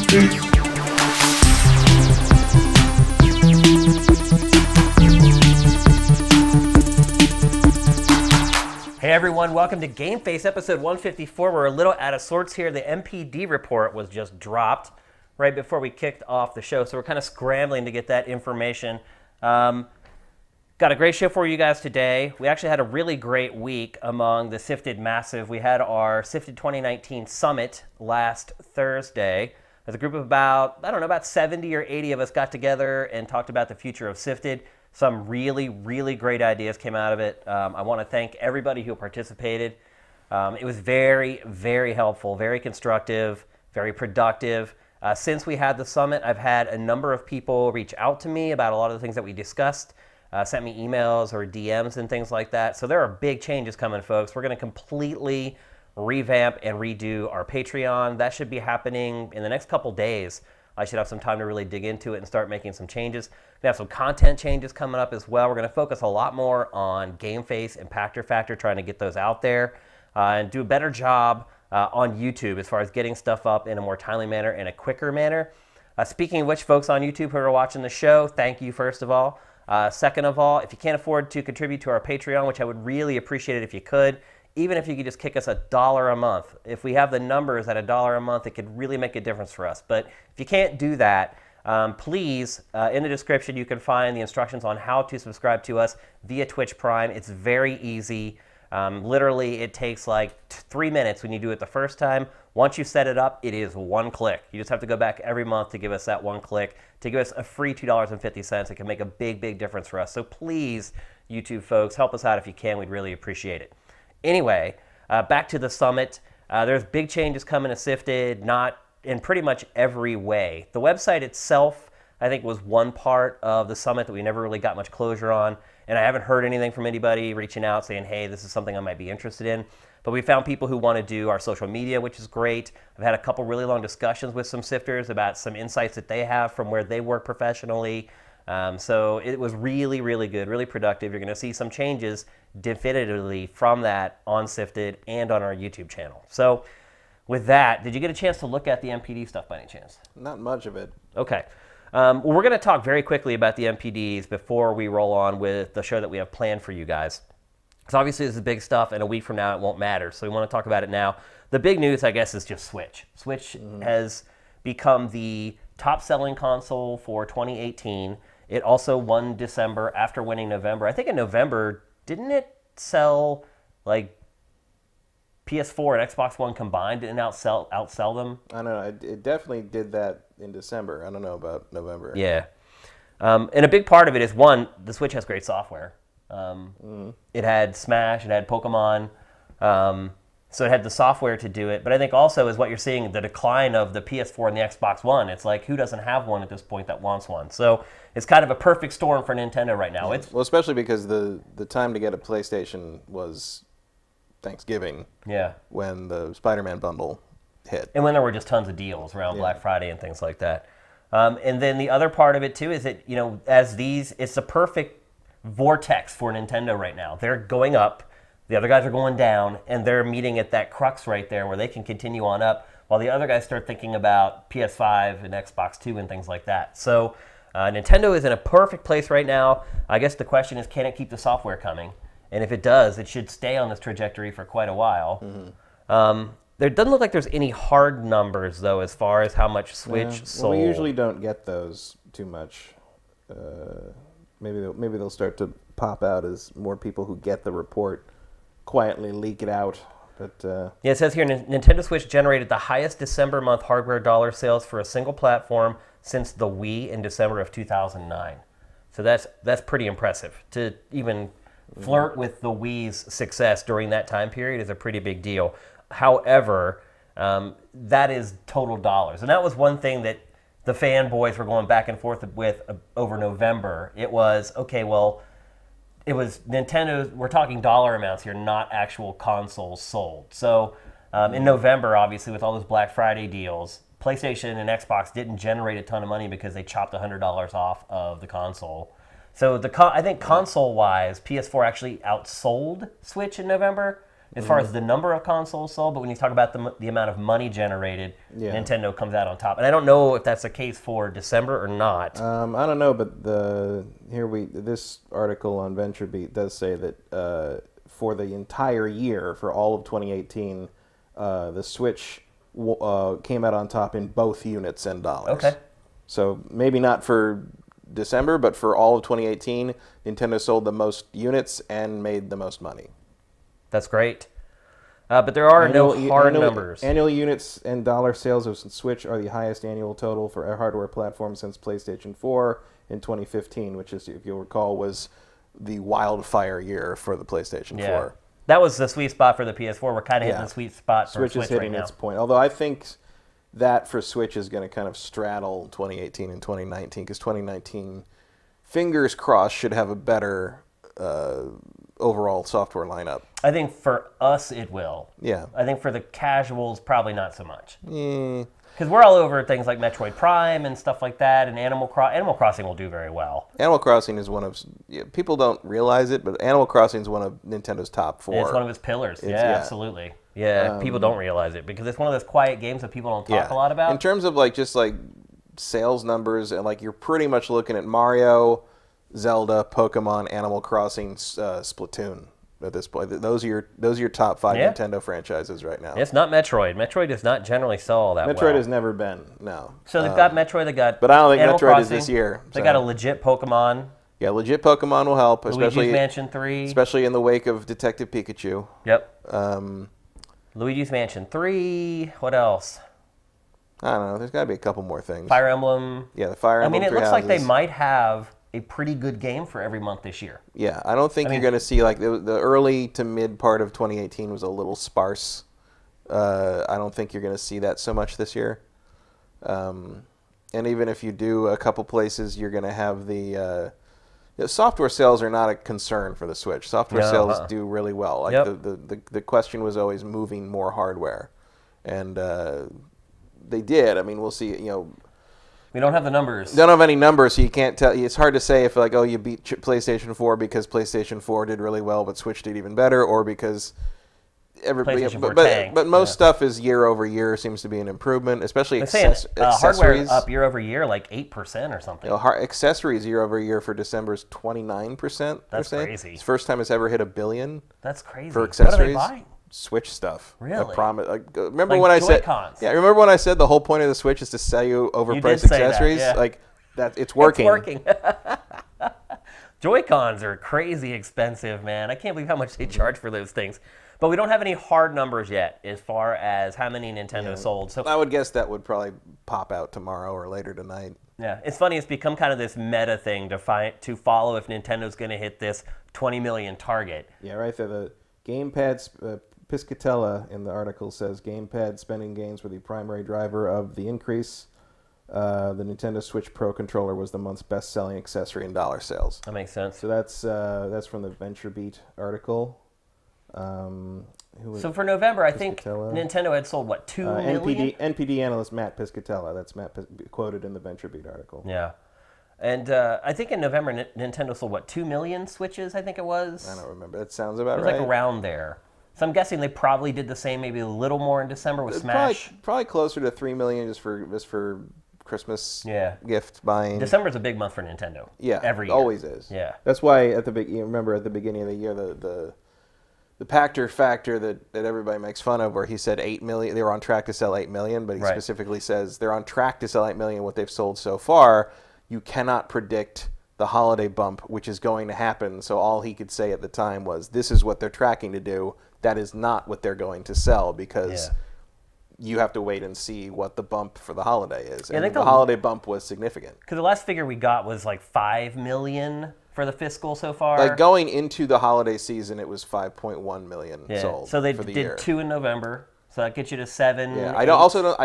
Hey everyone, welcome to GameFace episode 154. We're a little out of sorts here. The MPD report was just dropped right before we kicked off the show, so we're kind of scrambling to get that information. Got a great show for you guys today. We actually had a really great week among the Sifted Massive. We had our Sifted 2019 Summit last Thursday. As a group of about 70 or 80 of us got together and talked about the future of Sifted. Some really, really great ideas came out of it. I want to thank everybody who participated. It was very, very helpful, very constructive, very productive. Since we had the summit, I've had a number of people reach out to me about a lot of the things that we discussed, sent me emails or DMs and things like that. So there are big changes coming, folks. We're going to completely revamp and redo our Patreon. That should be happening in the next couple days. I should have some time to really dig into it and start making some changes. We have some content changes coming up as well. We're going to focus a lot more on GameFace and Pactor Factor, trying to get those out there and do a better job on YouTube as far as getting stuff up in a more timely manner and a quicker manner. Speaking of which, folks on YouTube who are watching the show, thank you first of all. Second of all, if you can't afford to contribute to our Patreon, which I would really appreciate it if you could, even if you could just kick us $1 a month. If we have the numbers at $1 a month, it could really make a difference for us. But if you can't do that, please, in the description, you can find the instructions on how to subscribe to us via Twitch Prime. It's very easy. Literally, it takes like 3 minutes when you do it the first time. Once you set it up, it is one click. You just have to go back every month to give us that one click, to give us a free $2.50. It can make a big, big difference for us. So please, YouTube folks, help us out if you can. We'd really appreciate it. Anyway, back to the summit. There's big changes coming to Sifted, not in pretty much every way. The website itself, I think, was one part of the summit that we never really got much closure on, and I haven't heard anything from anybody reaching out saying, hey, this is something I might be interested in. But we found people who want to do our social media, which is great. I've had a couple really long discussions with some sifters about some insights that they have from where they work professionally. So it was really, really good, really productive. You're going to see some changes definitively from that on Sifted and on our YouTube channel. So with that, did you get a chance to look at the MPD stuff by any chance? Not much of it. Okay. Well, we're going to talk very quickly about the MPDs before we roll on with the show that we have planned for you guys. Because obviously this is big stuff, and a week from now it won't matter. So we want to talk about it now. The big news, I guess, is just Switch. Switch has become the top-selling console for 2018. It also won December after winning November. I think in November, didn't it sell like PS4 and Xbox One combined? Didn't outsell them? I don't know. It definitely did that in December. I don't know about November. Yeah. And a big part of it is, one, the Switch has great software. It had Smash, it had Pokemon, so it had the software to do it. But I think also is what you're seeing, the decline of the PS4 and the Xbox One. It's like, who doesn't have one at this point that wants one? So it's kind of a perfect storm for Nintendo right now. Yeah. Well, especially because the time to get a PlayStation was Thanksgiving. Yeah. When the Spider-Man bundle hit. And when there were just tons of deals around Black Friday and things like that. And then the other part of it too is that, you know, it's a perfect vortex for Nintendo right now. They're going up. The other guys are going down, and they're meeting at that crux right there where they can continue on up while the other guys start thinking about PS5 and Xbox 2 and things like that. So Nintendo is in a perfect place right now. I guess the question is, can it keep the software coming? And if it does, it should stay on this trajectory for quite a while. There doesn't look like there's any hard numbers, though, as far as how much Switch sold. Well, we usually don't get those too much. Maybe they'll start to pop out as more people who get the report quietly leak it out. But yeah, it says here, Nintendo Switch generated the highest December month hardware dollar sales for a single platform since the Wii in December of 2009. So that's pretty impressive. To even flirt with the Wii's success during that time period is a pretty big deal. However, that is total dollars. And that was one thing that the fanboys were going back and forth with over November. It was, okay, well, it was Nintendo, we're talking dollar amounts here, not actual consoles sold. So in November, obviously, with all those Black Friday deals, PlayStation and Xbox didn't generate a ton of money because they chopped $100 off of the console. So I think console-wise, PS4 actually outsold Switch in November. as far as the number of consoles sold, but when you talk about the amount of money generated, Nintendo comes out on top. And I don't know if that's the case for December or not. I don't know, but this article on VentureBeat does say that for the entire year, for all of 2018, the Switch came out on top in both units and dollars. Okay. So maybe not for December, but for all of 2018, Nintendo sold the most units and made the most money. That's great. But there are no hard numbers. Annual units and dollar sales of Switch are the highest annual total for a hardware platform since PlayStation 4 in 2015, which is, if you'll recall, was the wildfire year for the PlayStation 4. That was the sweet spot for the PS4. We're kind of hitting the sweet spot for Switch is hitting right now. its point. Although I think that for Switch is going to kind of straddle 2018 and 2019, because 2019, fingers crossed, should have a better overall software lineup. I think for us it will. Yeah. I think for the casuals, probably not so much. Because we're all over things like Metroid Prime and stuff like that, and Animal Crossing will do very well. Animal Crossing is one of, people don't realize it, but Animal Crossing is one of Nintendo's top 4. It's one of its pillars. Absolutely. Yeah, people don't realize it because it's one of those quiet games that people don't talk a lot about. In terms of just sales numbers, and you're pretty much looking at Mario, Zelda, Pokemon, Animal Crossing, Splatoon at this point. Those are your top 5 Nintendo franchises right now. It's not Metroid. Metroid does not generally sell that well. Metroid has never been, no. So they've got Metroid, they got but I don't think Animal Metroid Crossing. is this year. They got a legit Pokemon. Yeah, legit Pokemon will help, Luigi's Mansion 3. Especially in the wake of Detective Pikachu. Yep. Luigi's Mansion 3. What else? I don't know. There's got to be a couple more things. Fire Emblem. Yeah, the Fire Emblem. It looks like they might have a pretty good game for every month this year. Yeah, I don't think you're going to see, the early to mid part of 2018 was a little sparse. I don't think you're going to see that so much this year. And even if you do, a couple places, you're going to have the software sales are not a concern for the Switch. Software sales do really well. The question was always moving more hardware, and they did. I mean, we'll see. We don't have the numbers. Don't have any numbers, so you can't tell. It's hard to say if you beat PlayStation 4 because PlayStation 4 did really well, but Switch did even better, or because everybody. But most stuff is year over year seems to be an improvement, especially accessories. Hardware up year over year, 8% or something. Accessories year over year for December is 29%. That's crazy. It's the first time it's ever hit $1 billion. That's crazy. For accessories. What are they buying? Switch stuff. Really? I promise. Remember when I said? Yeah. Remember when I said the whole point of the Switch is to sell you overpriced accessories? That. It's working. It's working. Joy-Cons are crazy expensive, man. I can't believe how much they charge for those things. But we don't have any hard numbers yet as far as how many Nintendo sold. So I would guess that would probably pop out tomorrow or later tonight. Yeah, it's funny. It's become kind of this meta thing to follow if Nintendo's going to hit this 20 million target. Yeah, right there. The gamepad. Piscatella in the article says gamepad spending gains were the primary driver of the increase. The Nintendo Switch Pro controller was the month's best-selling accessory in dollar sales. That makes sense. So that's from the VentureBeat article. So for November, I think Nintendo had sold, 2 million? NPD analyst Matt Piscatella. That's quoted in the VentureBeat article. Yeah. And I think in November, Nintendo sold, 2 million Switches, I think it was? I don't remember. That sounds about right. It was around there. So I'm guessing they probably did the same, maybe a little more in December with Smash. Probably closer to 3 million just for Christmas gift buying. December's a big month for Nintendo. Yeah, every year. Always is. Yeah, that's why you remember at the beginning of the year the Pachter factor that everybody makes fun of, where he said 8 million. They were on track to sell 8 million, but he specifically says they're on track to sell 8 million. What they've sold so far, you cannot predict the holiday bump, which is going to happen. So all he could say at the time was, "This is what they're tracking to do. That is not what they're going to sell because you have to wait and see what the bump for the holiday is." And the holiday bump was significant. Because the last figure we got was 5 million for the fiscal so far. Going into the holiday season, it was 5.1 million sold. So they for the did year. 2 in November. So that gets you to 7. Yeah, I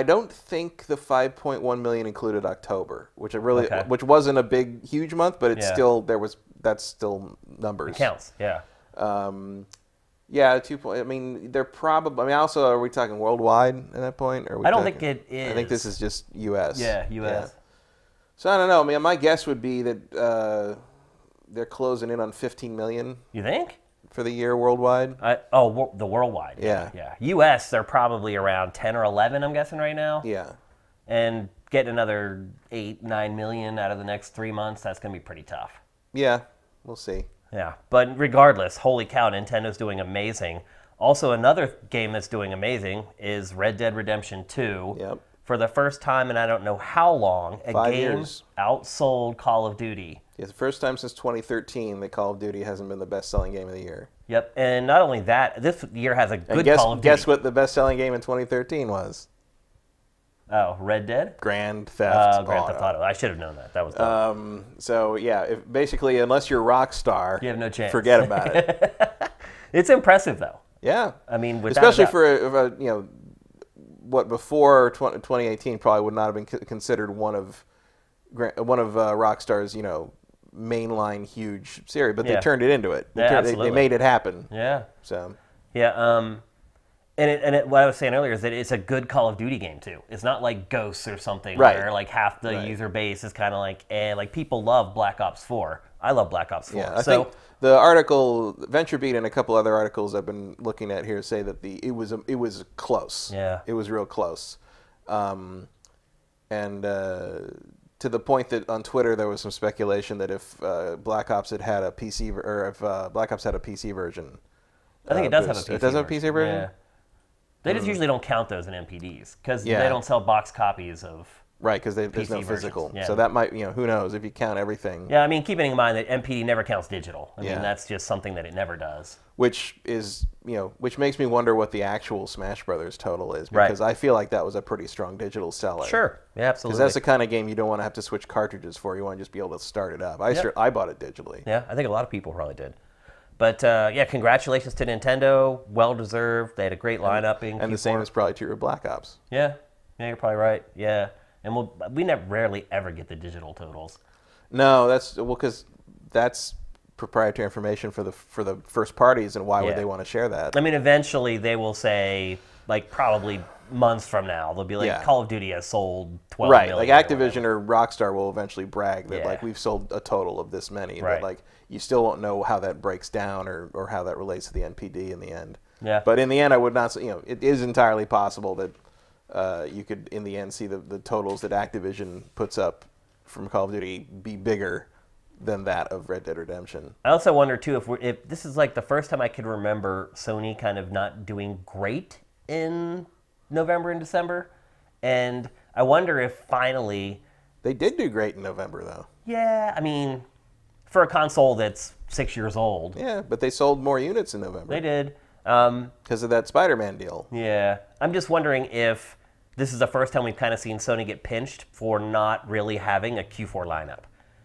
don't think the 5.1 million included October, which wasn't a huge month, but it's still that's still numbers. It counts. Yeah. Yeah, 2 point. I mean, they're probably. I mean, also, are we talking worldwide at that point? Or I don't think it is. I think this is just U.S. Yeah, U.S. Yeah. So I don't know. I mean, my guess would be that they're closing in on 15 million. You think? for the year worldwide? The worldwide. Yeah. Yeah. U.S., they're probably around 10 or 11, I'm guessing, right now. Yeah. And getting another 8, 9 million out of the next 3 months, that's going to be pretty tough. Yeah, we'll see. Yeah. But regardless, holy cow, Nintendo's doing amazing. Also, another game that's doing amazing is Red Dead Redemption 2. Yep. For the first time in I don't know how long, a 5 game years. outsold Call of Duty. Yeah, the first time since 2013 that Call of Duty hasn't been the best-selling game of the year. Yep, and not only that, this year has a good Call of Duty. Guess what the best-selling game in 2013 was? Oh, Red Dead? Grand Theft Auto. I should have known that. That was dumb. So, yeah, basically, unless you're Rockstar, you have no chance. Forget about it. It's impressive, though. Yeah. I mean, especially for what before 2018 probably would not have been considered one of Rockstar's mainline huge series, but they turned it into it. They made it happen. Yeah. So. Yeah. What I was saying earlier is that it's a good Call of Duty game too. It's not like Ghosts or something where like half the user base is kind of like people love Black Ops 4. I love Black Ops 4. Yeah, I think the article, VentureBeat and a couple other articles I've been looking at here say that it was close. Yeah. It was real close. And to the point that on Twitter there was some speculation that if Black Ops had a PC if Black Ops had a PC version. I think it does have a PC version. It does have a PC version? Yeah. They just usually don't count those in NPDs because they don't sell box copies of. Right, because there's no physical. Yeah. So that might, who knows if you count everything. Yeah, I mean, keeping in mind that NPD never counts digital. I mean, that's just something that it never does. Which is, which makes me wonder what the actual Smash Brothers total is, because I feel like that was a pretty strong digital seller. Sure, yeah, absolutely. Because that's the kind of game you don't want to have to switch cartridges for. You want to just be able to start it up. I bought it digitally. Yeah, I think a lot of people probably did. But congratulations to Nintendo. Well deserved. They had a great lineup. And the same is probably true of Black Ops. Yeah, you're probably right. Yeah. And we rarely ever get the digital totals. No, because that's proprietary information for the first parties, and why would they want to share that? I mean, eventually they will say, probably months from now, they'll be like, Call of Duty has sold 12 million. Right, like Activision or Rockstar will eventually brag that we've sold a total of this many, but you still won't know how that breaks down or how that relates to the NPD in the end. Yeah. But in the end, I would not say, it is entirely possible that you could, in the end, see the totals that Activision puts up from Call of Duty be bigger than that of Red Dead Redemption. I also wonder, too, if this is the first time I could remember Sony kind of not doing great in November and December. And I wonder if finally... They did do great in November, though. Yeah, I mean, for a console that's 6 years old. Yeah, but they sold more units in November. They did. Because of that Spider-Man deal. Yeah. I'm just wondering if this is the first time we've kind of seen Sony get pinched for not really having a Q4 lineup.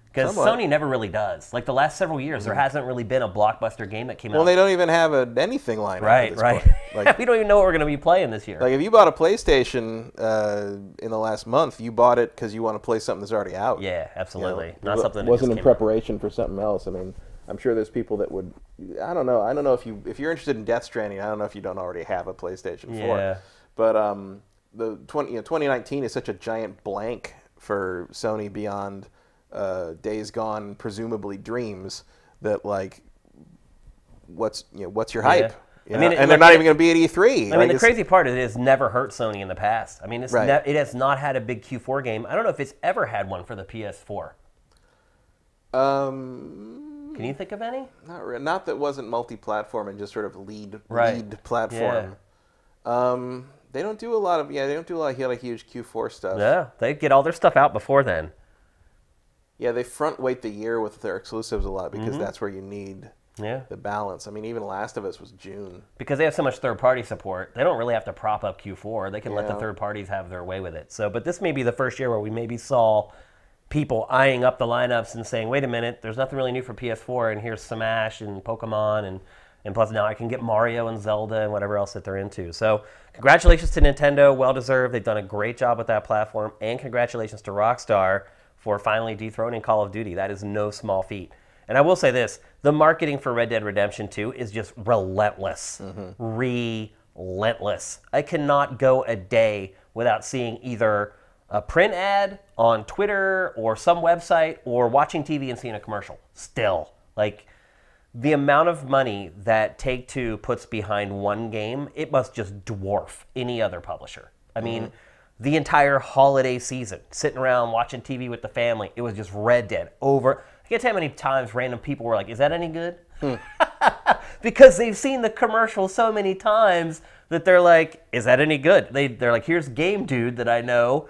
Because Sony never really does. The last several years, there hasn't really been a blockbuster game that came out. Well, they don't even have anything lineup. Right. We don't even know what we're going to be playing this year. If you bought a PlayStation in the last month, you bought it because you want to play something that's already out. Yeah, absolutely. Not something that wasn't just in preparation for something else. I mean, I'm sure there's people that would. I don't know. I don't know if you're interested in Death Stranding. I don't know if you don't already have a PlayStation 4. But the 2019 is such a giant blank for Sony beyond Days Gone, presumably Dreams. That what's your hype? I mean, and they're not even going to be at E3. I mean, the crazy part is it has never hurt Sony in the past. I mean, it has not had a big Q4 game. I don't know if it's ever had one for the PS4. Can you think of any? Not that wasn't multi-platform and just sort of lead platform. Yeah. They don't do a lot of huge Q4 stuff. Yeah, they get all their stuff out before then. Yeah, they front weight the year with their exclusives a lot because that's where you need the balance. I mean, even Last of Us was June. Because they have so much third-party support, they don't really have to prop up Q4. They can let the third parties have their way with it. So, but this may be the first year where we maybe saw people eyeing up the lineups and saying, wait a minute, there's nothing really new for PS4, and here's Smash and Pokemon, and plus now I can get Mario and Zelda and whatever else that they're into. So congratulations to Nintendo, well-deserved. They've done a great job with that platform, and congratulations to Rockstar for finally dethroning Call of Duty. That is no small feat. And I will say this, the marketing for Red Dead Redemption 2 is just relentless. Relentless. I cannot go a day without seeing either a print ad on Twitter or some website or watching TV and seeing a commercial. Still. the amount of money that Take-Two puts behind one game, it must just dwarf any other publisher. I mean, the entire holiday season, sitting around watching TV with the family, it was just Red Dead over. I can't tell you how many times random people were like, is that any good? Because they've seen the commercial so many times that they're like, is that any good? They're like, here's Game Dude that I know.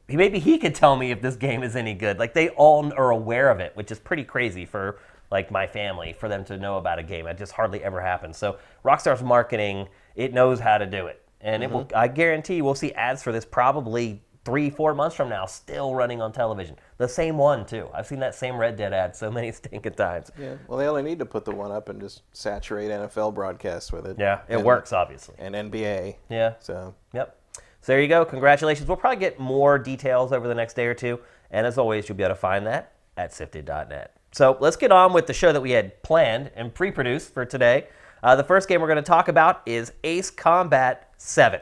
Maybe he could tell me if this game is any good. Like, they all are aware of it, which is pretty crazy for like my family, for them to know about a game. It just hardly ever happens. So Rockstar's marketing, it knows how to do it. And it will, I guarantee we'll see ads for this probably 3-4 months from now still running on television. The same one, too. I've seen that same Red Dead ad so many stinking times. Yeah, well, they only need to put the one up and just saturate NFL broadcasts with it. Yeah, it works, obviously. And NBA. Yeah. So. Yep. So there you go. Congratulations. We'll probably get more details over the next day or two. And as always, you'll be able to find that at sifted.net. So let's get on with the show that we had planned and pre-produced for today. The first game we're going to talk about is Ace Combat 7.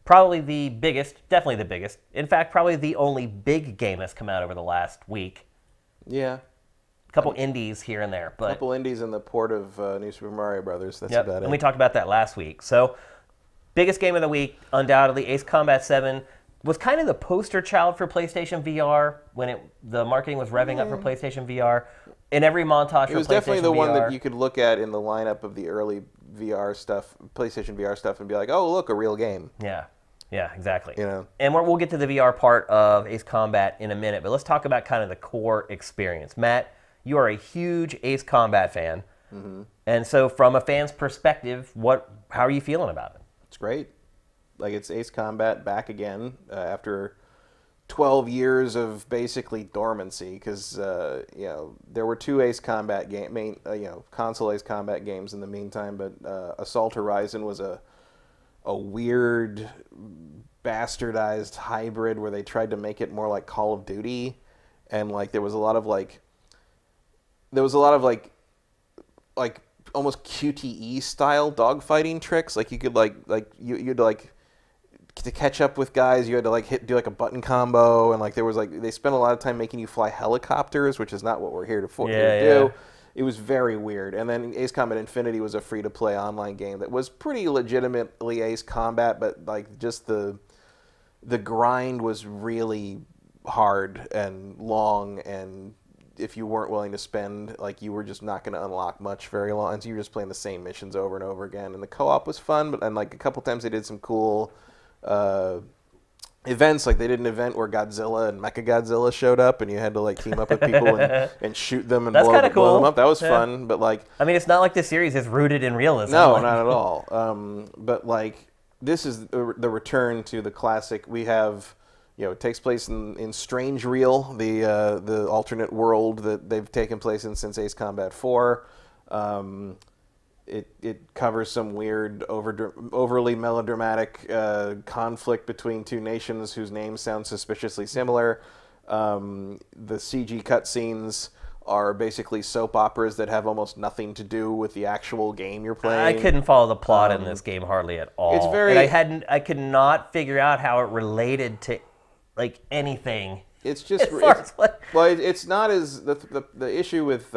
Probably the biggest, definitely the biggest. In fact, probably the only big game that's come out over the last week. Yeah. A couple indies here and there. But a couple indies in the port of New Super Mario Brothers. That's about it. And we talked about that last week. So biggest game of the week, undoubtedly, Ace Combat 7. Was kind of the poster child for PlayStation VR when the marketing was revving up for PlayStation VR. In every montage, it was definitely the one that you could look at in the lineup of the early VR stuff, PlayStation VR stuff, and be like, "Oh, look, a real game." Yeah, yeah, exactly. You know, and we'll get to the VR part of Ace Combat in a minute, but let's talk about kind of the core experience. Matt, you are a huge Ace Combat fan, and so from a fan's perspective, how are you feeling about it? It's great. Like, it's Ace Combat back again after 12 years of basically dormancy, because there were 2 Ace Combat console Ace Combat games in the meantime, but Assault Horizon was a weird bastardized hybrid where they tried to make it more like Call of Duty, and like there was a lot of almost QTE style dogfighting tricks. Like you could you'd to catch up with guys, you had to do a button combo, and they spent a lot of time making you fly helicopters, which is not what we're here to do. It was very weird. And then Ace Combat Infinity was a free-to-play online game that was pretty legitimately Ace Combat, but like just the grind was really hard and long, and if you weren't willing to spend, you were just not going to unlock much very long, and so you were just playing the same missions over and over again. And the co-op was fun, but a couple times they did some cool events. Like they did an event where Godzilla and Mechagodzilla showed up, and you had to team up with people and shoot them and blow them up. That was fun, but it's not like this series is rooted in realism. No, not at all. But this is the return to the classic. We have, it takes place in Strange Real, the alternate world that they've taken place in since Ace Combat 4. It covers some weird, overly melodramatic conflict between 2 nations whose names sound suspiciously similar. The CG cutscenes are basically soap operas that have almost nothing to do with the actual game you're playing. I couldn't follow the plot in this game hardly at all. It's very. And I could not figure out how it related to anything. It's just. It's not as the issue with.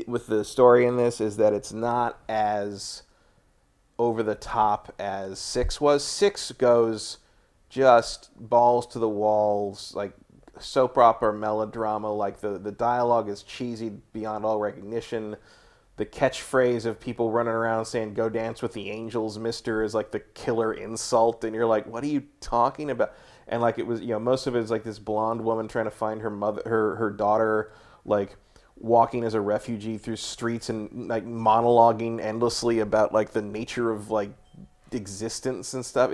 With the story in this is that it's not as over the top as 6 was. 6 goes just balls to the walls, like soap opera melodrama. Like the dialogue is cheesy beyond all recognition. The catchphrase of people running around saying "Go dance with the angels, mister" is like the killer insult, and you're like, what are you talking about? And it was, most of it is this blonde woman trying to find her daughter, walking as a refugee through streets and monologuing endlessly about the nature of existence and stuff.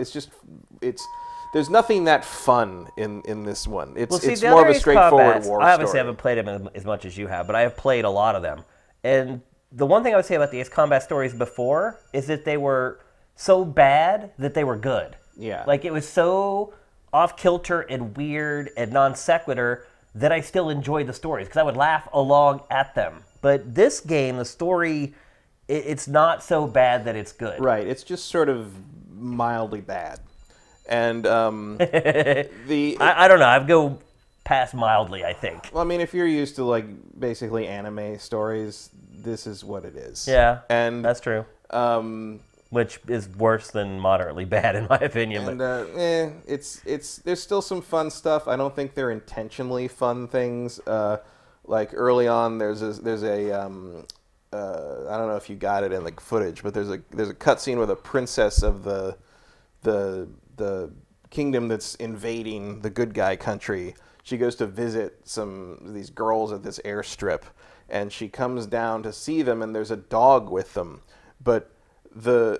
There's nothing that fun in this one. It's more of a straightforward war story. I obviously haven't played them as much as you have, but I have played a lot of them. And the one thing I would say about the Ace Combat stories before is that they were so bad that they were good. Yeah. It was so off kilter and weird and non sequitur that I still enjoyed the stories because I would laugh along at them. But this game, the story, it's not so bad that it's good. Right. It's just sort of mildly bad. And I don't know. I'd go pass mildly, I think. Well, I mean, if you're used to like basically anime stories, this is what it is. Yeah, and that's true. Which is worse than moderately bad in my opinion. And it's there's still some fun stuff. I don't think they're intentionally fun things. Like early on, there's a I don't know if you got it in like footage, but there's a cutscene with a princess of the kingdom that's invading the good guy country. She goes to visit these girls at this airstrip, and she comes down to see them, and there's a dog with them, but the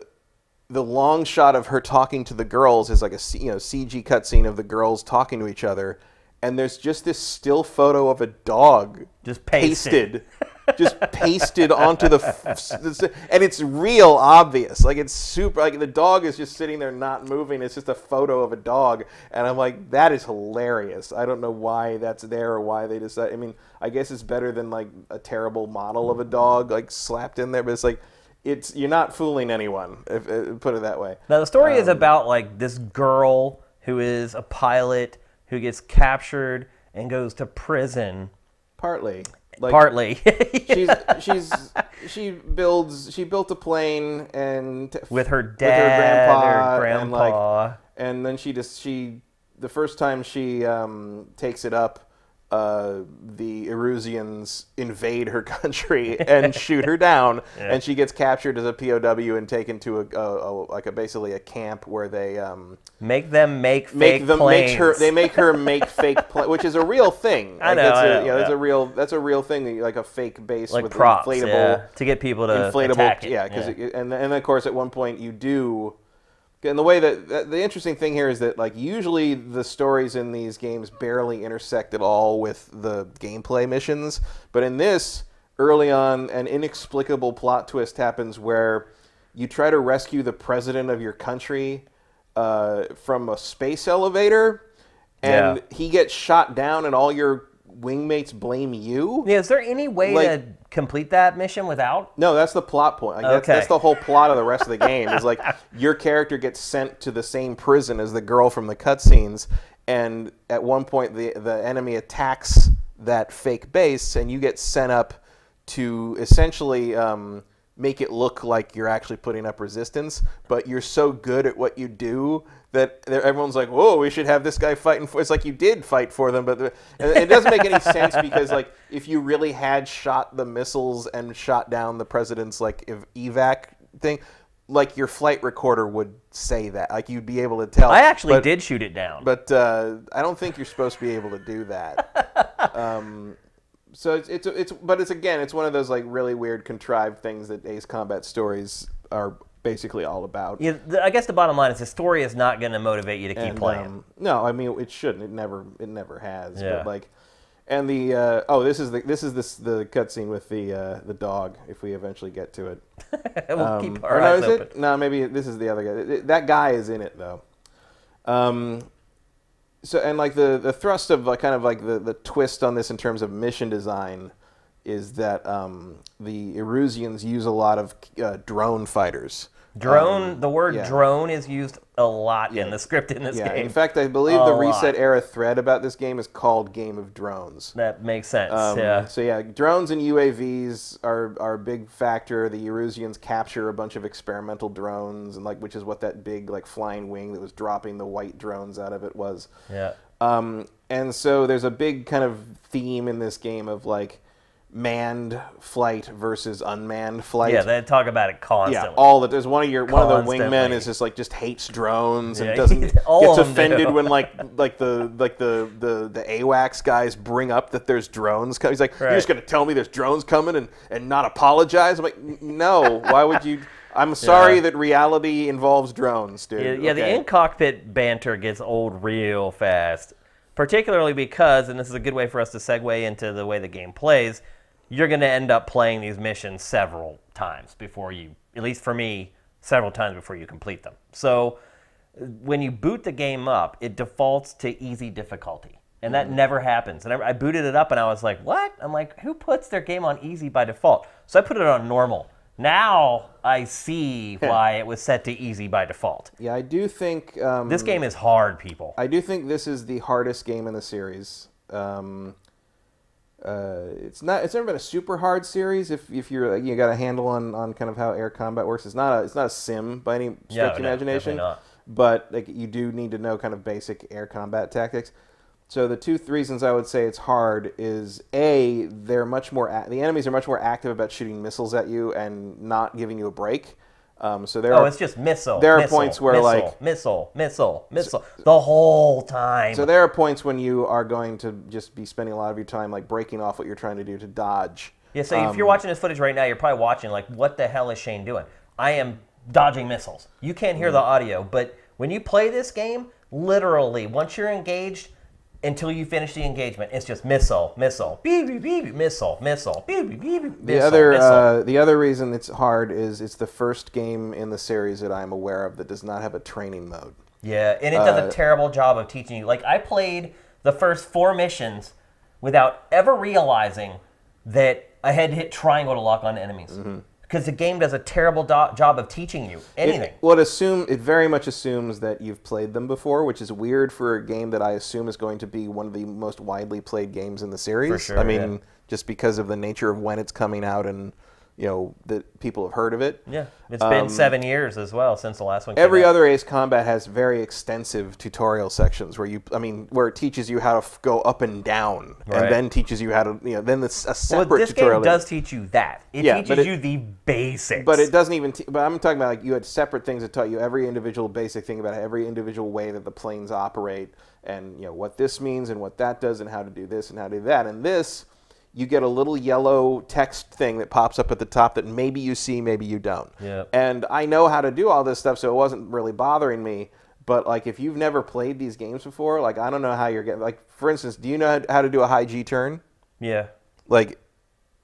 long shot of her talking to the girls is like a CG cutscene of the girls talking to each other, and there's just this still photo of a dog just pasted just pasted onto and it's real obvious. Like it's super. Like the dog is just sitting there not moving. It's just a photo of a dog, and I'm like, that is hilarious. I don't know why that's there or why they decide. I mean, I guess it's better than like a terrible model of a dog like slapped in there, but it's like. You're not fooling anyone, put it that way. Now the story is about like this girl who is a pilot who gets captured and goes to prison. Partly. She built a plane and with her dad, her grandpa, and then the first time she takes it up. The Erusians invade her country and shoot her down, and she gets captured as a POW and taken to basically a camp where they make them make fake planes. They make her make fake planes, which is a real thing. I know. That's a real thing. Like a fake base like with props, inflatable to get people to attack it. Yeah, because and of course at one point you do. And the way that the interesting thing here is that like usually the stories in these games barely intersect at all with the gameplay missions, but in this early on an inexplicable plot twist happens where you try to rescue the president of your country from a space elevator, and he gets shot down, and all your wingmates blame you. Yeah, is there any way to complete that mission without? No, that's the plot point. Like, that's the whole plot of the rest of the game. Is like your character gets sent to the same prison as the girl from the cutscenes, and at one point the enemy attacks that fake base, and you get sent up to essentially make it look like you're actually putting up resistance, but you're so good at what you do that everyone's like, whoa, we should have this guy fighting for. It's like you did fight for them, but it doesn't make any sense because like if you really had shot the missiles and shot down the president's like evac thing, like your flight recorder would say that, like you'd be able to tell. I actually did shoot it down, but I don't think you're supposed to be able to do that. So it's one of those like really weird contrived things that Ace Combat stories are basically all about. Yeah, I guess the bottom line is the story is not going to motivate you to keep playing. No, I mean it shouldn't. It never has. Yeah. But like, and the this is the cutscene with the dog. If we eventually get to it, we'll keep our eyes open. No, maybe this is the other guy. That guy is in it though. So and like the thrust of like kind of like the twist on this in terms of mission design is that the Erusians use a lot of drone fighters. The word drone is used a lot in the script in this game. In fact, I believe the Reset Era thread about this game is called Game of Drones. That makes sense, yeah. So yeah, drones and UAVs are a big factor. The Erusians capture a bunch of experimental drones, and which is what that big flying wing that was dropping the white drones out of it was. Yeah. And so there's a big kind of theme in this game of manned flight versus unmanned flight. Yeah, they talk about it constantly. Yeah, all that. There's one of the wingmen is just hates drones and doesn't gets offended when the AWACS guys bring up that there's drones. He's like, you're just gonna tell me there's drones coming and not apologize? I'm like, no. Why would you? I'm sorry that reality involves drones, dude. Yeah, the in-cockpit banter gets old real fast, particularly because, and this is a good way for us to segue into the way the game plays, you're going to end up playing these missions several times before you, at least for me, several times before you complete them. So when you boot the game up, it defaults to easy difficulty. And that never happens. And I booted it up and I was like, what? I'm like, who puts their game on easy by default? So I put it on normal. Now I see why it was set to easy by default. Yeah, I do think... this game is hard, people. I do think this is the hardest game in the series. It's never been a super hard series if you got a handle on kind of how air combat works. It's not a sim by any stretch of imagination, not. but like you do need to know kind of basic air combat tactics. So the two reasons I would say it's hard is A, the enemies are much more active about shooting missiles at you and not giving you a break. It's just missile. There are points where missile the whole time. So there are points when you are going to just be spending a lot of your time like breaking off what you're trying to do to dodge. Yeah. So if you're watching this footage right now, you're probably watching like, what the hell is Shane doing? I am dodging missiles. You can't hear the audio, but when you play this game, literally, once you're engaged, until you finish the engagement, it's just missile, beep, beep, beep, missile, beep, beep, beep, missile. The other reason it's hard is it's the first game in the series that I'm aware of that does not have a training mode. Yeah, and it does a terrible job of teaching you. Like, I played the first 4 missions without ever realizing that I had to hit triangle to lock on enemies. Mm-hmm. Because the game does a terrible job of teaching you anything. It very much assumes that you've played them before, which is weird for a game that I assume is going to be one of the most widely played games in the series. For sure, I mean, just because of the nature of when it's coming out and that people have heard of it. Yeah, it's been 7 years as well since the last one came Every out. other Ace Combat has very extensive tutorial sections where it teaches you how to go up and down, and then teaches you how to, then it's a separate this tutorial. This game does teach you that. It teaches you the basics. But it doesn't even, but I'm talking about like you had separate things that taught you every individual basic thing about every individual way that the planes operate, and what this means and what that does and how to do this and how to do that. And this, you get a little yellow text thing that pops up at the top that maybe you see, maybe you don't. Yep. And I know how to do all this stuff, so it wasn't really bothering me. But like, if you've never played these games before, like I don't know how you're getting. Like, for instance, do you know how to do a high G turn? Yeah. Like,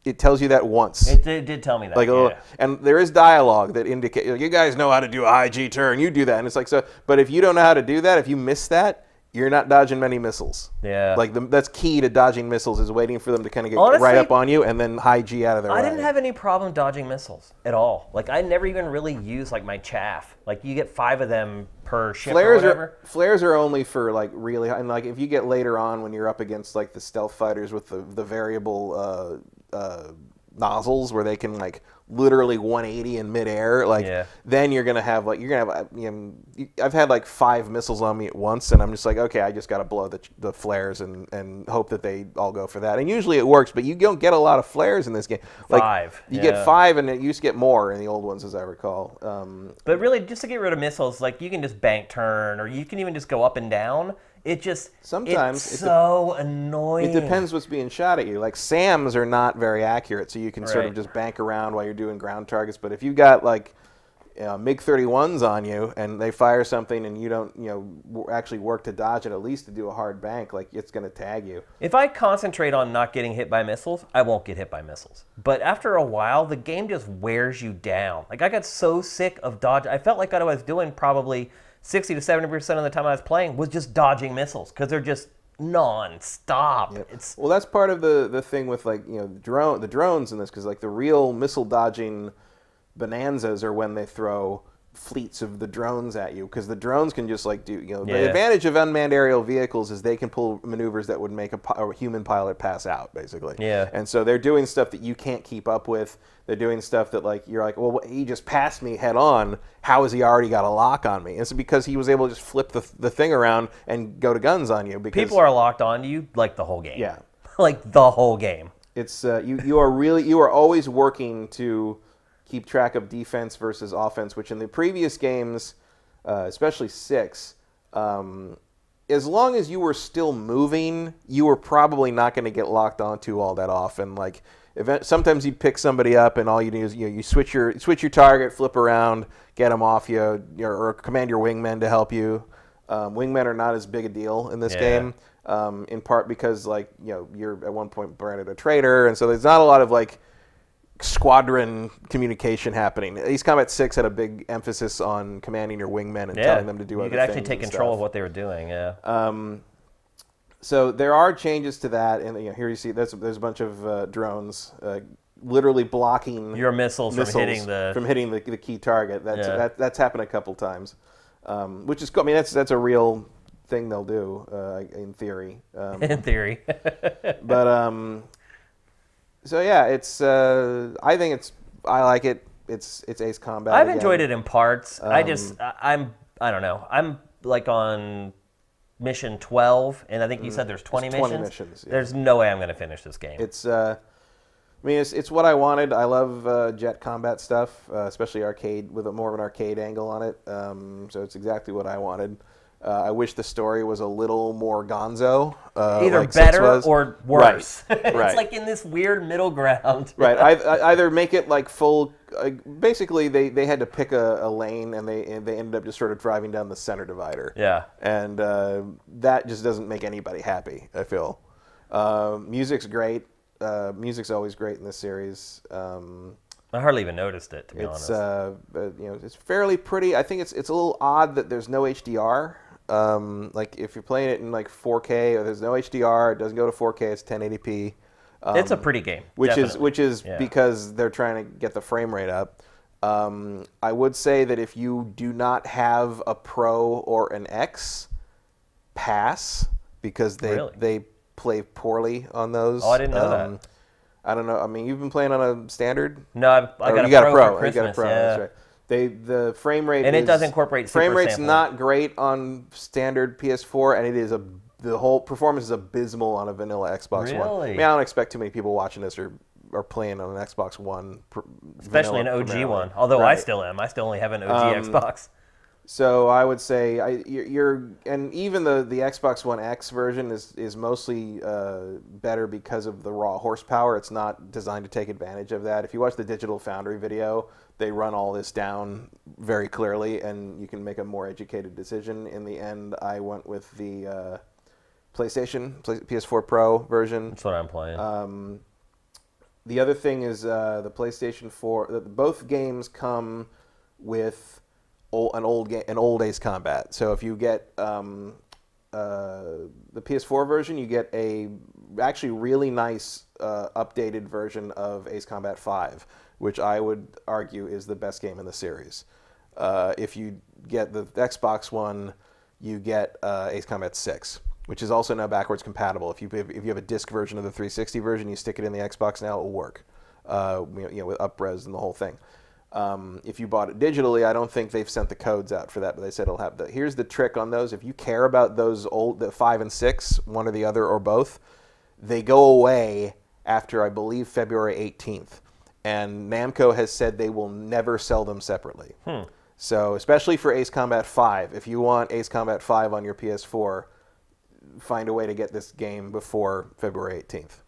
it tells you that once. It did tell me that. Like, and there is dialogue that indicates you guys know how to do a high G turn. You do that, and it's like so. But if you don't know how to do that, if you miss that, you're not dodging many missiles. Yeah. Like, that's key to dodging missiles is waiting for them to kind of get right up on you and then high G out of their way. I didn't have any problem dodging missiles at all. Like, I never even really used, like, my chaff. Like, you get 5 of them per ship or whatever. Flares are only for, like, really high. And, like, if you get later on when you're up against, like, the stealth fighters with the variable nozzles where they can, like, literally 180 in midair, then you're gonna have I've had like 5 missiles on me at once, and I'm just like, okay, I just gotta blow the flares and hope that they all go for that. And usually it works, but you don't get a lot of flares in this game. Like, 5. You get 5, and it used to get more in the old ones, as I recall. But really, just to get rid of missiles, like, you can just bank turn, or you can even just go up and down. It just sometimes it's so annoying. It depends what's being shot at you. Like, SAMs are not very accurate, so you can sort of just bank around while you're doing ground targets. But if you've got like MiG-31s on you and they fire something and you don't actually work to dodge it, at least to do a hard bank, like, it's going to tag you. If I concentrate on not getting hit by missiles, I won't get hit by missiles. But after a while, the game just wears you down. Like, I got so sick of dodge. I felt like what I was doing probably 60 to 70% of the time I was playing was just dodging missiles because they're just non-stop. Yep. Well, that's part of the thing with, like, the drones in this, because like the real missile dodging bonanzas are when they throw fleets of the drones at you, because the drones can just like do the advantage of unmanned aerial vehicles is they can pull maneuvers that would make a human pilot pass out, basically. Yeah. And so they're doing stuff that you can't keep up with. They're doing stuff that, like, you're like, well, he just passed me head on. How has he already got a lock on me? It's because he was able to just flip the thing around and go to guns on you. Because people are locked on to you like the whole game. Yeah. Like the whole game. It's you are always working to keep track of defense versus offense, which in the previous games, especially 6, as long as you were still moving, you were probably not going to get locked onto all that often. Like, sometimes you pick somebody up, and all you do is you switch your target, flip around, get them off you, or command your wingmen to help you. Wingmen are not as big a deal in this game, in part because, like, you're at one point branded a traitor, and so there's not a lot of like squadron communication happening. Ace Combat 6 had a big emphasis on commanding your wingmen and telling them to do other things. You could actually take control of what they were doing. Yeah. So there are changes to that, and here you see there's a bunch of drones literally blocking your missiles from hitting the key target. That's happened a couple times, which is cool. I mean, that's a real thing they'll do in theory. In theory. But so yeah, it's I think I like it. It's Ace Combat. I've again. enjoyed it in parts. I don't know. I'm like on mission 12, and I think you said there's 20 missions. 20 missions. Yeah. There's no way I'm going to finish this game. It's I mean, it's what I wanted. I love jet combat stuff, especially arcade with more of an arcade angle on it. So it's exactly what I wanted. I wish the story was a little more gonzo. Either like better or worse. Right. It's Right. like in this weird middle ground. Right. Either make it like full. Basically, they had to pick a lane, and they ended up just sort of driving down the center divider. Yeah. And that just doesn't make anybody happy, I feel. Music's great. Music's always great in this series. I hardly even noticed it, to be honest. It's fairly pretty. I think it's a little odd that there's no HDR. Like if you're playing it in like 4K, or there's no HDR, it doesn't go to 4K. It's 1080p. It's a pretty game, which definitely. is because they're trying to get the frame rate up. I would say that if you do not have a Pro or an X, pass, because they play poorly on those. Oh, I didn't know that. I don't know. I mean, you've been playing on a standard. No, I got a Pro for Christmas. You got a Pro. Yeah. That's right. The frame rate and it does incorporate super frame rate's sampling. not great on standard PS4, and it is the whole performance is abysmal on a vanilla Xbox One. Really? I mean, I don't expect too many people watching this or playing on an Xbox One, especially an OG primarily. one. Although Right. I still am. I still only have an OG Xbox. So I would say and even the Xbox One X version is mostly better because of the raw horsepower. It's not designed to take advantage of that. If you watch the Digital Foundry video, they run all this down very clearly, and you can make a more educated decision. In the end, I went with the PS4 Pro version. That's what I'm playing. The other thing is the PlayStation 4. Both games come with an old Ace Combat. So if you get the PS4 version, you get a actually really nice updated version of Ace Combat 5, which I would argue is the best game in the series. If you get the Xbox One, you get Ace Combat 6, which is also now backwards compatible. If you have a disc version of the 360 version, you stick it in the Xbox now, it will work. With upres and the whole thing. If you bought it digitally, I don't think they've sent the codes out for that, but they said it'll have here's the trick on those. If you care about those the 5 and 6, one or the other or both, they go away after, I believe, February 18th. And Namco has said they will never sell them separately. So especially for Ace Combat 5, if you want Ace Combat 5 on your PS4, find a way to get this game before February 18th.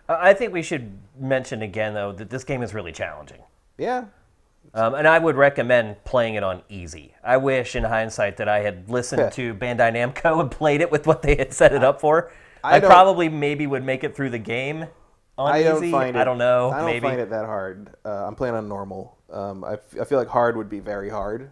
I think we should mention again, though, that this game is really challenging. Yeah. And I would recommend playing it on easy. I wish, in hindsight, that I had listened to Bandai Namco and played it with what they had set it up for. I probably maybe would make it through the game on easy. I don't know. I don't find it that hard. I'm playing on normal. I feel like hard would be very hard.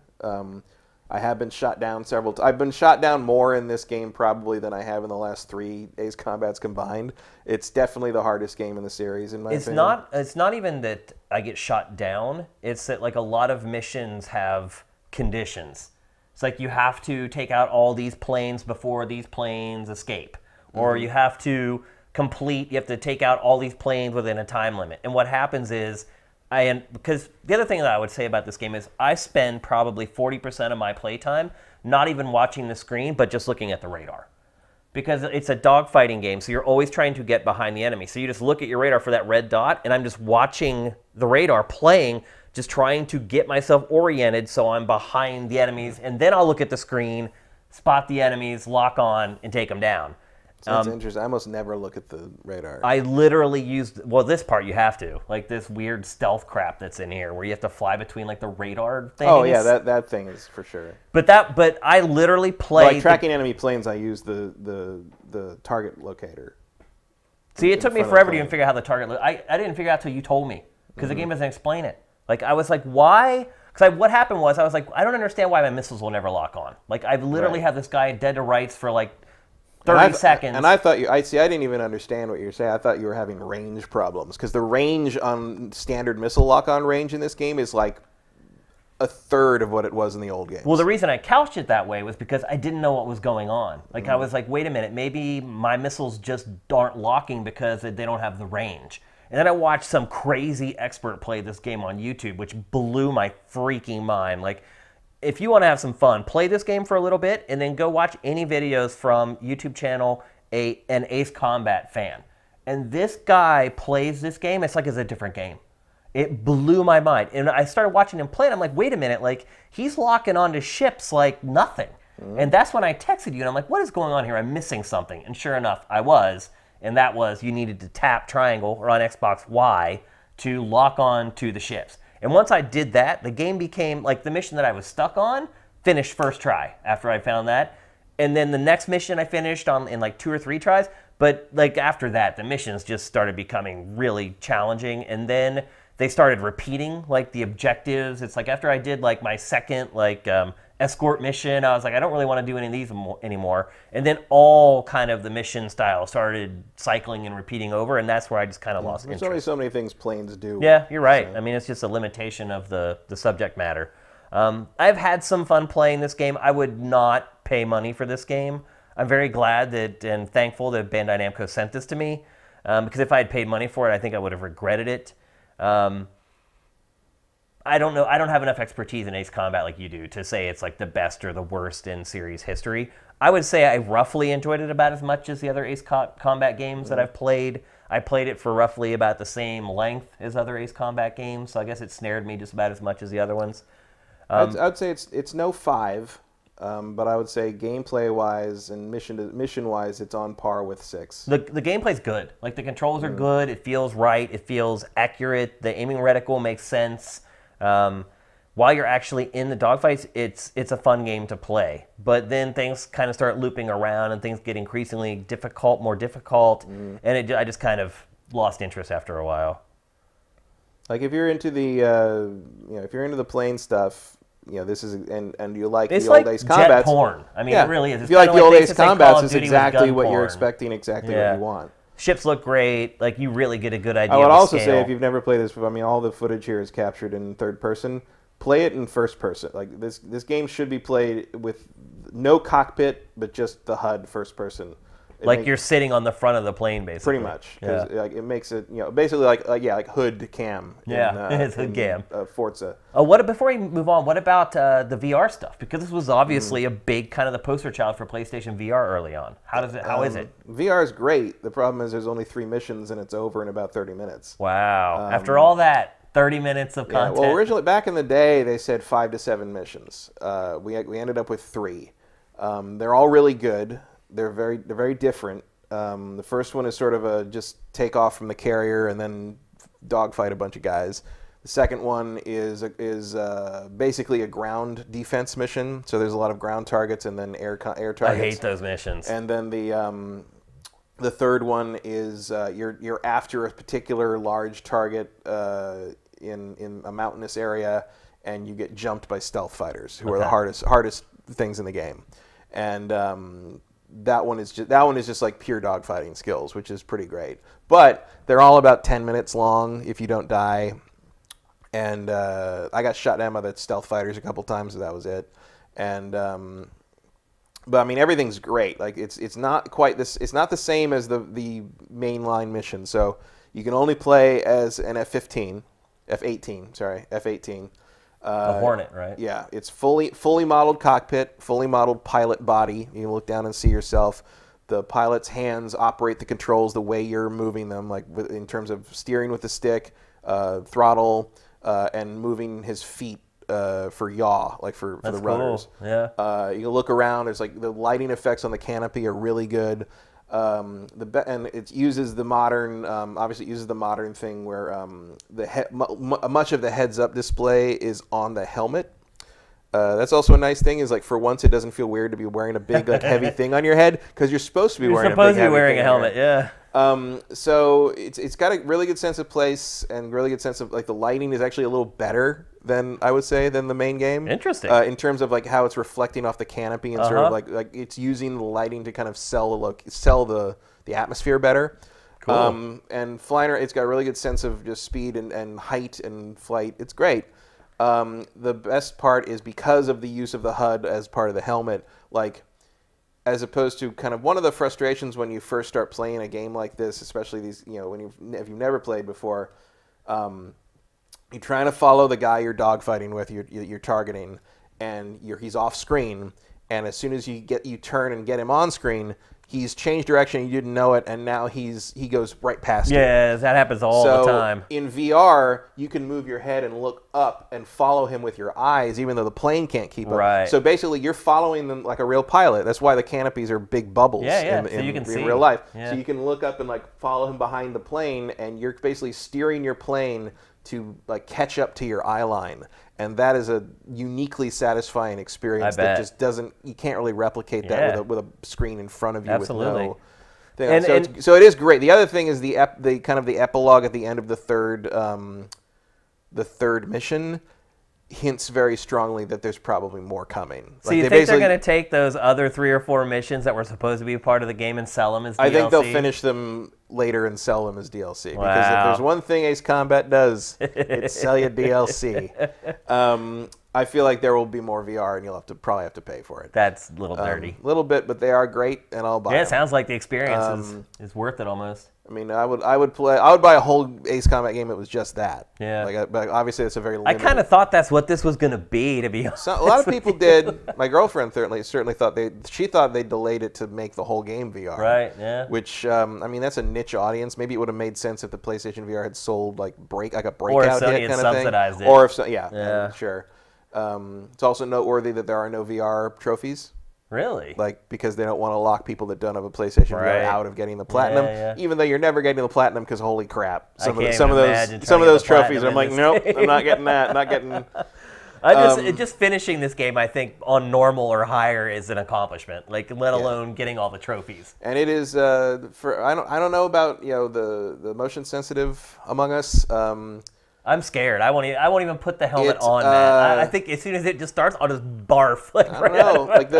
I have been shot down several times. I've been shot down more in this game probably than I have in the last 3 Ace Combats combined. It's definitely the hardest game in the series, in my opinion. It's not even that I get shot down. It's that like a lot of missions have conditions. It's like you have to take out all these planes before these planes escape. Or you have to take out all these planes within a time limit. And what happens is, because the other thing that I would say about this game is I spend probably 40% of my playtime not even watching the screen, but just looking at the radar. Because it's a dogfighting game, so you're always trying to get behind the enemy. So you just look at your radar for that red dot, and I'm just watching the radar playing, just trying to get myself oriented so I'm behind the enemies, and then I'll look at the screen, spot the enemies, lock on, and take them down. So that's interesting. I almost never look at the radar. I literally used, this part you have to, like this weird stealth crap that's in here where you have to fly between like the radar things. Oh yeah, that thing is for sure. But I literally play like tracking enemy planes. I use the target locator. See, it took me forever to even figure out how the target. I didn't figure out till you told me because the game doesn't explain it. Like I was like, why? Because what happened was I was like, I don't understand why my missiles will never lock on. Like I've literally had this guy dead to rights for like 30 seconds. And I thought I didn't even understand what you were saying. I thought you were having range problems because the range on standard missile lock-on range in this game is like a third of what it was in the old games. Well, the reason I couched it that way was because I didn't know what was going on. Like, I was like, wait a minute, maybe my missiles just aren't locking because they don't have the range. And then I watched some crazy expert play this game on YouTube, which blew my freaking mind. Like, if you want to have some fun, play this game for a little bit, and then go watch any videos from YouTube channel, an Ace Combat fan. And this guy plays this game, it's like it's a different game. It blew my mind. And I started watching him play, and I'm like, wait a minute, like, he's locking onto ships like nothing. And that's when I texted you, and I'm like, what is going on here? I'm missing something. And sure enough, I was. And that was you needed to tap triangle, or on Xbox Y, to lock on to the ships. And once I did that, the game became, like, the mission that I was stuck on, finished first try after I found that. And then the next mission I finished in like 2 or 3 tries. But, like, after that, the missions just started becoming really challenging. And then they started repeating, like, the objectives. It's like after I did, like, my second, like, escort mission, I was like, I don't really want to do any of these anymore. And then all kind of the mission style started cycling and repeating over, and that's where I just kind of lost interest. There's only so many things planes do. Yeah, you're right. So. I mean, it's just a limitation of the subject matter. I've had some fun playing this game. I would not pay money for this game. I'm very glad that and thankful that Bandai Namco sent this to me, because if I had paid money for it, I think I would have regretted it. I don't know. I don't have enough expertise in Ace Combat like you do to say it's like the best or the worst in series history. I would say I roughly enjoyed it about as much as the other Ace Combat games that I've played. I played it for roughly about the same length as other Ace Combat games, so I guess it snared me just about as much as the other ones. I'd say it's no 5, but I would say gameplay-wise and mission-wise, it's on par with 6. The gameplay's good. Like, the controls are good. It feels right. It feels accurate. The aiming reticle makes sense. While you're actually in the dogfights, it's a fun game to play. But then things kind of start looping around, and things get increasingly difficult, more difficult, and I just kind of lost interest after a while. Like, if you're into the if you're into the plane stuff, this is and you like it's the old like Ace Combats. Jet porn. I mean, it really is. If you like the old Ace Combats, it's exactly what you're expecting, exactly what you want. Ships look great. Like, you really get a good idea. I would of the also scale. say, if you've never played this, I mean, all the footage here is captured in third person. Play it in first person. Like, this game should be played with no cockpit, but just the HUD first person. Like you're sitting on the front of the plane, basically. Pretty much, because like it makes it basically like hood cam. It's hood cam. Forza. Oh, before we move on, what about the VR stuff? Because this was obviously a big kind of the poster child for PlayStation VR early on. How is it? VR is great. The problem is there's only 3 missions and it's over in about 30 minutes. Wow! After all that, 30 minutes of content. Well, originally back in the day they said 5 to 7 missions. We ended up with 3. They're all really good. They're very different. The first one is sort of a just take off from the carrier and then dogfight a bunch of guys. The second one is basically a ground defense mission. So there's a lot of ground targets and then air targets. I hate those missions. And then the third one is you're after a particular large target in a mountainous area, and you get jumped by stealth fighters who are the hardest things in the game. And that one is just like pure dogfighting skills, which is pretty great. But they're all about 10 minutes long if you don't die. And I got shot down by the stealth fighters a couple times, so that was it. And but I mean, everything's great. Like it's not quite this. It's not the same as the mainline mission. So you can only play as an F-18. A Hornet, right? Yeah, it's fully modeled cockpit, fully modeled pilot body. You can look down and see yourself. The pilot's hands operate the controls the way you're moving them, like in terms of steering with the stick, throttle, and moving his feet for yaw, like for the runners. Cool. Yeah. You can look around. There's like the lighting effects on the canopy are really good. And it uses the modern, obviously it uses the modern thing where much of the heads-up display is on the helmet. That's also a nice thing. Is like for once it doesn't feel weird to be wearing a big like heavy thing on your head because you're supposed to be wearing a big heavy wearing thing a helmet. Yeah. So it's got a really good sense of place and really good sense of like the lighting is actually a little better than I would say than the main game. Interesting. In terms of like how it's reflecting off the canopy and sort of like it's using the lighting to kind of sell the atmosphere better. Cool. And flying, it's got a really good sense of just speed and height and flight. It's great. The best part is because of the use of the HUD as part of the helmet, like, as opposed to kind of one of the frustrations when you first start playing a game like this, especially these, if you've never played before, you're trying to follow the guy you're dogfighting with, you're targeting, and he's off screen, and as soon as you turn and get him on screen, he's changed direction, you didn't know it, and now he goes right past you. Yeah, that happens all the time. In VR, you can move your head and look up and follow him with your eyes, even though the plane can't keep up. Right. So basically, you're following them like a real pilot. That's why the canopies are big bubbles in real life. Yeah. So you can look up and like follow him behind the plane, and you're basically steering your plane to like catch up to your eye line. And that is a uniquely satisfying experience that just doesn't, you can't really replicate that with a screen in front of you. Absolutely. With no thing. So it is great. The other thing is the kind of the epilogue at the end of the third mission hints very strongly that there's probably more coming. So you think they're going to take those other 3 or 4 missions that were supposed to be part of the game and sell them as DLC? I think they'll finish them later and sell them as DLC. Wow. Because if there's one thing Ace Combat does, it's sell you DLC. I feel like there will be more VR, and you'll probably have to pay for it. That's a little dirty. A little bit, but they are great, and I'll buy them. Yeah, it sounds like the experience is worth it almost. I mean, I would buy a whole Ace Combat game that was just that. Yeah. But obviously, it's a very limited. I kind of thought that's what this was going to be, to be honest. A lot of people did. My girlfriend certainly thought she thought they delayed it to make the whole game VR. Right. Yeah. Which I mean, that's a niche audience. Maybe it would have made sense if the PlayStation VR had sold like a breakout hit kind of thing. Subsidized it. Or if yeah. Sure. It's also noteworthy that there are no VR trophies. Really? Like, because they don't want to lock people that don't have a PlayStation VR out of getting the platinum, even though you're never getting the platinum because holy crap, some of those trophies. I'm like, nope, I'm not getting that. Not getting. Just finishing this game, I think, on normal or higher is an accomplishment. Like, let alone getting all the trophies. And it is I don't know about the motion sensitive among us. I'm scared. I won't even put the helmet on, man. I think as soon as it just starts, I'll just barf. Like, I don't know. Like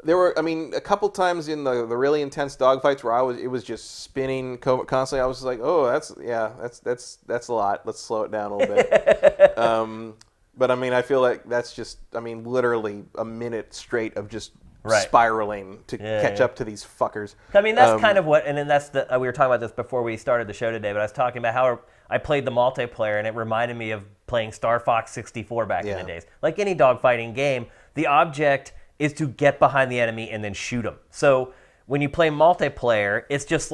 there were, I mean, a couple times in the really intense dogfights where it was just spinning constantly. I was just like, oh, that's a lot. Let's slow it down a little bit. But I mean, I feel like that's just, I mean, literally a minute straight of just spiraling to catch up to these fuckers. I mean, that's kind of what, and then that's we were talking about this before we started the show today, but I was talking about how I played the multiplayer, and it reminded me of playing Star Fox 64 back in the days. Like any dogfighting game, the object is to get behind the enemy and then shoot them. So when you play multiplayer, it's just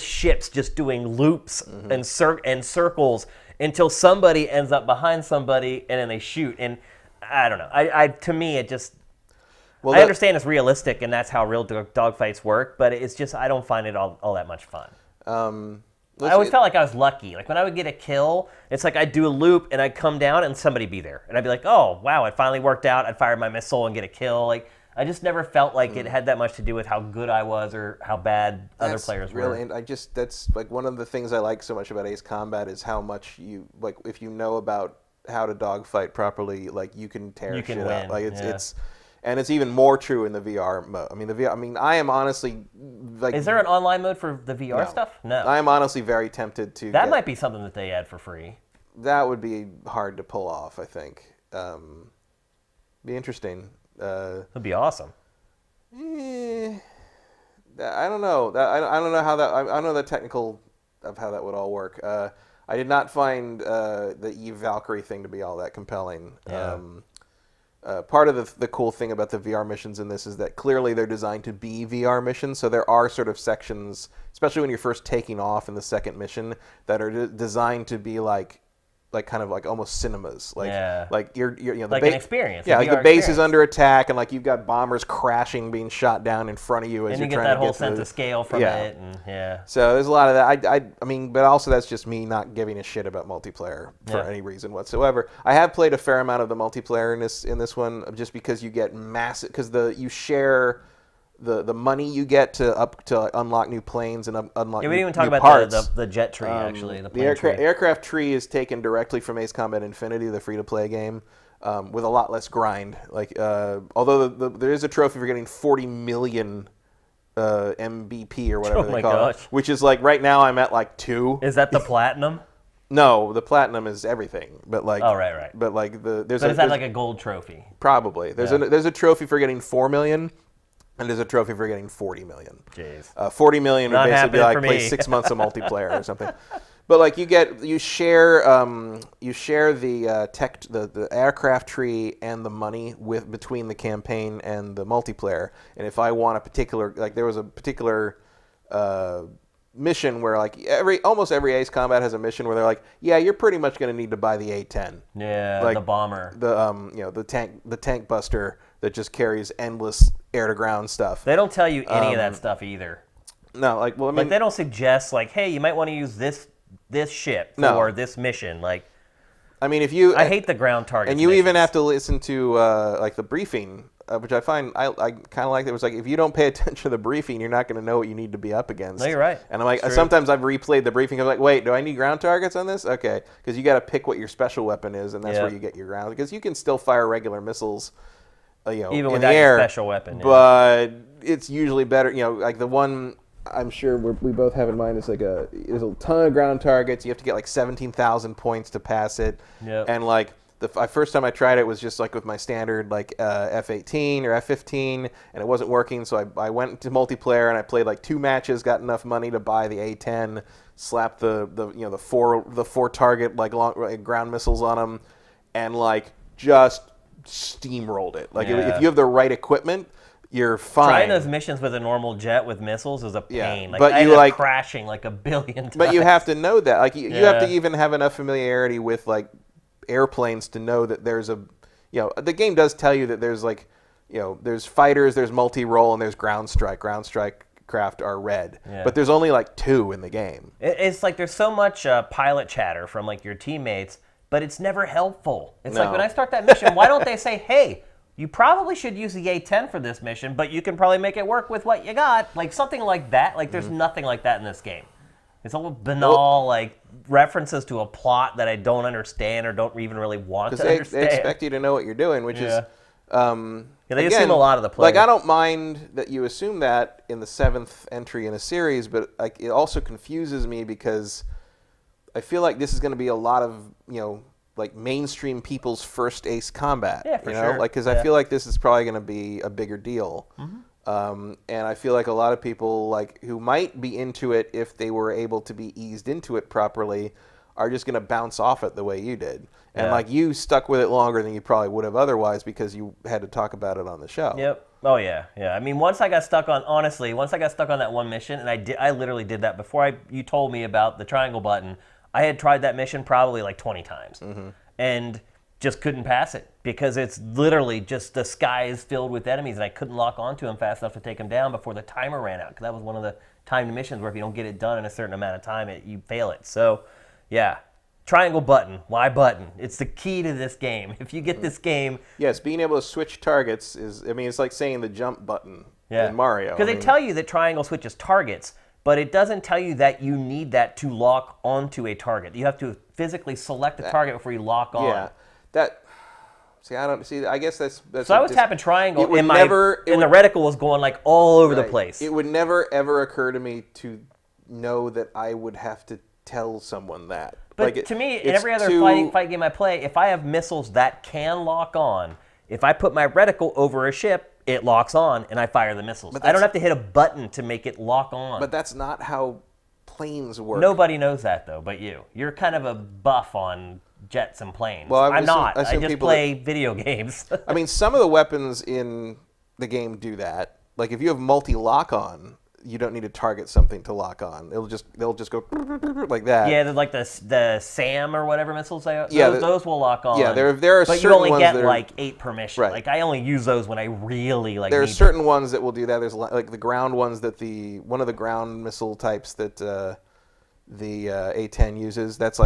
ships just doing loops and circles until somebody ends up behind somebody, and then they shoot. And I don't know. To me, it just... Well, I understand it's realistic, and that's how real dogfights work, but it's just, I don't find it all that much fun. I always felt like I was lucky. Like when I would get a kill, it's like I'd do a loop and I'd come down and somebody be there. And I'd be like, oh, wow, it finally worked out. I'd fire my missile and get a kill. Like I just never felt like it had that much to do with how good I was or how bad other players were. Really, and that's like one of the things I like so much about Ace Combat is how much you, like if you know about how to dogfight properly, like you can tear shit up. Like and it's even more true in the VR mode. I mean, I am honestly like. Is there an online mode for the VR stuff? No. I am honestly very tempted to. That might be something that they add for free. That would be hard to pull off, I think. Be interesting. That'd be awesome. I don't know. I don't know how that. I don't know the technical of how that would all work. I did not find the Eve Valkyrie thing to be all that compelling. Yeah. Part of the cool thing about the VR missions in this is that clearly they're designed to be VR missions. So there are sort of sections, especially when you're first taking off in the second mission, that are designed to be like kind of like almost cinemas, like you're the like an experience. Yeah, like the base is under attack, and like you've got bombers crashing, being shot down in front of you as and you're trying to get that whole sense of scale from it. And, So there's a lot of that. I mean, but also that's just me not giving a shit about multiplayer for any reason whatsoever. I have played a fair amount of the multiplayer in this one, just because you get massive, because you share. The money you get to unlock new planes and unlock new parts. We didn't even talk about the jet tree, actually. The aircraft tree is taken directly from Ace Combat Infinity, the free-to-play game, with a lot less grind. Like, although there is a trophy for getting 40 million MBP or whatever they call it, which is like right now I'm at like 2. Is that the platinum? No, the platinum is everything, but like. Oh, right. But like there's. But is that like a gold trophy? Probably. There's a trophy for getting 4 million, and there's a trophy for getting 40 million. Jeez. 40 million would Not basically be like happening for play me. 6 months of multiplayer or something. But like you share the aircraft tree and the money between the campaign and the multiplayer. And if I want a particular, like there was a particular mission where like almost every Ace Combat has a mission where they're like, yeah, you're pretty much going to need to buy the A10. Yeah, like the bomber. The tank buster that just carries endless air to ground stuff. They don't tell you any of that stuff either. No, like well, I mean, like they don't suggest like, hey, you might want to use this ship for this mission. Like, I mean, if you, I hate the ground targets. And you missions. even have to listen to like the briefing, which I find I kind of like. It was like if you don't pay attention to the briefing, you're not going to know what you need to be up against. No, you're right. And I'm like, sometimes I've replayed the briefing. I'm like, wait, do I need ground targets on this? Okay, because you got to pick what your special weapon is, and that's where you get your ground. Because you can still fire regular missiles, even in without the air, your special weapon. But it's usually better. Like the one I'm sure we both have in mind is like there's a ton of ground targets. You have to get like 17,000 points to pass it. Yep. And like the first time I tried it was just like with my standard like F-18 or F-15, and it wasn't working. So I went to multiplayer and I played like 2 matches, got enough money to buy the A-10, slapped the four target like ground missiles on them, and like just steamrolled it. Like if you have the right equipment, you're fine. Trying those missions with a normal jet with missiles is a pain. Yeah, like, but I you ended up like crashing like a billion times. But you have to know that. Like you have to even have enough familiarity with like airplanes to know that there's the game does tell you that there's like there's fighters, there's multi-role, and there's ground strike. Ground strike craft are red, but there's only like 2 in the game. It's like there's so much pilot chatter from like your teammates, but it's never helpful. It's like when I start that mission, why don't they say, hey, you probably should use the A-10 for this mission, but you can probably make it work with what you got. Like something like that. Like there's nothing like that in this game. It's all banal, like references to a plot that I don't understand or don't even really want to understand. They expect you to know what you're doing, which is they assume a lot of the play. Like I don't mind that you assume that in the 7th entry in a series, but like it also confuses me because I feel like this is going to be a lot of like mainstream people's first Ace Combat. Yeah, for sure. Like because I feel like this is probably going to be a bigger deal. And I feel like a lot of people like who might be into it if they were able to be eased into it properly are just going to bounce off it the way you did. And like you stuck with it longer than you probably would have otherwise because you had to talk about it on the show. Yep. Oh yeah. I mean, once I got stuck on that one mission, and I literally did that before you told me about the triangle button. I had tried that mission probably like 20 times and just couldn't pass it because it's literally just the sky is filled with enemies and I couldn't lock onto them fast enough to take them down before the timer ran out because that was one of the timed missions where if you don't get it done in a certain amount of time, you fail it. So, yeah, triangle button. Why button? It's the key to this game. If you get this game... Yes, being able to switch targets is, I mean, it's like saying the jump button in Mario. Because they tell you that triangle switches targets, but it doesn't tell you that you need that to lock onto a target. You have to physically select the target before you lock on. Yeah, that. See, I don't see. I guess that's. So I was tapping triangle, and the reticle was going like all over the place. It would never ever occur to me to know that I would have to tell someone that. But to me, in every other fight game I play, if I have missiles that can lock on, if I put my reticle over a ship, it locks on, and I fire the missiles. I don't have to hit a button to make it lock on. But that's not how planes work. Nobody knows that, though, but you. You're kind of a buff on jets and planes. Well, I'm not. I just play video games. I mean, some of the weapons in the game do that. Like, if you have multi-lock-on, you don't need to target something to lock on. They'll just go like that. Yeah, like the SAM or whatever missiles they are. Yeah, those will lock on. Yeah, there are but certain you only ones get that are, like 8 per mission. Right. Like I only use those when I really like. There are need certain them. ones that will do that. There's like the ground ones that one of the ground missile types that the A-10 uses. That's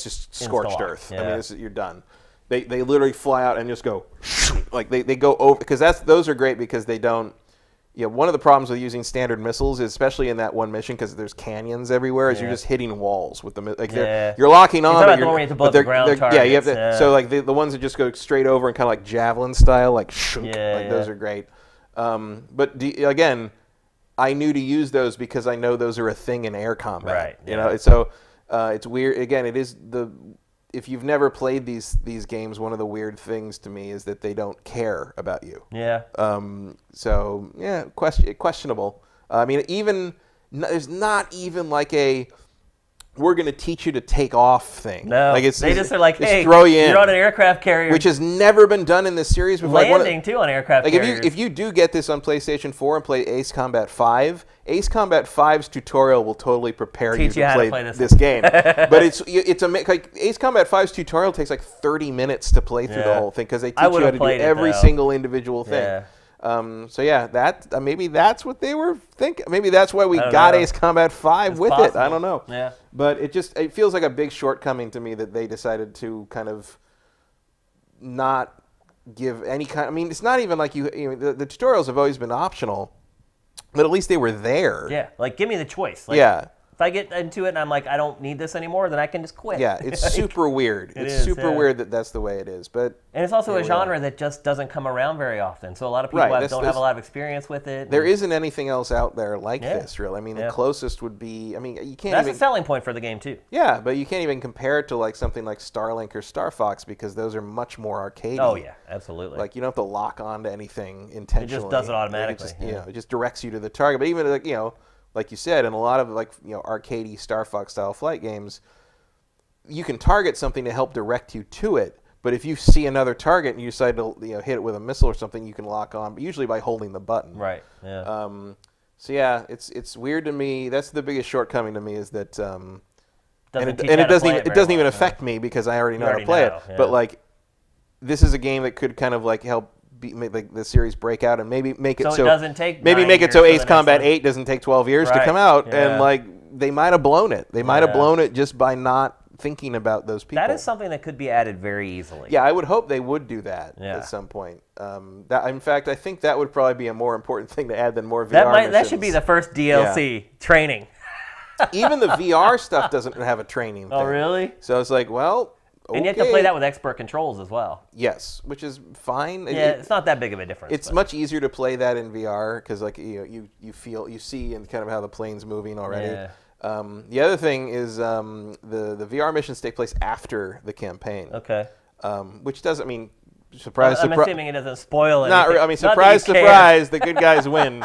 just scorched earth. Yeah. I mean, you're done. They literally fly out and just go like they go over because those are great because they don't. One of the problems with using standard missiles, especially in that one mission, because there's canyons everywhere, is you're just hitting walls with them. Like you're locking on, but you're the ground targets. Yeah, you have to. So like the ones that just go straight over and kind of like javelin style, like those are great. But again, I knew to use those because I know those are a thing in air combat. Right. You know, so It's weird. Again, it is if you've never played these games, one of the weird things to me is that they don't care about you. Yeah. So yeah, questionable. I mean, there's not even like a we're going to teach you to take off thing. No, like they just are like, hey, throw you in, you're on an aircraft carrier. which has never been done in this series before. Landing, too, on aircraft carriers. If you do get this on PlayStation 4 and play Ace Combat 5, Ace Combat 5's tutorial will totally prepare you to play this game. But it's like Ace Combat 5's tutorial takes like 30 minutes to play through the whole thing because they teach you how to do every single individual thing. Yeah. So yeah, maybe that's what they were thinking. Maybe that's why we got Ace Combat 5 with it. I don't know. Yeah. But it feels like a big shortcoming to me that they decided to kind of not give any kind. I mean, it's not even like the tutorials have always been optional, but at least they were there. Yeah, like give me the choice. Like, yeah. If I get into it and I'm like, I don't need this anymore, then I can just quit. Yeah, it's super weird. It's super weird that that's the way it is. And it's also a genre that just doesn't come around very often. So a lot of people don't have a lot of experience with it. There isn't anything else out there like this, really. I mean, the closest would be, I mean, you can't That's a selling point for the game, too. Yeah, but you can't even compare it to like something like Starlink or Star Fox because those are much more arcadey. Oh, yeah, absolutely. Like, you don't have to lock onto anything intentionally. It just does it automatically. It just directs you to the target. But even, like you said, in a lot of arcadey Star Fox style flight games, you can target something to help direct you to it. But if you see another target and you decide to hit it with a missile or something, you can lock on, but usually by holding the button. Right. Yeah. So yeah, it's weird to me. That's the biggest shortcoming to me is that, and it doesn't even affect me because I already know how to play it. Yeah. But like, this is a game that could kind of like help make the series break out and maybe make it so it doesn't take Ace Combat 8 doesn't take 12 years to come out, and like they might have blown it. They might have blown it just by not thinking about those people. That is something that could be added very easily. Yeah, I would hope they would do that at some point. In fact, I think that would probably be a more important thing to add than more VR missions. That should be the first DLC training. Even the VR stuff doesn't have a training thing. Oh, really? So it's like, well, okay. And you have to play that with expert controls as well. Yes, which is fine. Yeah, it's not that big of a difference. It's much easier to play that in VR because like you see and kind of how the plane's moving already. Yeah. The other thing is the VR missions take place after the campaign. Okay. Which doesn't mean surprise. I'm assuming it doesn't spoil anything. I mean, surprise, the good guys win.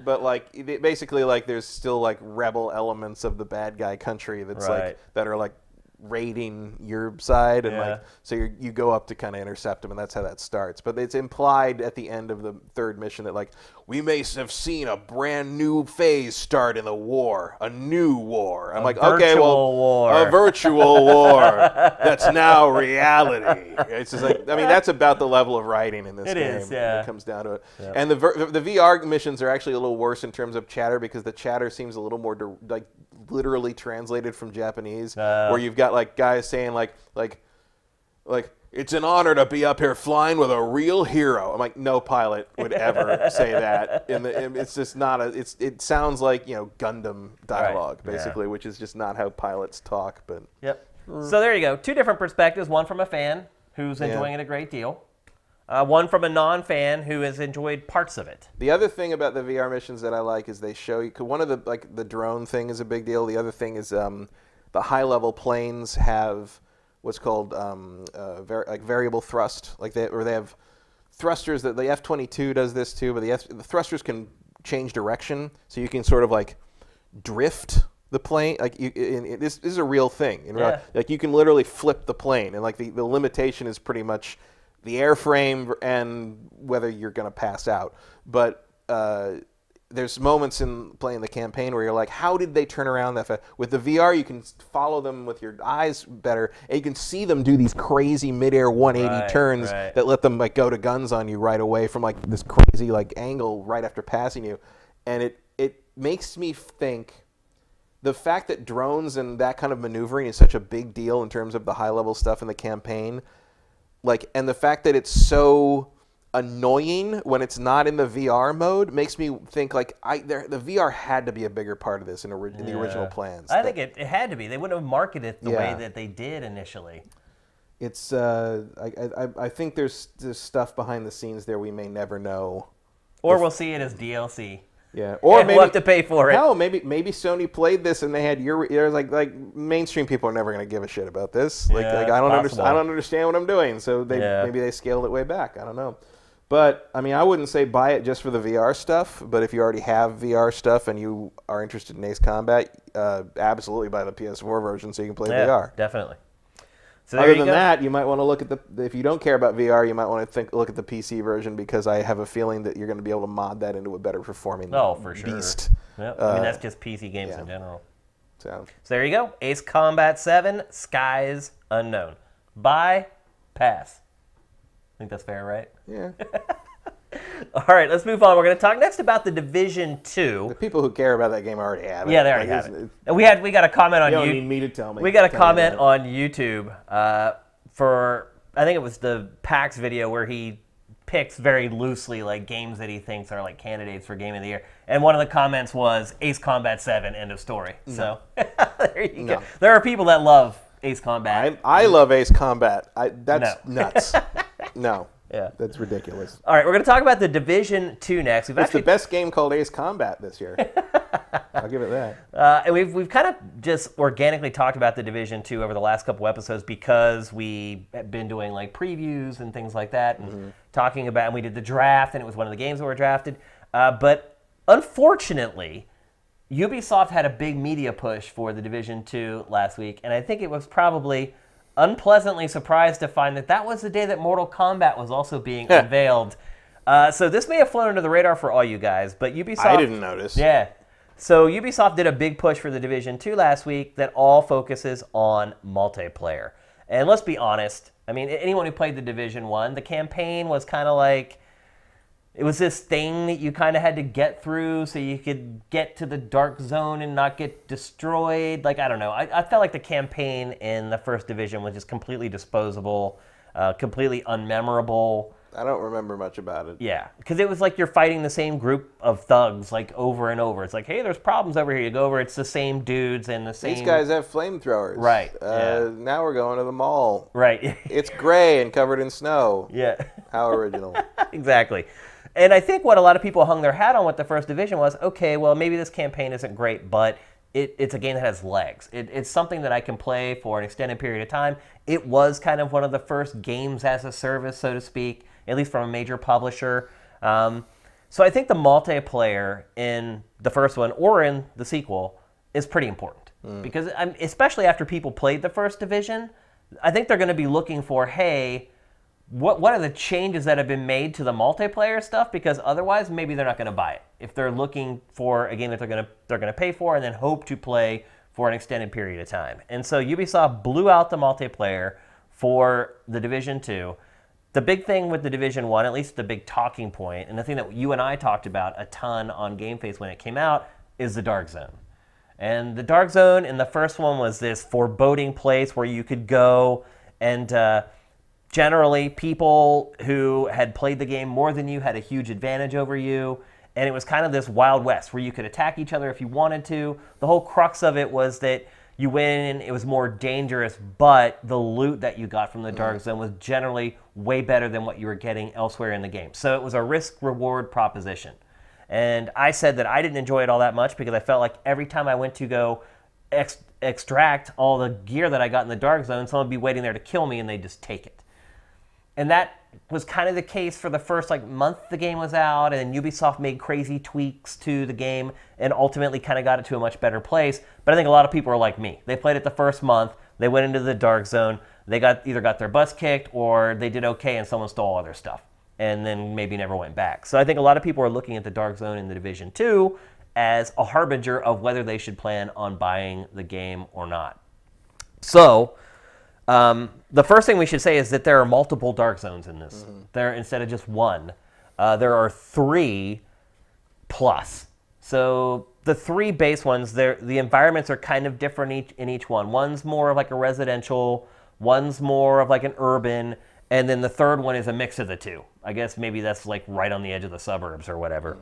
But like basically, like there's still like rebel elements of the bad guy country that's like that are like raiding your side, and like so you go up to kind of intercept them, and that's how that starts. But it's implied at the end of the third mission that like we may have seen a brand new phase start in the war, a new war. I'm like, okay, well, a virtual war that's now reality. It's just like, I mean, that's about the level of writing in this game. It is, yeah. It comes down to it. Yeah. And the VR missions are actually a little worse in terms of chatter because the chatter seems a little more like literally translated from Japanese, where you've got like guys saying like it's an honor to be up here flying with a real hero. I'm like, no pilot would ever say that. It's just not it sounds like Gundam dialogue basically, which is just not how pilots talk. But so there you go, two different perspectives. One from a fan who's enjoying it a great deal. One from a non-fan who has enjoyed parts of it. The other thing about the VR missions that I like is they show you. One of the drone thing is a big deal. The other thing is the high-level planes have what's called variable thrust. Like they have thrusters that the F-22 does this too, but the thrusters can change direction, so you can sort of like drift the plane. Like this is a real thing. Like you can literally flip the plane, and like the limitation is pretty much the airframe and whether you're going to pass out. But there's moments in playing the campaign where you're like, how did they turn around that fast? With the VR, you can follow them with your eyes better, and you can see them do these crazy midair 180 turns that let them like go to guns on you right away from like this crazy like angle right after passing you. And it makes me think the fact that drones and that kind of maneuvering is such a big deal in terms of the high-level stuff in the campaign. Like, and the fact that it's so annoying when it's not in the VR mode makes me think like the VR had to be a bigger part of this in the original plans. I think it had to be. They wouldn't have marketed it the way that they did initially. It's I think there's stuff behind the scenes there we may never know. Or we'll see it as DLC. Yeah, or and maybe we'll have to pay for it. No, maybe Sony played this and they had like mainstream people are never going to give a shit about this. Like I don't understand. I don't understand what I'm doing. So maybe they scaled it way back. I don't know. But I mean, I wouldn't say buy it just for the VR stuff. But if you already have VR stuff and you are interested in Ace Combat, absolutely buy the PS4 version so you can play VR. Definitely. So other than that, you might want to look at if you don't care about VR, you might want to look at the PC version because I have a feeling that you're going to be able to mod that into a better performing for sure. beast. Yep. I mean, that's just PC games in general. So there you go. Ace Combat 7, Skies Unknown. Buy, pass. I think that's fair, right? Yeah. All right, let's move on. We're going to talk next about The Division 2. The people who care about that game already have it. Yeah, they already have it. And we got a comment on YouTube. You don't need me to tell me. We got a comment on YouTube for, I think it was the PAX video where he picks very loosely like games that he thinks are like candidates for Game of the Year. And one of the comments was Ace Combat 7, end of story. No. So there you go. There are people that love Ace Combat. I love Ace Combat. That's nuts. No. Yeah. That's ridiculous. All right, we're going to talk about The Division 2 next. It's the best game called Ace Combat this year. I'll give it that. And we've kind of just organically talked about The Division 2 over the last couple episodes because we have been doing like previews and things like that and talking about, and we did the draft and it was one of the games that were drafted. But unfortunately, Ubisoft had a big media push for The Division 2 last week, and I think it was probably unpleasantly surprised to find that was the day that Mortal Kombat was also being unveiled. So this may have flown under the radar for all you guys, but Ubisoft... I didn't notice. Yeah. So Ubisoft did a big push for The Division 2 last week that all focuses on multiplayer. And let's be honest, I mean, anyone who played The Division 1, the campaign was kind of like... It was this thing that you kind of had to get through so you could get to the dark zone and not get destroyed. Like, I don't know. I felt like the campaign in the first Division was just completely disposable, completely unmemorable. I don't remember much about it. Yeah, because it was like you're fighting the same group of thugs like over and over. It's like, hey, there's problems over here. You go over, it's the same dudes and the same... These guys have flamethrowers. Right. Now we're going to the mall. Right. It's gray and covered in snow. Yeah. How original. Exactly. And I think what a lot of people hung their hat on with the first Division was, okay, well, maybe this campaign isn't great, but it's a game that has legs. It's something that I can play for an extended period of time. It was kind of one of the first games as a service, so to speak, at least from a major publisher. So I think the multiplayer in the first one or in the sequel is pretty important. Because especially after people played the first Division, I think they're going to be looking for, hey, what are the changes that have been made to the multiplayer stuff? Because otherwise, maybe they're not going to buy it. If they're looking for a game that they're going to pay for and then hope to play for an extended period of time. And so Ubisoft blew out the multiplayer for The Division 2. The big thing with The Division 1, at least the big talking point, and the thing that you and I talked about a ton on GameFace when it came out, is the Dark Zone. And the Dark Zone in the first one was this foreboding place where you could go and... generally, people who had played the game more than you had a huge advantage over you, and it was kind of this Wild West where you could attack each other if you wanted to. The whole crux of it was that you went in, it was more dangerous, but the loot that you got from the Dark Zone was generally way better than what you were getting elsewhere in the game. So it was a risk-reward proposition. And I said that I didn't enjoy it all that much because I felt like every time I went to go extract all the gear that I got in the Dark Zone, someone would be waiting there to kill me and they'd just take it. And that was kind of the case for the first month the game was out, and Ubisoft made crazy tweaks to the game and ultimately kind of got it to a much better place. But I think a lot of people are like me. They played it the first month, they went into the Dark Zone, they either got their butts kicked or they did okay and someone stole all their stuff and then maybe never went back. So I think a lot of people are looking at the Dark Zone in the Division 2 as a harbinger of whether they should plan on buying the game or not. So... the first thing we should say is that there are multiple Dark Zones in this. There, instead of just one, there are 3 plus. So the 3 base ones, the environments are kind of different in each one. One's more of like a residential, one's more of like an urban, and then the third one is a mix of the two. I guess maybe that's like right on the edge of the suburbs or whatever.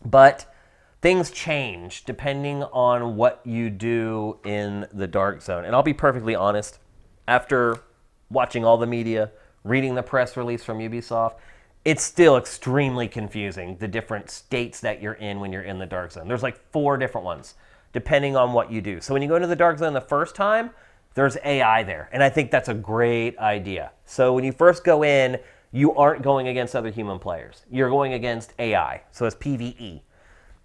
But things change depending on what you do in the Dark Zone. And I'll be perfectly honest. After watching all the media, reading the press release from Ubisoft, it's still extremely confusing, the different states that you're in when you're in the Dark Zone. There's like 4 different ones, depending on what you do. So when you go into the Dark Zone the first time, there's AI there. And I think that's a great idea. So when you first go in, you aren't going against other human players. You're going against AI. So it's PvE.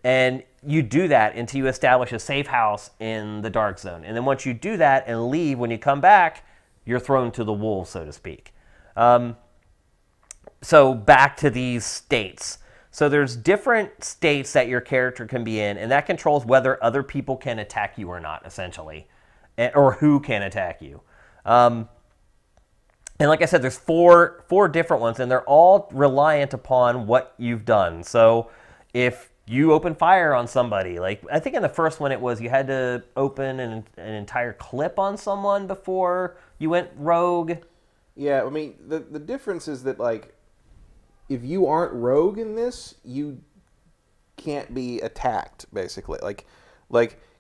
And you do that until you establish a safe house in the Dark Zone. And then once you do that and leave, when you come back, you're thrown to the wolves, so to speak. So back to these states. So there's different states that your character can be in, and that controls whether other people can attack you or not, essentially, or who can attack you. And like I said, there's four different ones, and they're all reliant upon what you've done. So if you open fire on somebody, like I think in the first one it was you had to open an entire clip on someone before you went rogue. Yeah, I mean, the difference is that, like, if you aren't rogue in this, you can't be attacked, basically. Like,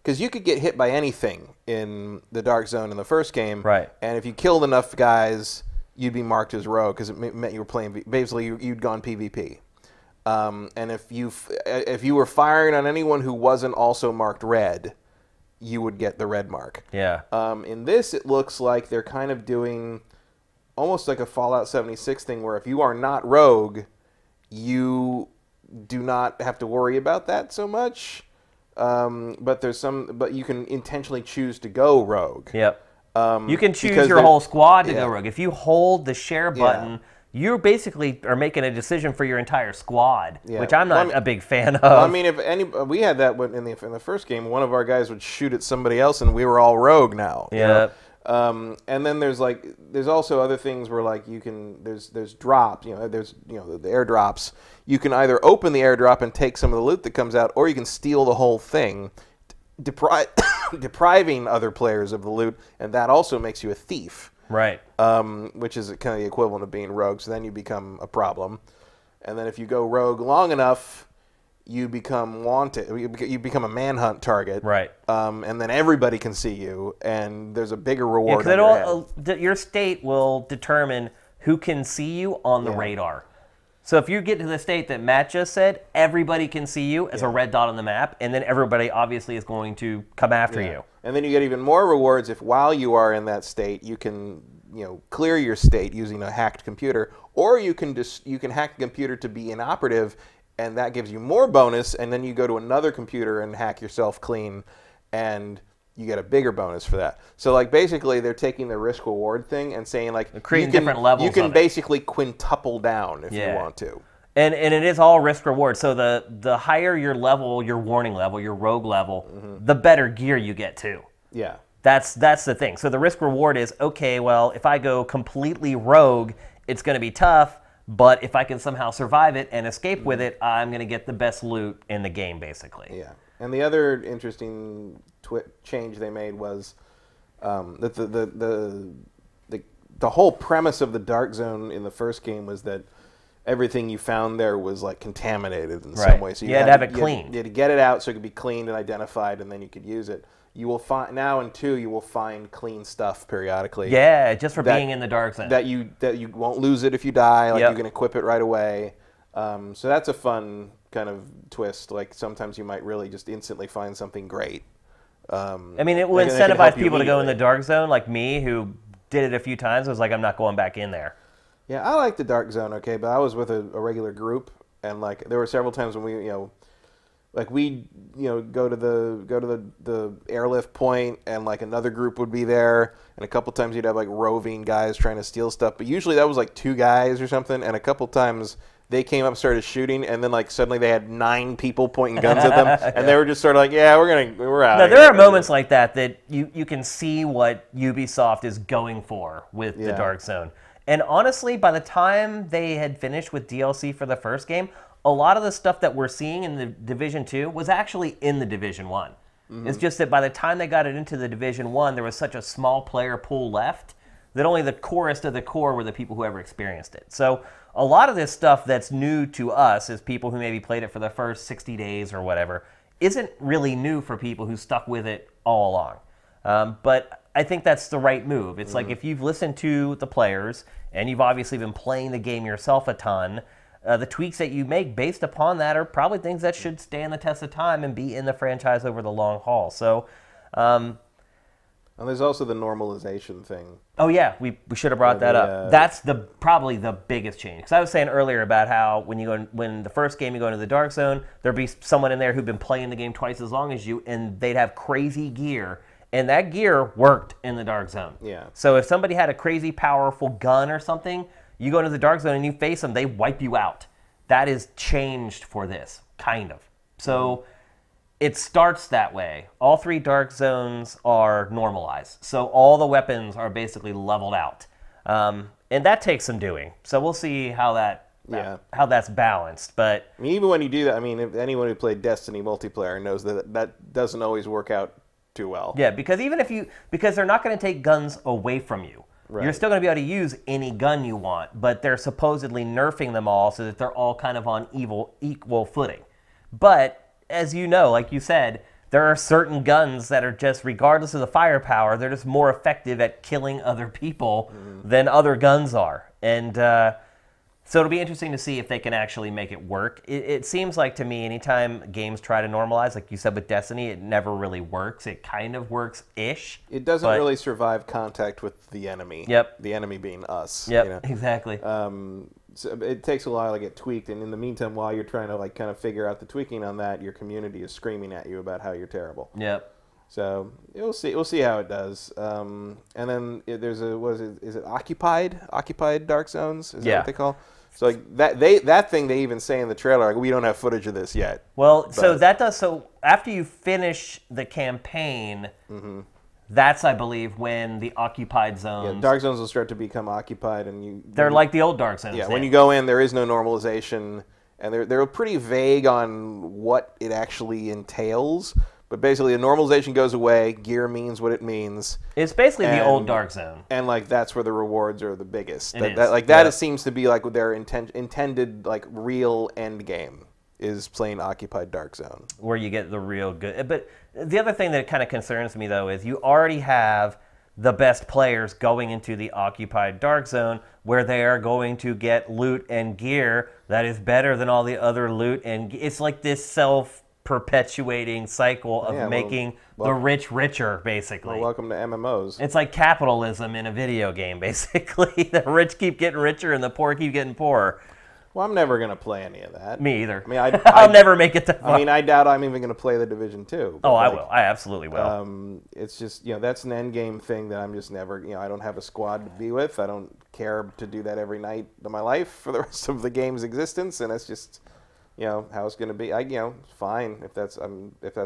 because you could get hit by anything in the Dark Zone in the first game. Right. And if you killed enough guys, you'd be marked as rogue, because it meant you were playing, basically, you'd gone PvP. And if you were firing on anyone who wasn't also marked red, you would get the red mark. Yeah. In this, it looks like they're kind of doing almost like a Fallout 76 thing, where if you are not rogue, you do not have to worry about that so much. But you can intentionally choose to go rogue. Yep. You can choose your whole squad to go rogue. If you hold the share button, you basically are making a decision for your entire squad, which I'm not a big fan of. I mean, we had that in the first game. One of our guys would shoot at somebody else, and we were all rogue now. Yeah. And then there's also other things where, like, there's drops, there's the airdrops. You can either open the airdrop and take some of the loot that comes out, or you can steal the whole thing, depriving other players of the loot, and that also makes you a thief. Right. Which is kind of the equivalent of being rogue. So then you become a problem, and then if you go rogue long enough, you become wanted. You become a manhunt target. Right. And then everybody can see you, and there's a bigger reward. Yeah, your state will determine who can see you on the radar. So if you get to the state that Matt just said, everybody can see you as a red dot on the map, and then everybody obviously is going to come after you. And then you get even more rewards if while you are in that state, you can clear your state using a hacked computer, or you can hack the computer to be inoperative, and that gives you more bonus, and then you go to another computer and hack yourself clean, and you get a bigger bonus for that. So, like, basically they're taking the risk reward thing and saying, like, creating different levels. You can basically quintuple down if you want to. And it is all risk reward. So the higher your level, your warning level, your rogue level, the better gear you get too. Yeah. That's the thing. So the risk reward is, okay, well, if I go completely rogue, it's going to be tough, but if I can somehow survive it and escape with it, I'm going to get the best loot in the game, basically. Yeah. And the other interesting change they made was that the whole premise of the Dark Zone in the first game was that everything you found there was, like, contaminated in some way. So you had to have it cleaned. You had to get it out so it could be cleaned and identified, and then you could use it. You will find now in 2, you will find clean stuff periodically. Yeah, just for being in the Dark Zone. That you won't lose it if you die. Like, you can equip it right away. So that's a fun kind of twist. Like, sometimes you might really just instantly find something great. I mean, it will incentivize people to go in the Dark Zone, like me, who did it a few times. I was like, I'm not going back in there. Yeah, I like the Dark Zone, okay, but I was with a regular group, and, like, there were several times when we, like, we'd, go to the airlift point, and, like, another group would be there, and a couple times you'd have, like, roving guys trying to steal stuff, but usually that was, like, 2 guys or something, and a couple times they came up, started shooting, and then, like, suddenly they had 9 people pointing guns at them, and they were just sort of like, yeah, we're out. No, there are moments like that you can see what Ubisoft is going for with the Dark Zone. And honestly, by the time they had finished with DLC for the first game, a lot of the stuff that we're seeing in the Division 2 was actually in the Division 1. It's just that by the time they got it into the Division 1, there was such a small player pool left that only the corest of the core were the people who ever experienced it. So a lot of this stuff that's new to us as people who maybe played it for the first 60 days or whatever isn't really new for people who stuck with it all along. But I think that's the right move. It's like if you've listened to the players and you've obviously been playing the game yourself a ton, the tweaks that you make based upon that are probably things that should stand the test of time and be in the franchise over the long haul. So, and there's also the normalization thing. oh yeah, we should have brought that up. That's probably the biggest change. Because I was saying earlier about how when the first game you go into the Dark Zone, there'd be someone in there who'd been playing the game twice as long as you, and they'd have crazy gear, and that gear worked in the Dark Zone. Yeah. So if somebody had a crazy powerful gun or something, you go into the Dark Zone and you face them, they wipe you out. That is changed for this, kind of. So it starts that way. All 3 Dark Zones are normalized. So all the weapons are basically leveled out. And that takes some doing. So we'll see how that's balanced. But I mean, even when you do that, I mean, if anyone who played Destiny multiplayer knows that doesn't always work out too well. yeah, because because they're not going to take guns away from you. Right. You're still going to be able to use any gun you want, but they're supposedly nerfing them all so that they're all kind of on equal footing. But as you know, like you said, there are certain guns that are just, regardless of the firepower, they're just more effective at killing other people than other guns are. And so it'll be interesting to see if they can actually make it work. It seems like to me, anytime games try to normalize, like you said with Destiny, it never really works. It kind of works-ish. It doesn't really survive contact with the enemy. Yep. The enemy being us. Yep, you know? exactly. So it takes a while to get tweaked, and in the meantime, while you're trying to kind of figure out the tweaking on that, your community is screaming at you about how you're terrible. Yep. So we'll see how it does. And then there's is it occupied Dark Zones? Is that what they call? So like that thing they even say in the trailer, like, we don't have footage of this yet. Well, so after you finish the campaign, that's, I believe, when the occupied zones. Yeah, Dark Zones will start to become occupied, and they're like the old Dark Zones. Yeah, when you go in, there is no normalization, and they're pretty vague on what it actually entails. But basically, the normalization goes away. Gear means what it means. It's basically the old Dark Zone. And like that's where the rewards are the biggest. It seems to be like their intended like real end game is playing occupied Dark Zone, where you get the real good. But the other thing that kind of concerns me though is you already have the best players going into the occupied Dark Zone, where they are going to get loot and gear that is better than all the other loot, and it's like this self-perpetuating cycle of making the rich richer, basically. Well, welcome to MMOs. It's like capitalism in a video game, basically. The rich keep getting richer and the poor keep getting poorer. Well, I'm never going to play any of that. Me either. I mean, I'll never make it that far. I mean, I doubt I'm even going to play the Division 2. Oh, I will. I absolutely will. It's just, that's an end game thing that I'm just never, I don't have a squad to be with. I don't care to do that every night of my life for the rest of the game's existence, and that's just, how it's going to be. Fine if that's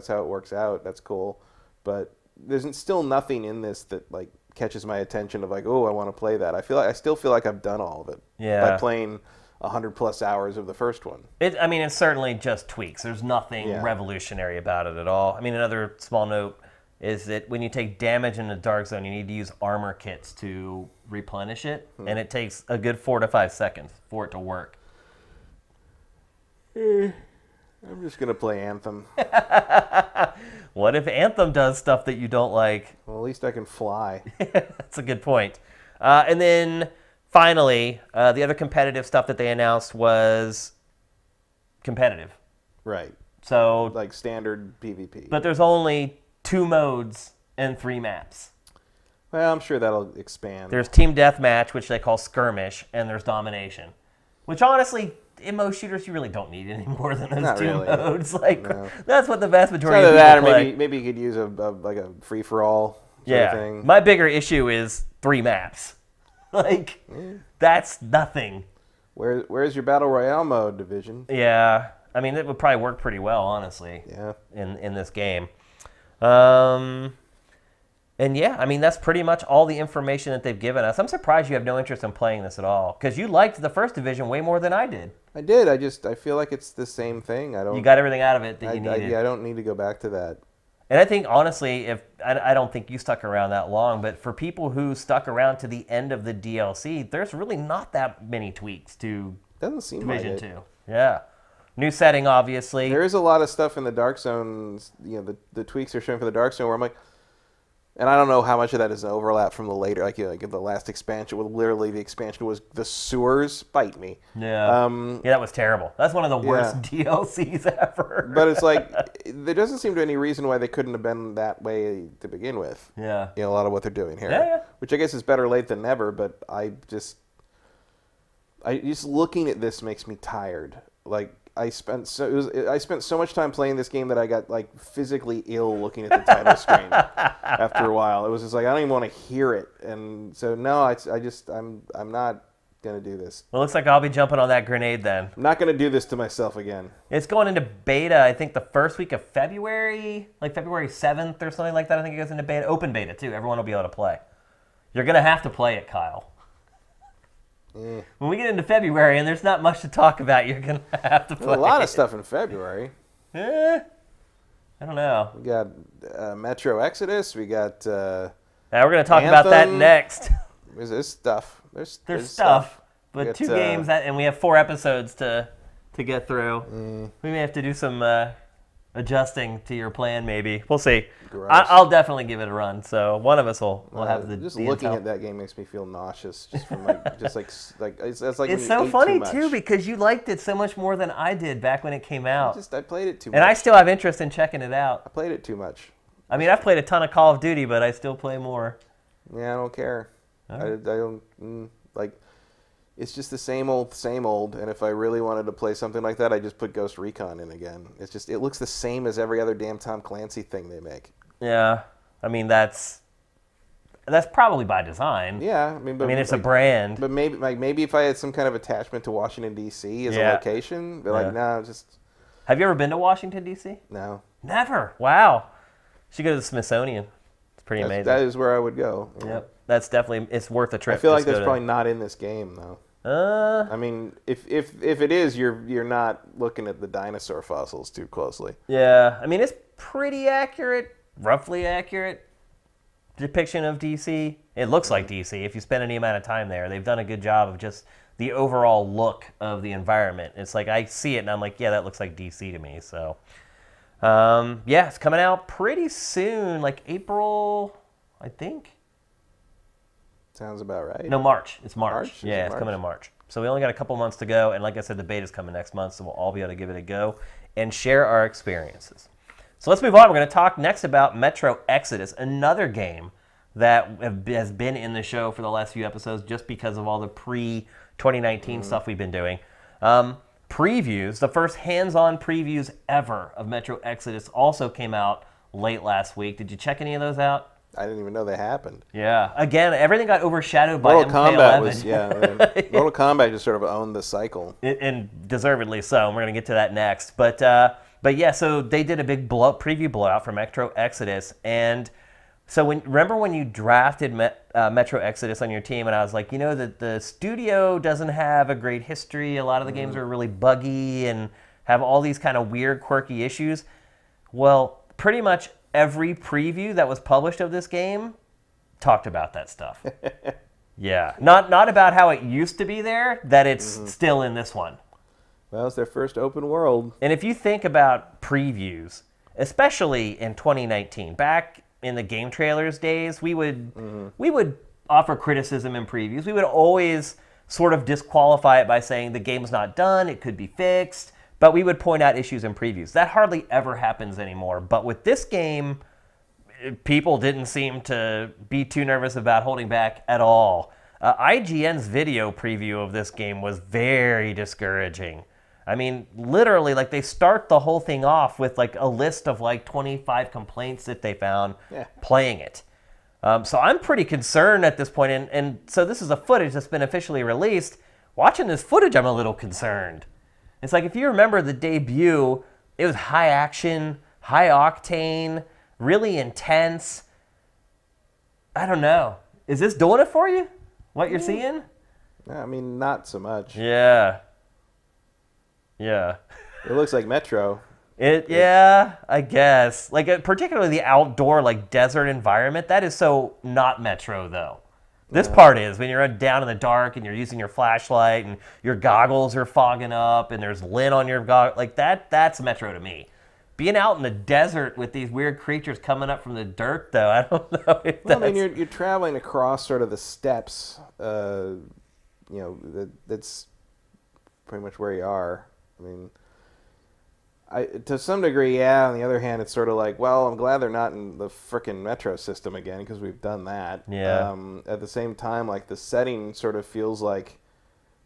how it works out. That's cool, but there's still nothing in this that like catches my attention of like, oh, I want to play that. I still feel like I've done all of it by playing 100+ hours of the first one. It's certainly just tweaks. There's nothing revolutionary about it at all. I mean, another small note is that when you take damage in the Dark Zone, you need to use armor kits to replenish it, and it takes a good 4 to 5 seconds for it to work. I'm just going to play Anthem. What if Anthem does stuff that you don't like? Well, at least I can fly. That's a good point. And then finally, the other competitive stuff that they announced was competitive. Right. So like standard PvP. But there's only 2 modes and 3 maps. Well, I'm sure that'll expand. There's Team Deathmatch, which they call Skirmish, and there's Domination. Which honestly, in most shooters, you really don't need any more than those two modes. Like that's what the vast majority of people play. Or maybe you could use a free for all. Thing. My bigger issue is 3 maps. Like that's nothing. Where's your battle royale mode, Division? Yeah, I mean it would probably work pretty well, honestly. Yeah. In this game. And yeah, I mean, that's pretty much all the information that they've given us. I'm surprised you have no interest in playing this at all, because you liked the first Division way more than I did. I did. I feel like it's the same thing. You got everything out of it that you needed. I don't need to go back to that. And I think, honestly, I don't think you stuck around that long, but for people who stuck around to the end of the DLC, there's really not that many tweaks to Division 2. Yeah. New setting, obviously. There is a lot of stuff in the Dark Zones, the tweaks they're showing for the Dark Zone where I'm like, And I don't know how much of that is an overlap from the later, like the last expansion, where literally the expansion was the sewers bite me. Yeah. Yeah, that was terrible. That's one of the worst DLCs ever. But it's like, there doesn't seem to be any reason why they couldn't have been that way to begin with. Yeah. You know, a lot of what they're doing here. Yeah. Which I guess is better late than never, but just looking at this makes me tired. Like, I spent so much time playing this game that I got like physically ill looking at the title screen after a while. It was just like I don't even want to hear it, and so no, I'm not gonna do this. Well, it looks like I'll be jumping on that grenade then. I'm not gonna do this to myself again. It's going into beta, I think the first week of February, like February 7th or something like that. I think it goes into beta, open beta too. Everyone will be able to play. You're gonna have to play it, Kyle. When we get into February and there's not much to talk about, you're going to have to play. A lot of stuff in February. I don't know. We got Metro Exodus. We got now we're going to talk about that next. There's stuff. There's stuff. But 2 games, and we have 4 episodes to get through. We may have to do some adjusting to your plan, maybe. We'll see. I'll definitely give it a run. So one of us will have the just the looking intel. at that game makes me feel nauseous. Just from like it's like it's so funny too because you liked it so much more than I did back when it came out. I played it too much. And I still have interest in checking it out. I played it too much. I mean, I've played a ton of Call of Duty, but I still play more. Yeah, I don't care. I don't like. It's just the same old. And if I really wanted to play something like that, I just put Ghost Recon in again. It looks the same as every other damn Tom Clancy thing they make. Yeah, I mean that's probably by design. Yeah, it's a brand. But maybe if I had some kind of attachment to Washington D.C. as a location, but like no, just. Have you ever been to Washington D.C.? No. Never. Wow. You should go to the Smithsonian. It's pretty amazing. That is where I would go. Yep. That's definitely it's worth a trip. I feel like that's probably not in this game though. I mean, if it is, you're not looking at the dinosaur fossils too closely. Yeah, I mean it's pretty accurate, roughly accurate depiction of DC. It looks like DC if you spend any amount of time there. They've done a good job of just the overall look of the environment. It's like I see it and I'm like, yeah, that looks like DC to me. So, yeah, it's coming out pretty soon, like April, I think. Sounds about right. No, March. It's March. Yeah, it's coming in March. So we only got a couple months to go, and like I said, the beta's coming next month, so we'll all be able to give it a go and share our experiences. So let's move on. We're going to talk next about Metro Exodus, another game that has been in the show for the last few episodes just because of all the pre-2019 stuff we've been doing. Previews, the first hands-on previews ever of Metro Exodus also came out late last week. Did you check any of those out? I didn't even know they happened. Yeah. Again, everything got overshadowed by Mortal Kombat MK11. Mortal Kombat just sort of owned the cycle. And deservedly so. And we're going to get to that next. But yeah, so they did a big preview blowout for Metro Exodus. And so remember when you drafted Metro Exodus on your team, and I was like, that the studio doesn't have a great history. A lot of the games are really buggy and have all these kind of weird, quirky issues. Well, pretty much every preview that was published of this game talked about that stuff. Yeah. Not about how it used to be there, that it's still in this one. Well, it's their first open world. And if you think about previews, especially in 2019, back in the game trailers days, we would offer criticism in previews. We would always sort of disqualify it by saying the game's not done, it could be fixed. But we would point out issues in previews. That hardly ever happens anymore. But with this game, people didn't seem to be too nervous about holding back at all. IGN's video preview of this game was very discouraging. I mean, literally, like they start the whole thing off with like a list of like 25 complaints that they found playing it. So I'm pretty concerned at this point. And so this is a footage that's been officially released. Watching this footage, I'm a little concerned. It's like if you remember the debut, it was high action, high octane, really intense. I don't know. Is this doing it for you? What you're seeing? I mean, not so much. Yeah. Yeah. It looks like Metro. Yeah, I guess. Like particularly the outdoor, like desert environment. That is so not Metro though. This part is when you're down in the dark and you're using your flashlight and your goggles are fogging up and there's lint on your goggles. Like that's Metro to me. being out in the desert with these weird creatures coming up from the dirt, though, I don't know if well, I mean, you're traveling across sort of the steppes. That's pretty much where you are. I mean, to some degree, yeah. On the other hand, it's sort of like, well, I'm glad they're not in the frickin' metro system again because we've done that. Yeah. At the same time, like the setting sort of feels like,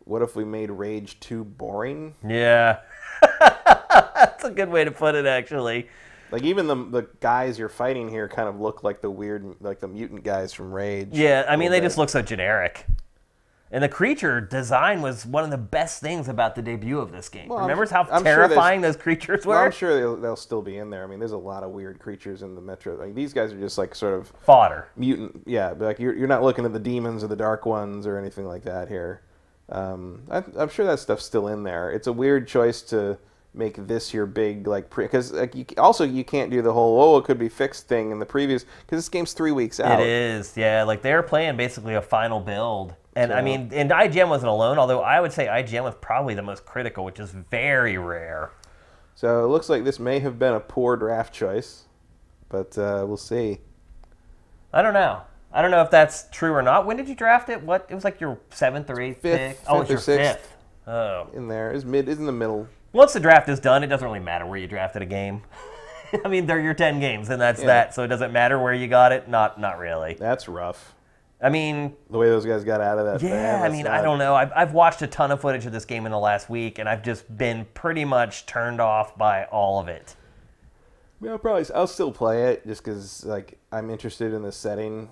what if we made Rage 2 boring? Yeah. That's a good way to put it, actually. Like even the guys you're fighting here kind of look like the weird, like the mutant guys from Rage. Yeah, I mean, they just look so generic. And the creature design was one of the best things about the debut of this game. Well, remember how terrifying those creatures were? Well, I'm sure they'll still be in there. I mean, there's a lot of weird creatures in the Metro. Like these guys are just like sort of fodder. Mutant, yeah. But like you're not looking at the demons or the dark ones or anything like that here. I'm sure that stuff's still in there. It's a weird choice to make this your big because like you can't do the whole it could be fixed thing in the previous because this game's 3 weeks out. It is, yeah. Like they're playing basically a final build. And I mean, and IGN wasn't alone, although I would say IGN was probably the most critical, which is very rare. So it looks like this may have been a poor draft choice, but we'll see. I don't know. I don't know if that's true or not. When did you draft it? What? It was like your 7th or 8th pick? Oh, it's your 5th. Oh. In there. It's in the middle. Once the draft is done, it doesn't really matter where you drafted a game. I mean, they're your 10 games, and that's that. So it doesn't matter where you got it? Not really. That's rough. I mean, the way those guys got out of that. Yeah, I mean, I don't know. I've watched a ton of footage of this game in the last week, and I've just been pretty much turned off by all of it. Yeah, I'll still play it just because like I'm interested in the setting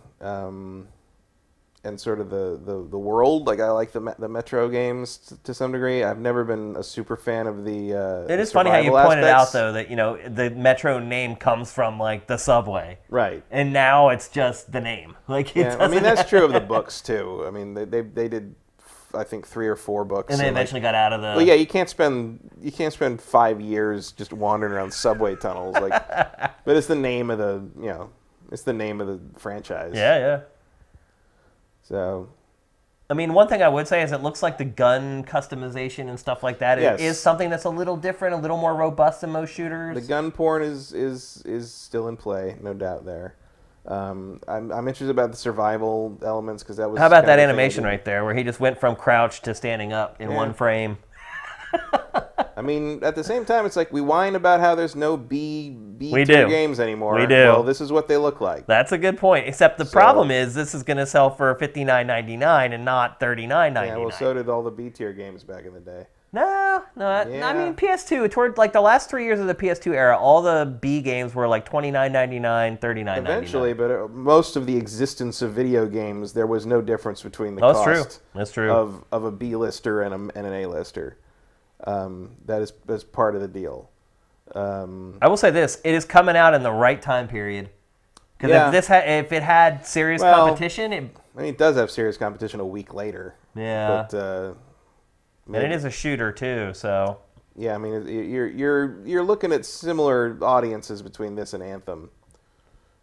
and sort of the world. Like I like the Metro games to some degree. I've never been a super fan of the. It is funny how you pointed out though that the Metro name comes from like the subway, right? And now it's just the name. Like I mean that's true of the books too. I mean they did. I think 3 or 4 books, and they eventually got out of the. Well, yeah, you can't spend 5 years just wandering around subway tunnels, like. But it's the name of the franchise. Yeah. So. I mean, one thing I would say is it looks like the gun customization and stuff like that is something that's a little different, a little more robust than most shooters. The gun porn is still in play, no doubt there. I'm interested about the survival elements because that was. How about that animation right there, where he just went from crouch to standing up in one frame? I mean, at the same time, it's like we whine about how there's no B tier games anymore. We do. Well, this is what they look like. That's a good point. Except the problem is this is going to sell for $59.99 and not $39.99. Yeah, well, so did all the B tier games back in the day. No. I mean, PS2, toward like the last 3 years of the PS2 era, all the B games were like $29.99, $39.99. Eventually, but most of the existence of video games, there was no difference between the cost That's true. Of a B-lister and an A-lister. That's part of the deal. I will say this: it is coming out in the right time period. Because if it had serious competition, it does have serious competition a week later. Yeah. But and it is a shooter too, so. Yeah, I mean, you're looking at similar audiences between this and Anthem.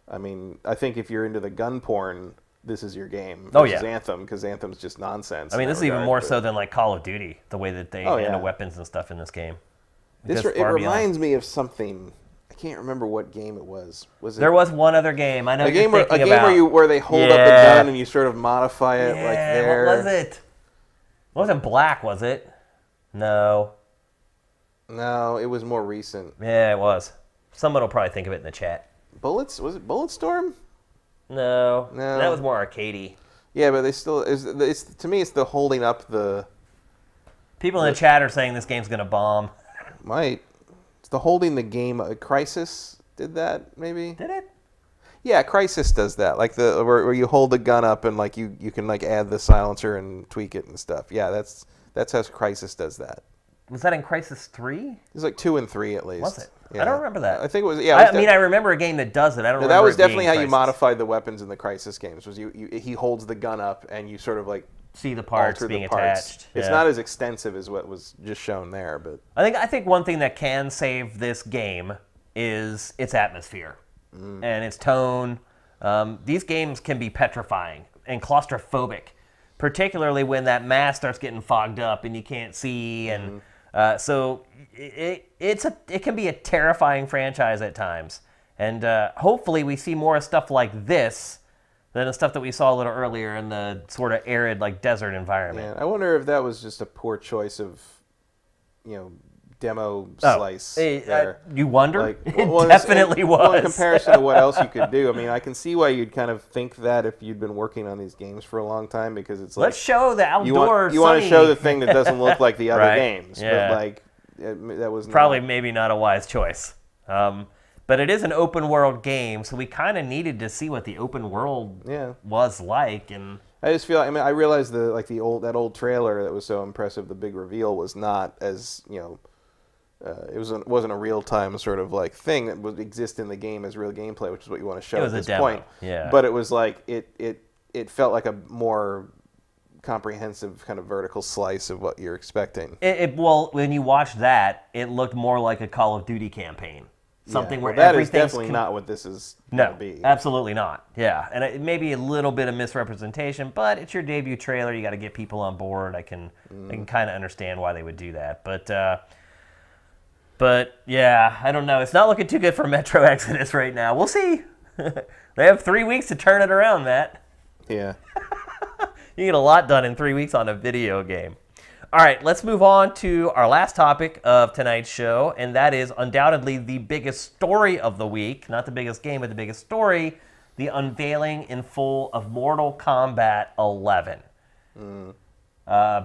I mean, I think if you're into the gun porn, this is your game. Versus Anthem, because Anthem's just nonsense. I mean, this is even more so than like Call of Duty, the way that they handle weapons and stuff in this game. It reminds me of something. I can't remember what game it was. There was one other game. I know a game where they hold up a gun and you sort of modify it like there. What was it? It wasn't Black, was it? No. No, it was more recent. Yeah, it was. Someone will probably think of it in the chat. Was it Bulletstorm? No. That was more arcadey. Yeah, but they still to me it's the holding up the. People in the chat are saying this game's gonna bomb. Might. It's the holding the game. Crysis did that maybe. Did it? Yeah, Crysis does that. Like where you hold the gun up and like you can like add the silencer and tweak it and stuff. Yeah, that's how Crysis does that. Was that in Crysis 3? It's like 2 and 3 at least. Was it? Yeah. I don't remember that. I think it was. Yeah. I mean, I remember a game that does it. I don't remember. That was definitely how Crysis. you modified the weapons in the Crysis games. Was he holds the gun up and you sort of like see the parts being attached. It's not as extensive as what was just shown there, but I think one thing that can save this game is its atmosphere and its tone. These games can be petrifying and claustrophobic, particularly when that mask starts getting fogged up and you can't see. And So it can be a terrifying franchise at times. And hopefully we see more stuff like this than the stuff that we saw a little earlier in the sort of arid, like, desert environment. Yeah, I wonder if that was just a poor choice of, demo slice there. You wonder? Like, It definitely was. Well, in comparison to what else you could do, I mean, I can see why you'd kind of think that if you'd been working on these games for a long time, because it's like... Let's show the outdoor You want to show the thing that doesn't look like the other Right. games. Yeah. But, like, that was Probably maybe not a wise choice. But it is an open world game, so we kind of needed to see what the open world was like. And I just feel like, I realized that old trailer that was so impressive, the big reveal was not as, it wasn't a real time sort of like thing that would exist in the game as real gameplay, which is what you want to show at this point. Yeah. But it was like it felt like a more comprehensive kind of vertical slice of what you're expecting. Well, when you watch that, it looked more like a Call of Duty campaign. Something where that is definitely not what this is going to be. Absolutely not. Yeah, and it may be a little bit of misrepresentation, but it's your debut trailer. You got to get people on board. I can kind of understand why they would do that, but yeah, I don't know. It's not looking too good for Metro Exodus right now. We'll see. They have 3 weeks to turn it around, Matt. Yeah. You get a lot done in 3 weeks on a video game. All right, let's move on to our last topic of tonight's show, and that is undoubtedly the biggest story of the week. Not the biggest game, but the biggest story, the unveiling in full of Mortal Kombat 11.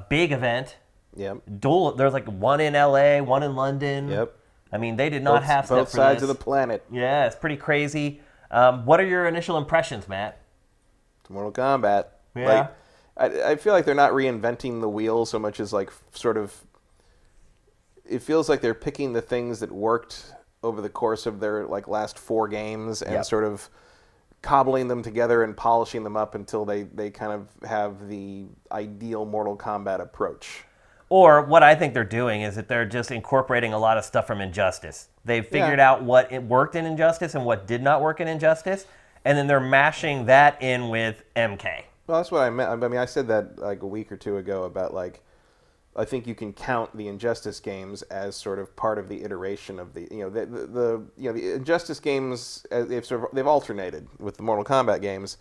Big event. Yep. There's like one in LA, one in London. Yep. I mean, they did not have both sides of the planet. Yeah, it's pretty crazy. What are your initial impressions, Matt? Mortal Kombat. Yeah. Like, I feel like they're not reinventing the wheel so much as like sort of. It feels like they're picking the things that worked over the course of their like last 4 games and sort of cobbling them together and polishing them up until they kind of have the ideal Mortal Kombat approach. Or what I think they're doing is that they're just incorporating a lot of stuff from Injustice. They've figured out what worked in Injustice and what did not work in Injustice, and then they're mashing that in with MK. Well, that's what I meant. I mean, I said that like a week or two ago about like, I think you can count the Injustice games as sort of part of the iteration of the the Injustice games. They've alternated with the Mortal Kombat games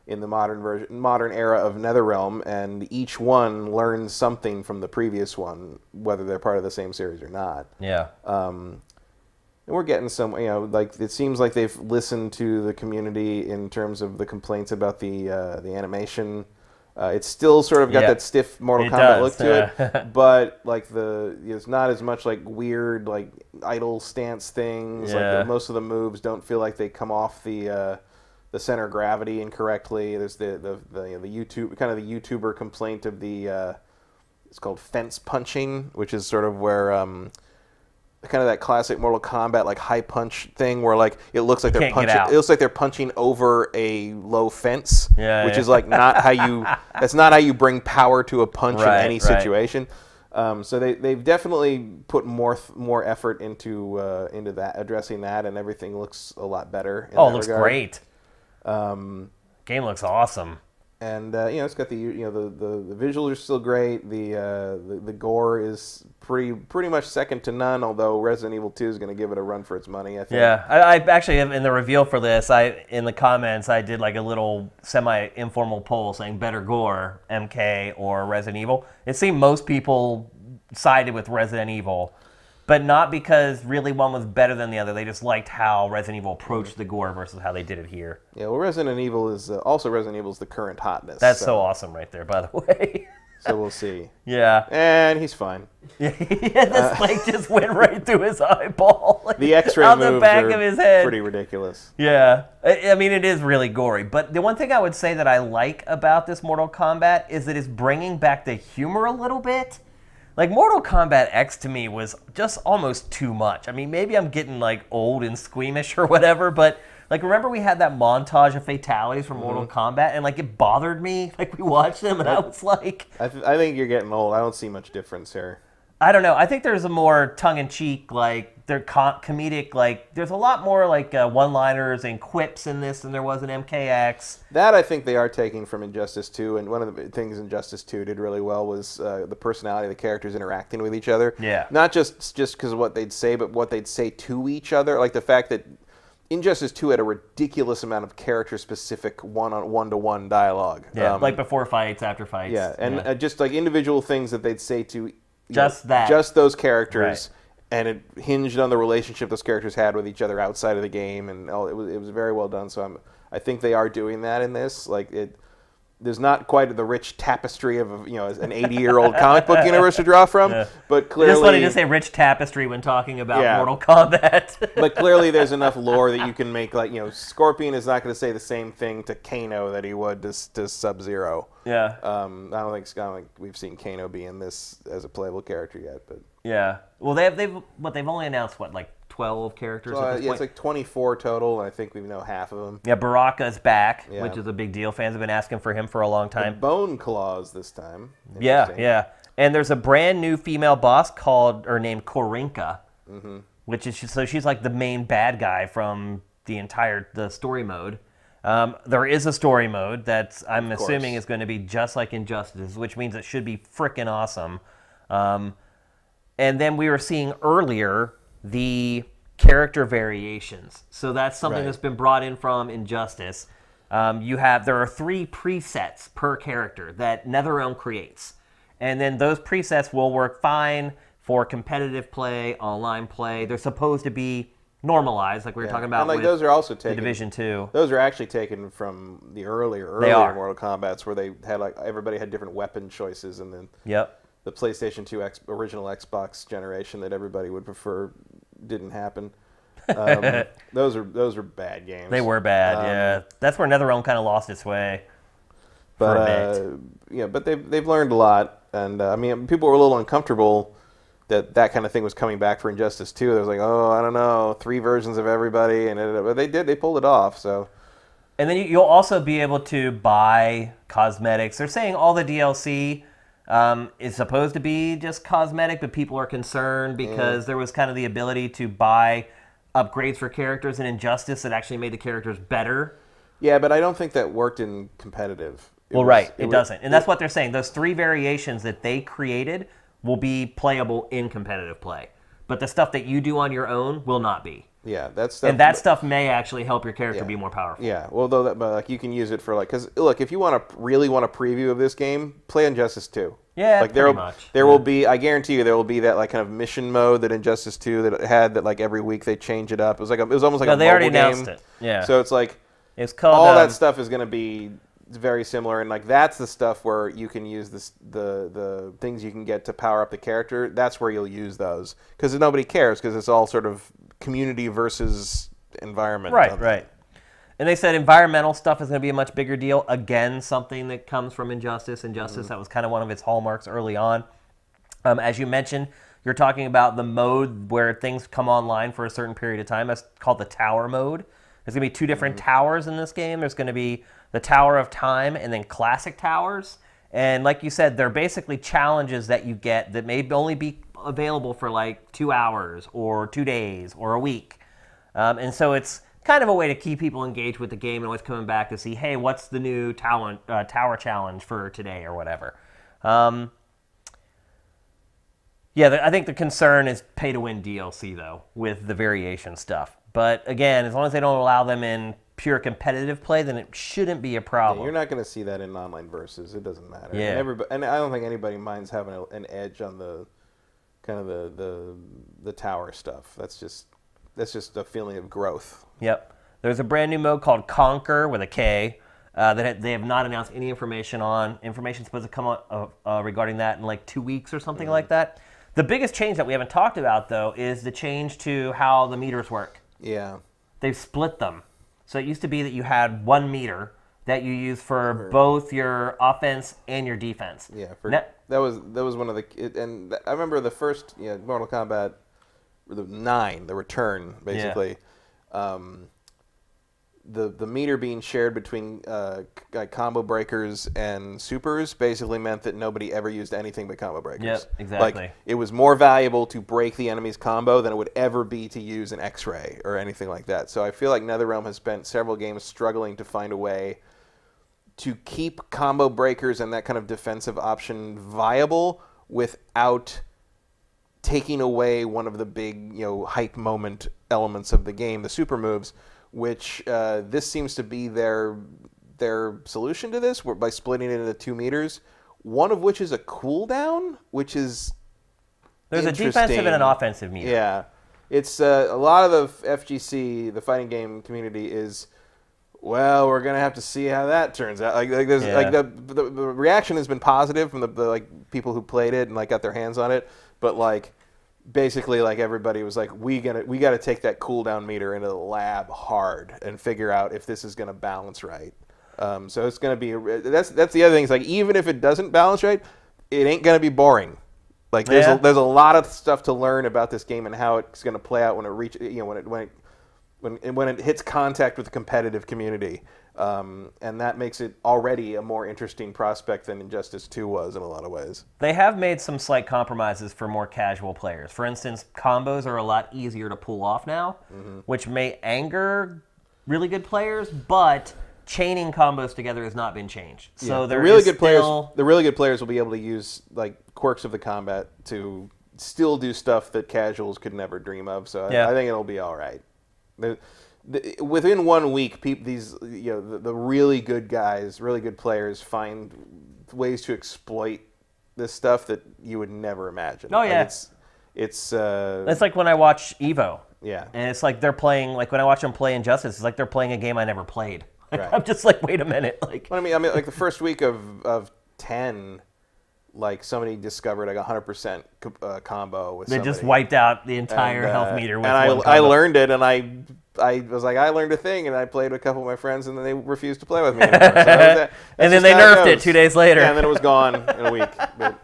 in the modern era of NetherRealm, and each one learns something from the previous one, whether they're part of the same series or not. Yeah. And we're getting some, like it seems like they've listened to the community in terms of the complaints about the animation. It's still sort of got that stiff Mortal Kombat look to it, but like it's not as much like weird like idle stance things. Yeah. Like most of the moves don't feel like they come off the center of gravity incorrectly. There's the YouTuber complaint of the it's called fence punching, which is sort of where kind of that classic Mortal Kombat like high punch thing where like it looks like they're punching. It looks like they're punching over a low fence, which is like not how you. That's not how you bring power to a punch in any situation. So they've definitely put more effort into that, addressing that, and everything looks a lot better. It looks great. Game looks awesome. And it's got the visuals are still great. The gore is pretty much second to none. Although Resident Evil 2 is going to give it a run for its money, I think. Yeah, I actually in the reveal for this, in the comments I did like a little semi-informal poll saying better gore, MK or Resident Evil. It seemed most people sided with Resident Evil, but not because really one was better than the other. They just liked how Resident Evil approached the gore versus how they did it here. Yeah, well, Resident Evil is the current hotness. That's so awesome right there, by the way. So we'll see. Yeah. And he's fine. Yeah, the spike just went right through his eyeball. Like, the X-ray on moves the back are of his head. Pretty ridiculous. Yeah. I mean, it is really gory. But the one thing I would say that I like about this Mortal Kombat is that it's bringing back the humor a little bit. Like, Mortal Kombat X to me was just almost too much. I mean, maybe I'm getting, like, old and squeamish or whatever, but, like, remember we had that montage of fatalities from Mortal Kombat, and, like, it bothered me. Like, we watched them, and I was like... I think you're getting old. I don't see much difference here. I don't know. I think there's a more tongue-in-cheek, like, they're comedic, like, there's a lot more, like, one-liners and quips in this than there was in MKX. That I think they are taking from Injustice 2, and one of the things Injustice 2 did really well was the personality of the characters interacting with each other. Yeah. Not just because of what they'd say, but what they'd say to each other. Like the fact that Injustice 2 had a ridiculous amount of character-specific one-to-one dialogue. Yeah, like before fights, after fights. Yeah, and just like individual things that they'd say to just those characters, right. And it hinged on the relationship those characters had with each other outside of the game, and it was very well done. So I think they are doing that in this. Like there's not quite the rich tapestry of an 80-year-old comic book universe to draw from, but clearly it's funny to say rich tapestry when talking about Yeah. Mortal Kombat. But clearly there's enough lore that you can make, like, Scorpion is not going to say the same thing to Kano that he would to Sub-Zero. Yeah. I don't think we've seen Kano be in this as a playable character yet, but yeah. Well, they've only announced like 12 characters at this point. It's like 24 total, and I think we know half of them. Yeah, Baraka's back, Yeah. which is a big deal. Fans have been asking for him for a long time. Bone Claws this time. Yeah. And there's a brand new female boss named Korinka, which is she's like the main bad guy from the story mode. There is a story mode that I'm assuming is going to be just like Injustice, which means it should be freaking awesome. And then we were seeing earlier the character variations. So that's something that's been brought in from Injustice. There are 3 presets per character that NetherRealm creates. And then those presets will work fine for competitive play, online play. They're supposed to be normalized, like we were talking about. And like with those are also taken. Division 2. Those are actually taken from the earlier Mortal Kombats, where they had everybody had different weapon choices, and then the PlayStation 2 original Xbox generation that everybody would prefer didn't happen. Those are bad games. They were bad, yeah. That's where NetherRealm kind of lost its way. But they've learned a lot, and I mean, people were a little uncomfortable that kind of thing was coming back for Injustice 2. They was like, oh, I don't know, 3 versions of everybody, but they pulled it off. So. And then you'll also be able to buy cosmetics. They're saying all the DLC is supposed to be just cosmetic, but people are concerned because there was kind of the ability to buy upgrades for characters in Injustice that actually made the characters better. Yeah, but I don't think that worked in competitive. It doesn't. And that's what they're saying. Those 3 variations that they created will be playable in competitive play. But the stuff that you do on your own will not be. Yeah, that stuff may actually help your character be more powerful. Yeah, well, but like you can use it for because look, if you really want a preview of this game, play Injustice 2. Yeah, like there will be. I guarantee you, there will be that like kind of mission mode that Injustice 2 that it had that like every week they change it up. It was almost like a mobile game. They already announced it. Yeah. So it's like it's called all that stuff is going to be very similar, and like that's the stuff where you can use the things you can get to power up the character. That's where you'll use those because nobody cares because it's all sort of community versus environment. Right. And they said environmental stuff is going to be a much bigger deal. Again, something that comes from Injustice. That was kind of one of its hallmarks early on. As you mentioned, you're talking about the mode where things come online for a certain period of time. That's called the tower mode. There's going to be 2 different towers in this game. There's going to be the Tower of Time and then Classic Towers. And like you said, they're basically challenges that you get that may only be available for like 2 hours or 2 days or a week. And so it's kind of a way to keep people engaged with the game and always coming back to see, hey, what's the new tower challenge for today or whatever. I think the concern is pay-to-win DLC, though, with the variation stuff. But again, as long as they don't allow them in pure competitive play, then it shouldn't be a problem. Yeah, you're not going to see that in online versus. It doesn't matter. Yeah. And I don't think anybody minds having an edge on the kind of the tower stuff. That's just a feeling of growth. Yep. There's a brand new mode called Conquer with a K that they have not announced any information on. Information's supposed to come out regarding that in like 2 weeks or something like that. The biggest change that we haven't talked about, though, is the change to how the meters work. Yeah. They've split them. So it used to be that you had 1 meter that you use for both your offense and your defense. Yeah. That was one of and I remember the first Mortal Kombat, the 9, the Return, basically. the meter being shared between combo breakers and supers basically meant that nobody ever used anything but combo breakers. Yep, exactly. Like, it was more valuable to break the enemy's combo than it would ever be to use an X-ray or anything like that. So I feel like NetherRealm has spent several games struggling to find a way to keep combo breakers and that kind of defensive option viable without taking away one of the big, hype moment elements of the game, the super moves, which this seems to be their solution to this, by splitting it into 2 meters, one of which is a cooldown, which is There's a defensive and an offensive meter. Yeah. It's a lot of the FGC, the fighting game community, is, well, we're gonna have to see how that turns out. The reaction has been positive from the people who played it and got their hands on it, but basically everybody was like, we got to take that cooldown meter into the lab hard and figure out if this is gonna balance right. So it's gonna be that's the other thing. Is even if it doesn't balance right, it ain't gonna be boring. There's a lot of stuff to learn about this game and how it's gonna play out when it hits contact with the competitive community, and that makes it already a more interesting prospect than Injustice 2 was in a lot of ways. They have made some slight compromises for more casual players. For instance, combos are a lot easier to pull off now, which may anger really good players, but chaining combos together has not been changed. So the really good players will be able to use quirks of the combat to still do stuff that casuals could never dream of. So I think it'll be all right. Within 1 week, the really good guys, really good players, find ways to exploit this stuff that you would never imagine. Oh yeah, it's like when I watch Evo. Yeah, and it's like they're playing. Like when I watch them play Injustice, it's like they're playing a game I never played. Right. I'm just like, wait a minute. I mean, the first week of 10. Somebody discovered 100% combo with somebody. They just wiped out the entire health meter with one combo. I learned it, and I was like, I learned a thing, and I played with a couple of my friends, and then they refused to play with me anymore. So and then they nerfed it 2 days later. Yeah, and then it was gone in a week. But.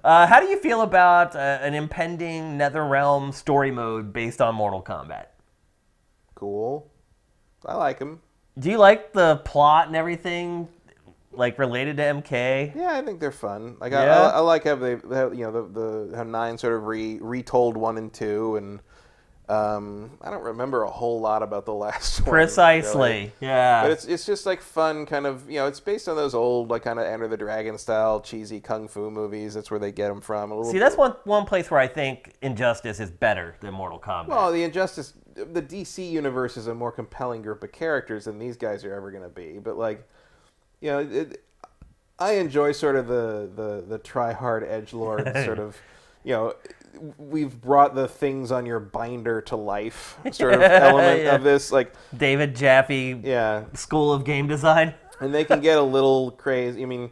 How do you feel about an impending NetherRealm story mode based on Mortal Kombat? Cool. I like him. Do you like the plot and everything? Related to MK? Yeah, I think they're fun. I like how how 9 sort of retold 1 and 2, and I don't remember a whole lot about the last one. Precisely, really. Yeah. But it's just fun, kind of, it's based on those old kind of Enter the Dragon style cheesy kung fu movies. That's where they get them from. See, that's one place where I think Injustice is better than Mortal Kombat. Well, the DC universe is a more compelling group of characters than these guys are ever going to be. But I enjoy sort of the try-hard edgelord sort of, we've brought the things on your binder to life sort of element of this. David Jaffe School of Game Design. And they can get a little crazy. I mean,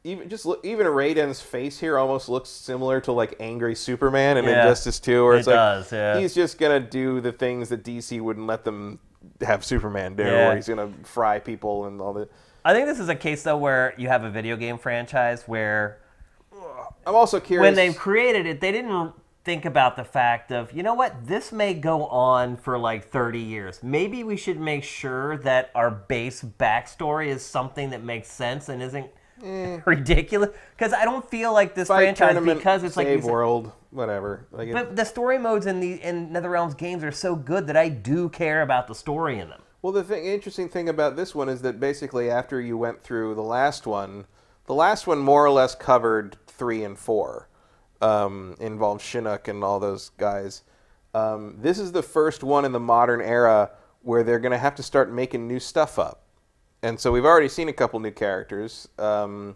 even Raiden's face here almost looks similar to angry Superman in Injustice 2. Where it's he's just going to do the things that DC wouldn't let them have Superman do, or he's going to fry people and all that. I think this is a case, though, where you have a video game franchise where... I'm also curious... When they created it, they didn't think about the fact of, you know what, this may go on for 30 years. Maybe we should make sure that our base backstory is something that makes sense and isn't ridiculous. Because I don't feel like this franchise, because it's Save World, whatever. But the story modes in NetherRealm's games are so good that I do care about the story in them. Well, the interesting thing about this one is that basically after you went through the last one more or less covered 3 and 4, involved Chinook and all those guys. This is the first one in the modern era where they're going to have to start making new stuff up. And so we've already seen a couple new characters. And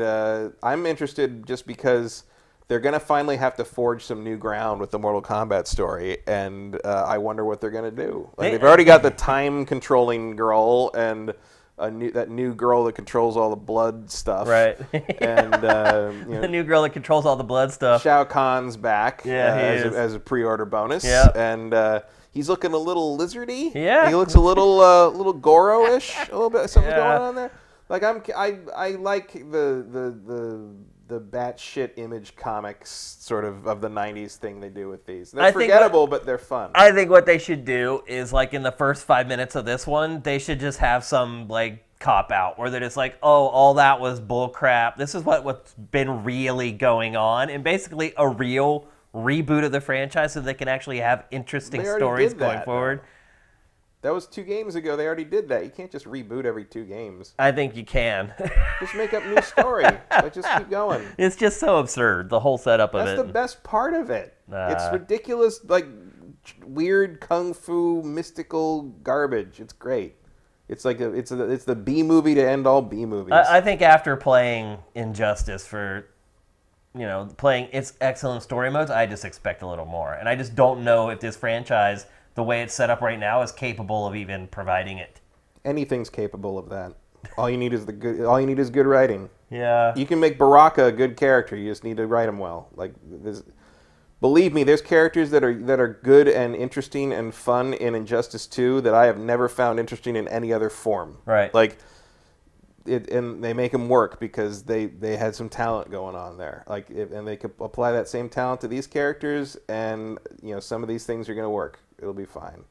I'm interested just because they're going to finally have to forge some new ground with the Mortal Kombat story, and I wonder what they're going to do. They've already got the time-controlling girl and that new girl that controls all the blood stuff. Right. And the new girl that controls all the blood stuff. Shao Kahn's back as a pre-order bonus. Yeah. And he's looking a little lizardy. Yeah. He looks a little Goro-ish, a little bit. Something going on there. I like the batshit image comics sort of the 90s thing they do with these. They're forgettable, but they're fun. I think what they should do is, like, in the first 5 minutes of this one, they should just have some, like, cop-out where they're just like, oh, all that was bullcrap. This is what's been really going on, and basically a real reboot of the franchise so they can actually have interesting stories going forward. That was 2 games ago. They already did that. You can't just reboot every 2 games. I think you can. Just make up new story. Like, just keep going. It's just so absurd, the whole setup of it. That's the best part of it. It's ridiculous, like, weird kung fu mystical garbage. It's great. It's like it's the B movie to end all B movies. I think after playing Injustice for, playing its excellent story modes, I just expect a little more. And I just don't know if this franchise, the way it's set up right now, is capable of even providing it. Anything's capable of that. All you need is good writing. Yeah. You can make Baraka a good character. You just need to write him well. Like, believe me, there's characters that are good and interesting and fun in Injustice 2 that I have never found interesting in any other form. Right. Like, and they make them work because they had some talent going on there. Like, and they could apply that same talent to these characters, and some of these things are going to work. It'll be fine.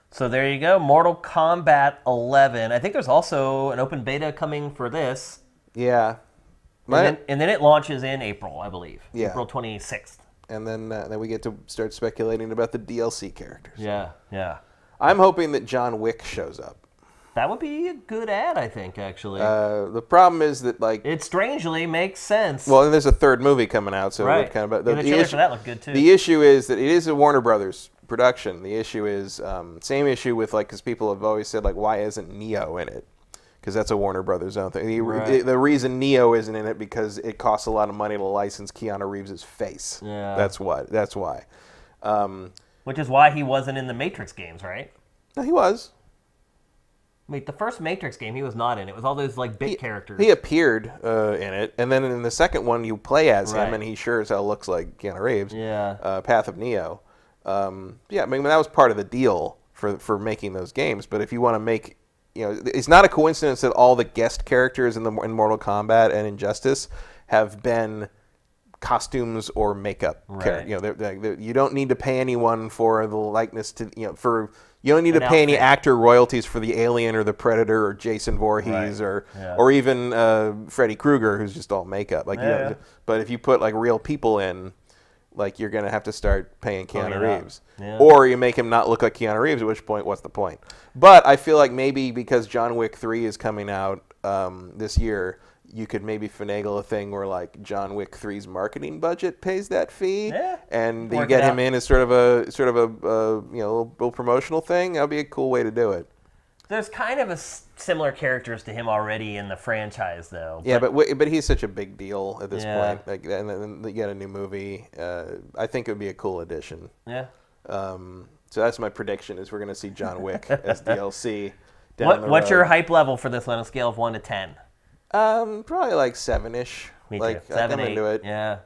So there you go, Mortal Kombat 11. I think there's also an open beta coming for this. Yeah. And then it launches in April, I believe. Yeah. April 26th. And then we get to start speculating about the DLC characters. Yeah, yeah. I'm hoping that John Wick shows up. That would be a good ad, I think, actually. The problem is that, like... It strangely makes sense. Well, and there's a third movie coming out, so right. it kind of... The trailer for that looked good, too. The issue is that it is a Warner Brothers production. The issue is... same issue with, like, because people have always said, like, why isn't Neo in it? Because that's a Warner Brothers own thing. The reason Neo isn't in it because it costs a lot of money to license Keanu Reeves' face. Yeah. That's why. Which is why he wasn't in the Matrix games, right? No, he was. Wait, the first Matrix game, he was not in. It was all those, like, bit characters. He appeared in it, and then in the second one, you play as him, and he sure as hell looks like Keanu Reeves. Yeah. Path of Neo. Yeah, I mean, that was part of the deal for making those games, but if you want to make... it's not a coincidence that all the guest characters in Mortal Kombat and Injustice have been costumes or makeup. Right. You don't need to pay anyone for the likeness to you don't need to pay any actor royalties for the Alien or the Predator or Jason Voorhees or even Freddy Krueger, who's just all makeup. But if you put like real people in, like, you're gonna have to start paying Keanu Reeves, or you make him not look like Keanu Reeves. At which point, what's the point? But I feel like maybe because John Wick 3 is coming out this year, you could maybe finagle a thing where, like, John Wick 3's marketing budget pays that fee, and you get him in as sort of a little promotional thing. That'd be a cool way to do it. There's kind of similar characters to him already in the franchise, though. Yeah, but he's such a big deal at this point. Like, and then you get a new movie. I think it would be a cool addition. Yeah. So that's my prediction: is we're going to see John Wick as DLC. What's your hype level for this on a scale of 1 to 10? Probably like 7-ish. Me too. Like, 7, I'm 8. into it. Yeah.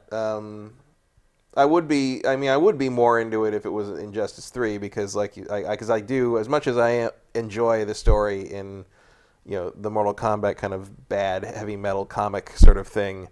I would be more into it if it was Injustice 3 because I do, as much as I enjoy the story in, the Mortal Kombat kind of bad heavy metal comic sort of thing.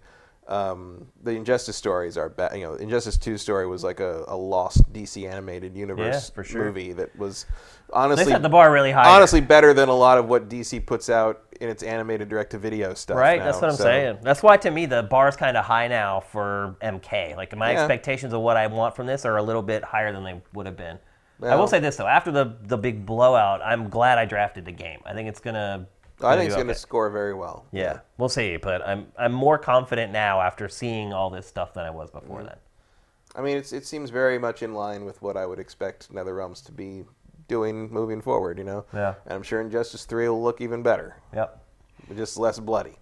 The Injustice stories are bad. Injustice 2 story was like a lost DC animated universe movie that was honestly they set the bar really high. Honestly, better than a lot of what DC puts out in its animated direct-to-video stuff. Right, now. that's what I'm saying. That's why, to me, the bar's kind of high now for MK. Like, my expectations of what I want from this are a little bit higher than they would have been. Well, I will say this, though. After the big blowout, I'm glad I drafted the game. I think it's going to... I think it's going to score very well. Yeah, we'll see. But I'm more confident now after seeing all this stuff than I was before then. I mean, it seems very much in line with what I would expect NetherRealms to be doing moving forward, Yeah. And I'm sure Injustice 3 will look even better. Yep. Just less bloody.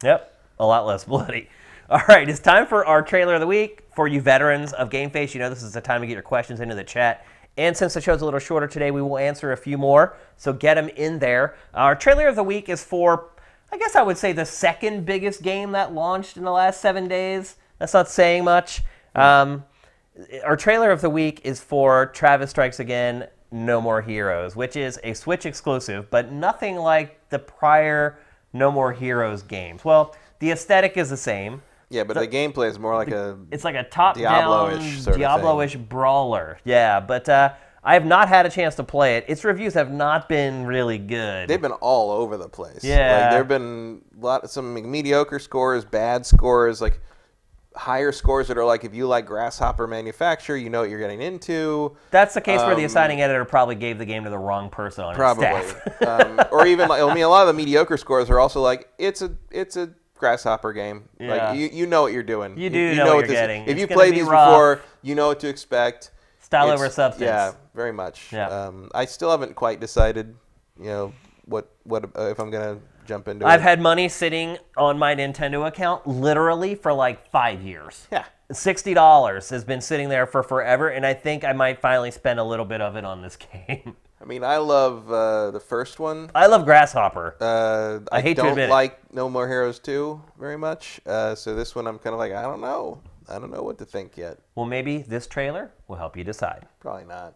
Yep, a lot less bloody. All right, it's time for our trailer of the week. For you veterans of GameFace, this is the time to get your questions into the chat. And since the show's a little shorter today, we will answer a few more, so get them in there. Our trailer of the week is for, I guess I would say, the second biggest game that launched in the last 7 days. That's not saying much. Our trailer of the week is for Travis Strikes Again, No More Heroes, which is a Switch exclusive, but nothing like the prior No More Heroes games. Well, the aesthetic is the same. Yeah, but the gameplay is more like it's like a top-down Diablo-ish Diablo-ish brawler. Yeah, but I have not had a chance to play it. Its reviews have not been really good. They've been all over the place. Yeah. Like, there have been some mediocre scores, bad scores, like higher scores that are like, if you like Grasshopper Manufacturer, you know what you're getting into. That's the case where the assigning editor probably gave the game to the wrong person on his staff. Or even, like, I mean, a lot of the mediocre scores are also like, it's a Grasshopper game. Yeah. Like, you know what you're doing. You know what you're getting. If you played these before, you know what to expect. Style over substance. Yeah, very much. Yeah. I still haven't quite decided, what if I'm gonna jump into it. I've had money sitting on my Nintendo account literally for like 5 years. Yeah. $60 has been sitting there for forever, and I think I might finally spend a little bit of it on this game. I mean, I love the first one. I love Grasshopper. I hate to admit it. don't like No More Heroes 2 very much. So this one, I'm kind of like, I don't know. I don't know what to think yet. Well, maybe this trailer will help you decide. Probably not.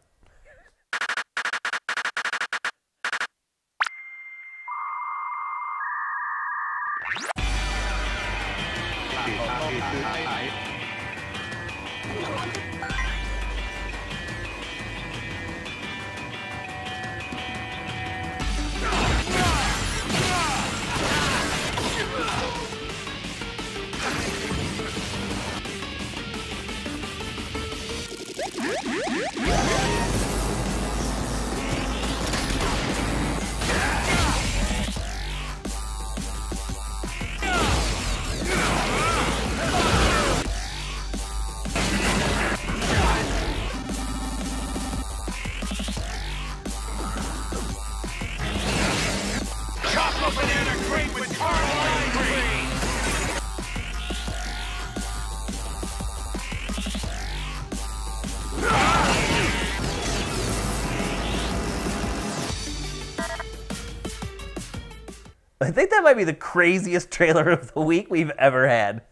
I think that might be the craziest trailer of the week we've ever had.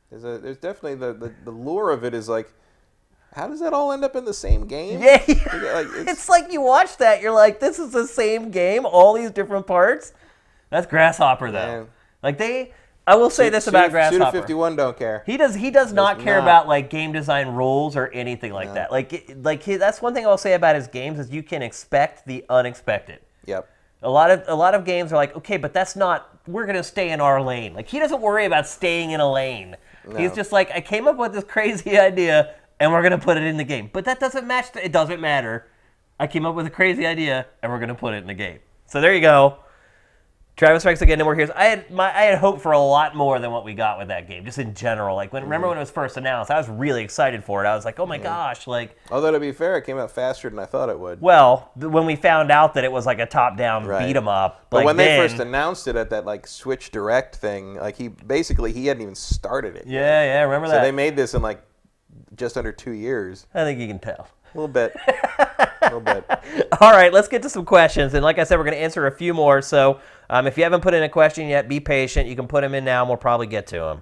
There's definitely the lure of it is like, how does that all end up in the same game? Yeah, like, it's like you watch that, you're like, this is the same game, all these different parts. That's Grasshopper though. Man. Like I will say this about Grasshopper. Suda 51 don't care. He does not care about like game design rules or anything like that. That's one thing I will say about his games is you can expect the unexpected. Yep. A lot of games are like, okay, but that's not, we're going to stay in our lane. Like, he doesn't worry about staying in a lane. No. He's just like, I came up with this crazy idea, and we're going to put it in the game. But that doesn't match, it doesn't matter. I came up with a crazy idea, and we're going to put it in the game. So there you go. Travis Strikes Again, No More Heroes. I had hope for a lot more than what we got with that game, just in general. Like, remember when it was first announced, I was really excited for it. I was like, oh my gosh, like... Although, to be fair, it came out faster than I thought it would. Well, when we found out that it was like a top-down beat-em-up... But when they first announced it at that, like, Switch Direct thing, like, he hadn't even started it yet. Yeah, remember that. So they made this in, like, just under 2 years. I think you can tell. A little bit. A little bit. All right, let's get to some questions. And like I said, we're going to answer a few more. So if you haven't put in a question yet, be patient. You can put them in now, and we'll probably get to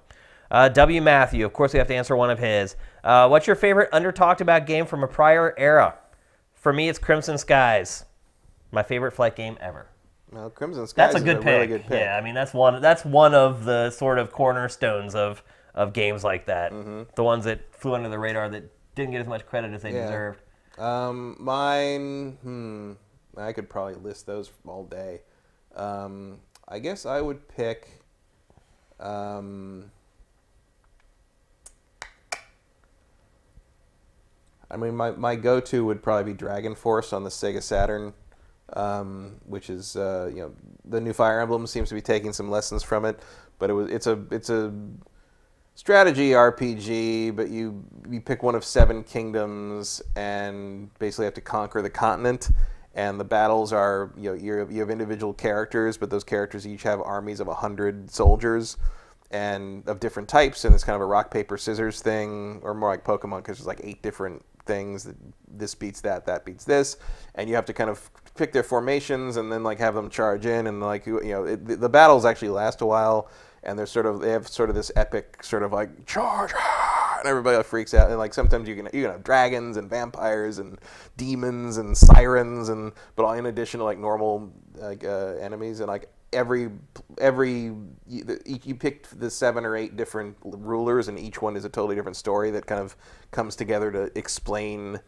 them. W. Matthew, of course, we have to answer one of his. What's your favorite under-talked-about game from a prior era? For me, it's Crimson Skies. My favorite flight game ever. Well, Crimson Skies is a really good pick. Yeah, I mean, that's one of the sort of cornerstones of games like that. Mm-hmm. The ones that flew under the radar that didn't get as much credit as they deserved. Mine, I could probably list those all day. I guess I would pick, I mean, my go-to would probably be Dragon Force on the Sega Saturn, which is, the new Fire Emblem seems to be taking some lessons from it, but it's a strategy RPG, but you pick one of 7 kingdoms and basically have to conquer the continent. And the battles are, you have individual characters, but those characters each have armies of 100 soldiers and of different types. And it's kind of a rock, paper, scissors thing, or more like Pokemon, because there's like 8 different things. This beats that, that beats this. And you have to kind of pick their formations and then like have them charge in. And like, the battles actually last a while. And they have sort of this epic sort of like charge, and everybody freaks out. And like sometimes you can have dragons and vampires and demons and sirens, but in addition to like normal enemies. And like you picked the 7 or 8 different rulers, and each one is a totally different story that kind of comes together to explain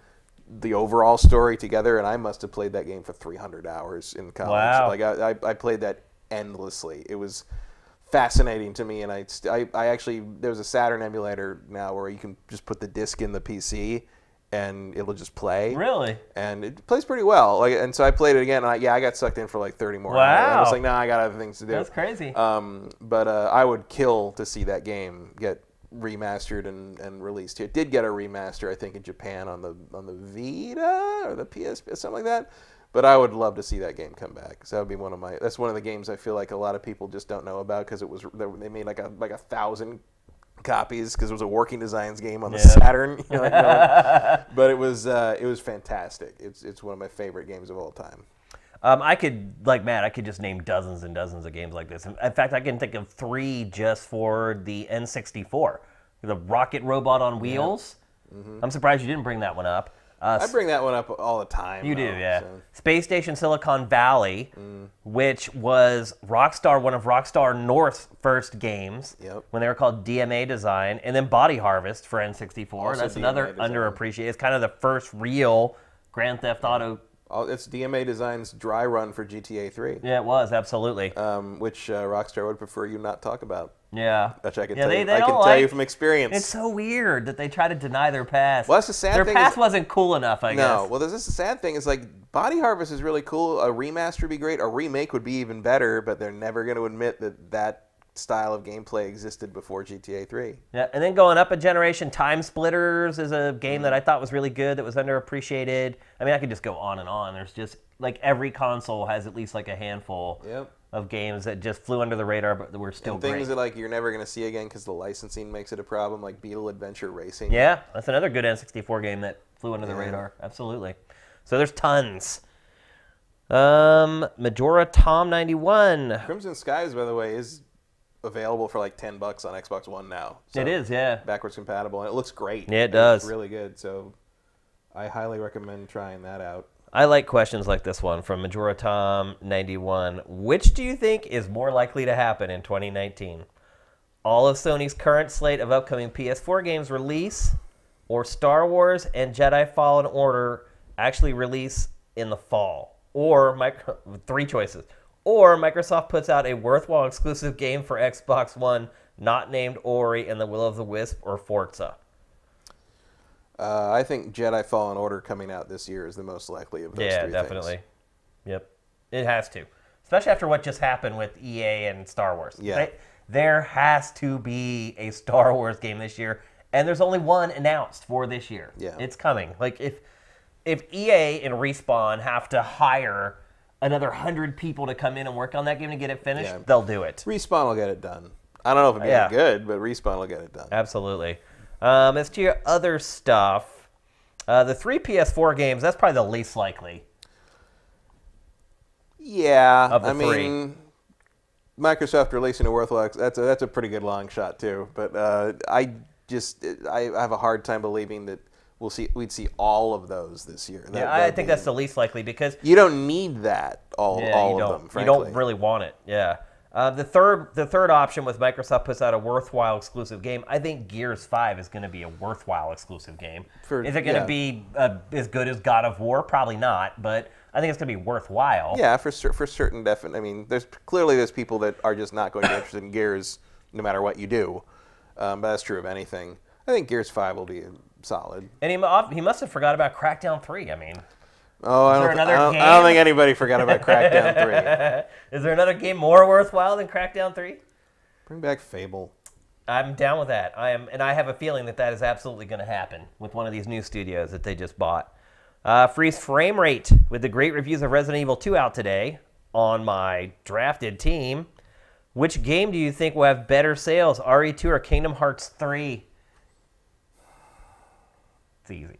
the overall story together. And I must have played that game for 300 hours in college. Wow. Like I played that endlessly. It was fascinating to me, and I actually, there's a Saturn emulator now where you can just put the disc in the PC and it'll just play. Really? And it plays pretty well. And so I played it again, and I got sucked in for like 30 more wow. hours. I was like, I got other things to do. That's crazy. But I would kill to see that game get remastered and released here. It did get a remaster, I think, in Japan on the Vita or the PSP, something like that. But I would love to see that game come back. So that would be that's one of the games I feel like a lot of people just don't know about, because they made like 1,000 copies because it was a Working Designs game on the Saturn. But it was fantastic. It's one of my favorite games of all time. I could, like Matt, I could just name dozens and dozens of games like this. In fact, I can think of 3 just for the N64. The rocket robot on wheels. Yeah. Mm-hmm. I'm surprised you didn't bring that one up. I bring that one up all the time. You do, yeah. So. Space Station Silicon Valley, which was one of Rockstar North's first games when they were called DMA Design, and then Body Harvest for N64. Also that's DMA another Design. Underappreciated. It's kind of the first real Grand Theft Auto. It's DMA Design's dry run for GTA 3. Yeah, it was, absolutely. Which Rockstar would prefer you not talk about. Yeah. Which I can tell you from experience. It's so weird that they try to deny their past. Well, that's the sad thing. Their past wasn't cool enough, I guess. No. Well, this is the sad thing. Is like Body Harvest is really cool. A remaster would be great. A remake would be even better, but they're never going to admit that style of gameplay existed before GTA 3. Yeah, and then going up a generation, Time Splitters is a game that I thought was really good, that was underappreciated. I mean, I could just go on and on. There's just, like, every console has at least like a handful of games that just flew under the radar, but were still great. Things that like you're never going to see again because the licensing makes it a problem, like Beetle Adventure Racing. Yeah, that's another good N64 game that flew under the radar. Absolutely. So there's tons. Majora Tom 91. Crimson Skies, by the way, is available for like $10 on Xbox One now. So it is, yeah. Backwards compatible, and it looks great. Yeah, it does. It's really good, so I highly recommend trying that out. I like questions like this one from Majora Tom 91. Which do you think is more likely to happen in 2019? All of Sony's current slate of upcoming PS4 games release, or Star Wars and Jedi Fallen Order actually release in the fall? Or 3 choices. Or Microsoft puts out a worthwhile exclusive game for Xbox One not named Ori and the Will of the Wisp or Forza. I think Jedi Fallen Order coming out this year is the most likely of those 3 things. Yeah, definitely. Yep. It has to. Especially after what just happened with EA and Star Wars. Yeah. There has to be a Star Wars game this year, and there's only one announced for this year. Yeah. It's coming. Like, if EA and Respawn have to hire another 100 people to come in and work on that game to get it finished, they'll do it. Respawn will get it done. I don't know if it'll be any good, but Respawn will get it done. Absolutely. As to your other stuff, the 3 PS4 games, that's probably the least likely. Yeah, of the 3. mean, Microsoft releasing a worthwhile, that's a pretty good long shot too. But I have a hard time believing that we'd see all of those this year. I think that's the least likely, because you don't need that all of them. Frankly, you don't really want it. Yeah. The third option was Microsoft puts out a worthwhile exclusive game. I think Gears 5 is going to be a worthwhile exclusive game. Is it going to be as good as God of War? Probably not, but I think it's going to be worthwhile. Yeah, for certain definite. I mean, there's people that are just not going to be interested in Gears no matter what you do. But that's true of anything. I think Gears 5 will be solid. And he must have forgot about Crackdown 3. I mean. Oh, I don't think anybody forgot about Crackdown 3. Is there another game more worthwhile than Crackdown 3? Bring back Fable. I'm down with that. And I have a feeling that is absolutely going to happen with one of these new studios that they just bought. Freeze Frame Rate with the great reviews of Resident Evil 2 out today on my drafted team. Which game do you think will have better sales, RE2 or Kingdom Hearts 3? It's easy.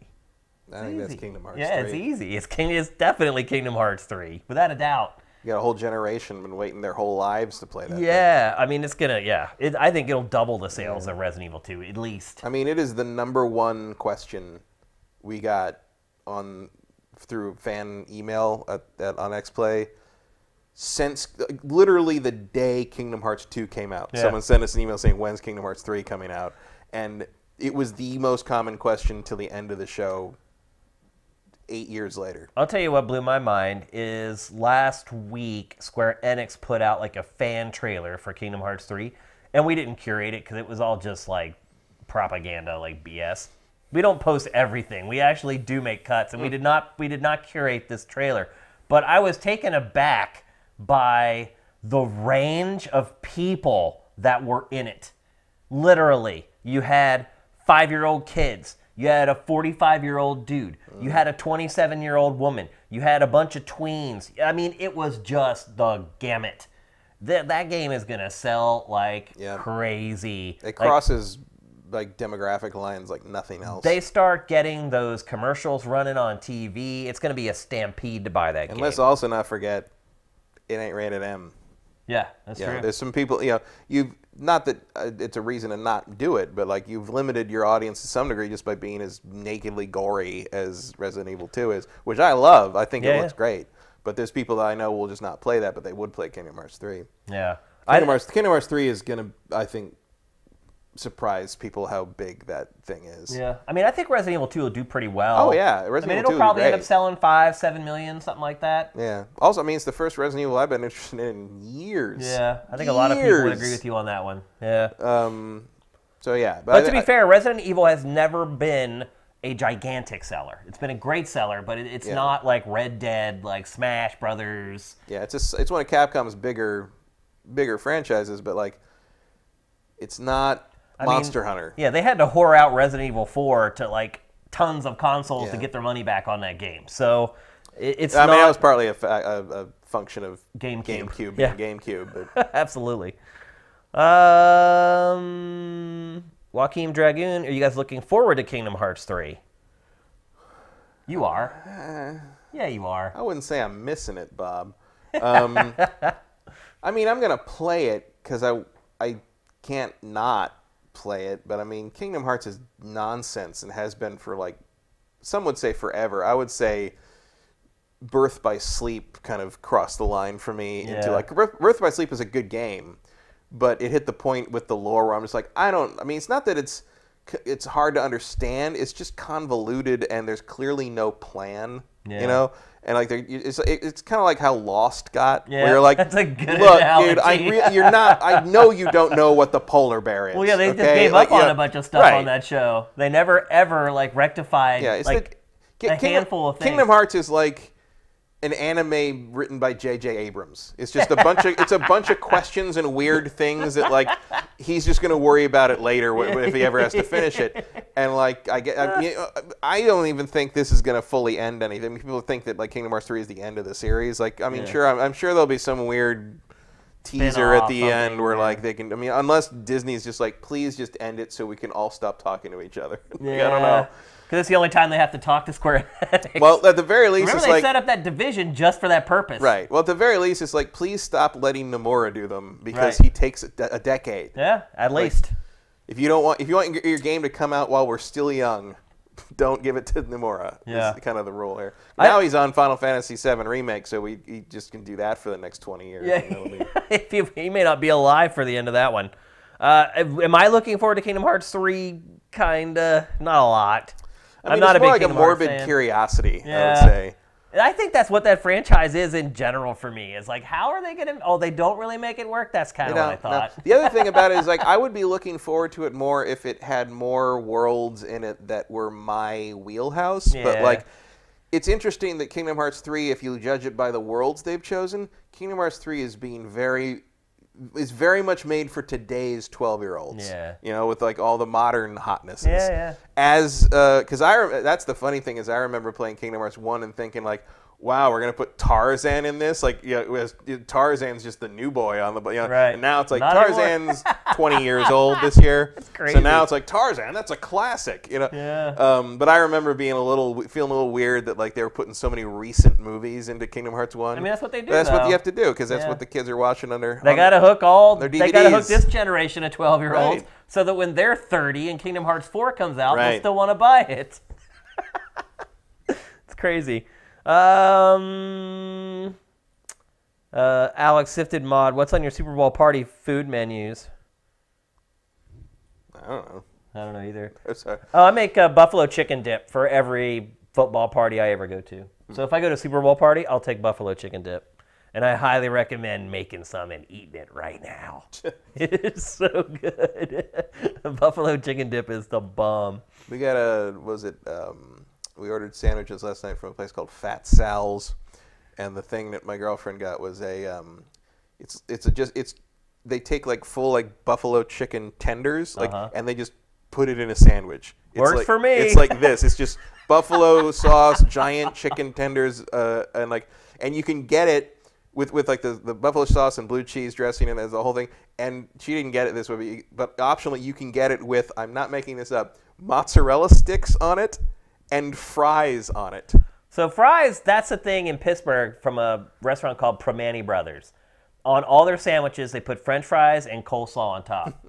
I think that's Kingdom Hearts 3. Yeah, it's easy. It's definitely Kingdom Hearts 3, without a doubt. You got a whole generation been waiting their whole lives to play that. Yeah, I mean, it's going to, I think it'll double the sales of Resident Evil 2, at least. I mean, it is the #1 question we got through fan email on XPlay. since literally the day Kingdom Hearts 2 came out. Yeah. Someone sent us an email saying, when's Kingdom Hearts 3 coming out? And it was the most common question till the end of the show 8 years later. I'll tell you what blew my mind is last week Square Enix put out like a fan trailer for Kingdom Hearts 3, and we didn't curate it because it was all just like propaganda, like BS. We don't post everything. We actually do make cuts, and we did not curate this trailer. But I was taken aback by the range of people that were in it. Literally, you had 5-year-old kids. You had a 45-year-old dude. You had a 27-year-old woman. You had a bunch of tweens. I mean, it was just the gamut. That game is going to sell like crazy. It crosses like demographic lines like nothing else. They start getting those commercials running on TV. It's going to be a stampede to buy that game. And let's also not forget, it ain't rated M. Yeah, that's true. There's some people, you've, not that it's a reason to not do it, but like you've limited your audience to some degree just by being as nakedly gory as Resident Evil 2 is, which I love. I think it looks great. But there's people that I know will just not play that, but they would play Kingdom Hearts 3. Yeah. Kingdom Hearts 3 is going to, I think, surprise people how big that thing is. Yeah. I mean, I think Resident Evil 2 will do pretty well. Oh, yeah. Resident Evil 2 it'll probably end up selling 5-7 million, something like that. Yeah. Also, I mean, it's the first Resident Evil I've been interested in years. Yeah. I think a lot of people would agree with you on that one. Yeah. So, yeah. But to be fair, Resident Evil has never been a gigantic seller. It's been a great seller, but it's not like Red Dead, like Smash Brothers. Yeah, it's one of Capcom's bigger franchises, but like it's not Monster Hunter. Yeah, they had to whore out Resident Evil 4 to like tons of consoles to get their money back on that game. So it's I mean, that was partly a function of GameCube. GameCube, but absolutely. Joaquin Dragoon, are you guys looking forward to Kingdom Hearts 3? You are. Yeah, you are. I wouldn't say I'm missing it, Bob. I mean, I'm going to play it because I can't not play it. But, I mean, Kingdom Hearts is nonsense and has been for, like, some would say forever. I would say Birth by Sleep kind of crossed the line for me into, like, Birth by Sleep is a good game. But it hit the point with the lore where I'm just like, I mean, it's not that it's hard to understand. It's just convoluted, and there's clearly no plan, you know? And like, it's kind of like how Lost got, where you're like, that's a good look, analogy. dude, you're not, I know you don't know what the polar bear is. Well, yeah, they just gave up on a bunch of stuff on that show. They never, ever, like, rectified, like, a handful of things. Kingdom Hearts is like an anime written by J.J. Abrams. It's just a bunch of questions and weird things that like he's just going to worry about it later if he ever has to finish it. And like I don't even think this is going to fully end anything. I mean, people think that like Kingdom Hearts 3 is the end of the series. Like I mean, I'm sure there'll be some weird teaser at the end where like they can. I mean, unless Disney's just like, please just end it so we can all stop talking to each other. I don't know. Because it's the only time they have to talk to Square Enix. Well, at the very least, remember it's they like, set up that division just for that purpose. Right. Well, at the very least, it's like, please stop letting Nomura do them because he takes a decade. Yeah, at least. If you want your game to come out while we're still young, don't give it to Nomura. Yeah. That's kind of the rule here. Now he's on Final Fantasy VII Remake, so he just can do that for the next 20 years. Yeah. You know he may not be alive for the end of that one. Am I looking forward to Kingdom Hearts 3? Kinda. Not a lot. I mean, I'm not it's a big more like Kingdom a morbid Hearts fan. curiosity, Yeah. I would say. I think that's what that franchise is in general for me. It's like, how are they going to... Oh, they don't really make it work? That's kind of what I thought. No. The other thing about it is, like, I would be looking forward to it more if it had more worlds in it that were my wheelhouse. Yeah. But, like, it's interesting that Kingdom Hearts 3, if you judge it by the worlds they've chosen, Kingdom Hearts 3 is very much made for today's 12-year-olds. Yeah. You know, with like all the modern hotnesses. Yeah. Because that's the funny thing is I remember playing Kingdom Hearts 1 and thinking like, wow, we're gonna put Tarzan in this. Like, Tarzan's just the new boy on the, right. And now it's like Not Tarzan's 20 years old this year. That's crazy. So now it's like Tarzan, that's a classic, you know. Yeah. But I remember feeling a little weird that like they were putting so many recent movies into Kingdom Hearts 1. I mean, that's what they do. But that's what you have to do because that's what the kids are watching under. They got to hook their DVDs. They got to hook this generation of 12-year-olds Right. so that when they're 30 and Kingdom Hearts 4 comes out, Right. they'll still want to buy it. It's crazy. Alex Sifted Mod, what's on your Super Bowl party food menus? I don't know. I don't know either. Sorry. Oh, I make buffalo chicken dip for every football party I ever go to. So if I go to a Super Bowl party, I'll take buffalo chicken dip. And I highly recommend making some and eating it right now. It is so good. Buffalo chicken dip is the bomb. We got we ordered sandwiches last night from a place called Fat Sal's. And the thing that my girlfriend got was they take like full like buffalo chicken tenders and they just put it in a sandwich. Works for me. It's like this. It's just buffalo sauce, giant chicken tenders, and you can get it with like the buffalo sauce and blue cheese dressing and there's the whole thing. And she didn't get it this way, but optionally you can get it with, I'm not making this up, mozzarella sticks on it and fries on it. So fries, that's a thing in Pittsburgh from a restaurant called Primanti Brothers. On all their sandwiches, they put French fries and coleslaw on top.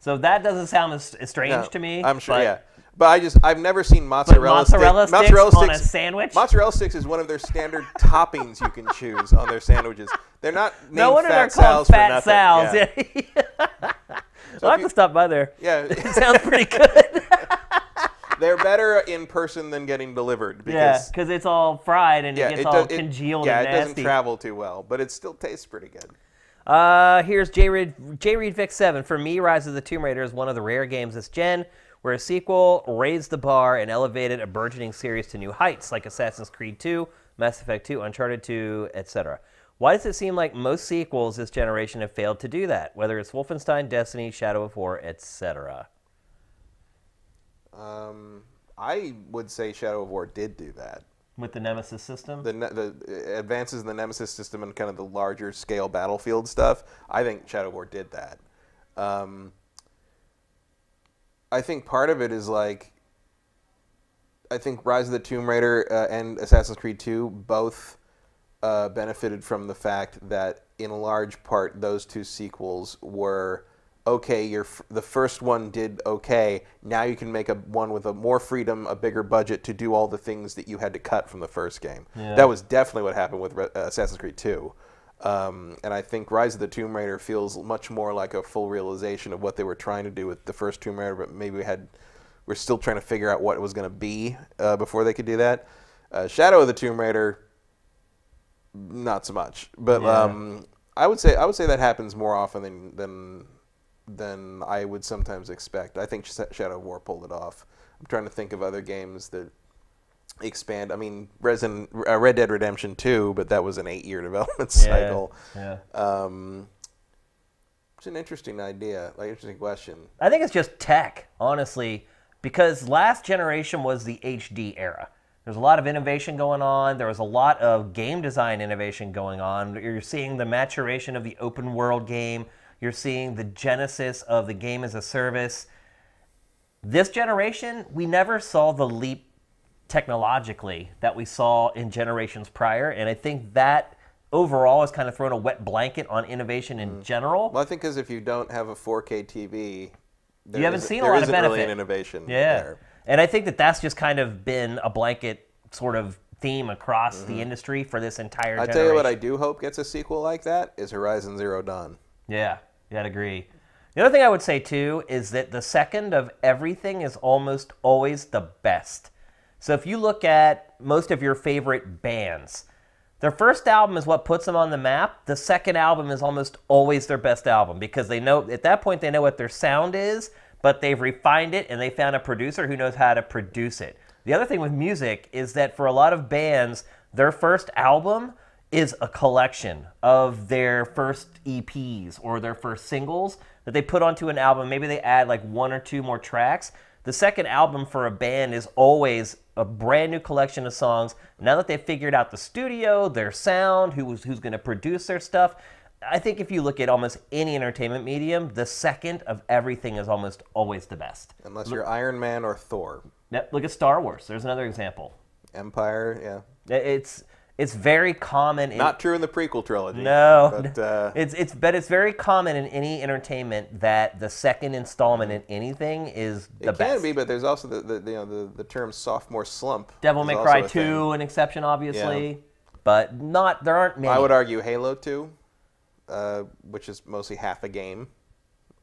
So that doesn't sound as strange to me. I'm sure, yeah. But I've never seen mozzarella sticks on a sandwich. Mozzarella sticks is one of their standard toppings you can choose on their sandwiches. They're not named no wonder Fat they're called Sal's Fat for nothing. Sal's. Yeah. I'll have to stop by there. Yeah, it sounds pretty good. They're better in person than getting delivered. Because it's all fried and it gets all congealed and nasty. Yeah, it doesn't travel too well, but it still tastes pretty good. Here's J Reed Vic 7. For me, Rise of the Tomb Raider is one of the rare games this gen where a sequel raised the bar and elevated a burgeoning series to new heights, like Assassin's Creed 2, Mass Effect 2, Uncharted 2, etc. Why does it seem like most sequels this generation have failed to do that, whether it's Wolfenstein, Destiny, Shadow of War, etc.? I would say Shadow of War did do that. With the Nemesis system? The advances in the Nemesis system and kind of the larger scale Battlefield stuff, I think Shadow of War did that. I think part of it is like, I think Rise of the Tomb Raider and Assassin's Creed 2 both benefited from the fact that in large part those two sequels were okay, the first one did okay, now you can make one with more freedom, a bigger budget to do all the things that you had to cut from the first game. Yeah. That was definitely what happened with Assassin's Creed 2. And I think Rise of the Tomb Raider feels much more like a full realization of what they were trying to do with the first Tomb Raider, but maybe we're still trying to figure out what it was going to be before they could do that. Shadow of the Tomb Raider, not so much. But yeah. I would say that happens more often than I would sometimes expect. I think Shadow of War pulled it off. I'm trying to think of other games that expand. I mean, Red Dead Redemption 2, but that was an 8-year development cycle. Yeah. It's an interesting idea, interesting question. I think it's just tech, honestly, because last generation was the HD era. There's a lot of innovation going on. There was a lot of game design innovation going on. You're seeing the maturation of the open world game. You're seeing the genesis of the game as a service. This generation, we never saw the leap technologically that we saw in generations prior, and I think that overall has kind of thrown a wet blanket on innovation in general. Well, I think because if you don't have a 4K TV, you haven't seen a lot of benefit. Really an innovation there. And I think that's just kind of been a blanket sort of theme across the industry for this entire generation. I tell you what I do hope gets a sequel like that is Horizon Zero Dawn. Yeah, I'd agree. The other thing I would say, too, is that the second of everything is almost always the best. So if you look at most of your favorite bands, their first album is what puts them on the map. The second album is almost always their best album because they know, at that point, they know what their sound is, but they've refined it and they found a producer who knows how to produce it. The other thing with music is that for a lot of bands, their first album is a collection of their first EPs or their first singles that they put onto an album. Maybe they add like 1 or 2 more tracks. The second album for a band is always a brand new collection of songs. Now that they've figured out the studio, their sound, who's going to produce their stuff, I think if you look at almost any entertainment medium, the second of everything is almost always the best. Unless you're Iron Man or Thor. Yep, look at Star Wars. There's another example. Empire, yeah. It's very common. Not true in the prequel trilogy. No, but it's very common in any entertainment that the second installment in anything is the best. It can be, but there's also the term sophomore slump. Devil May Cry 2, an exception, obviously. but there aren't many. I would argue Halo 2, which is mostly half a game.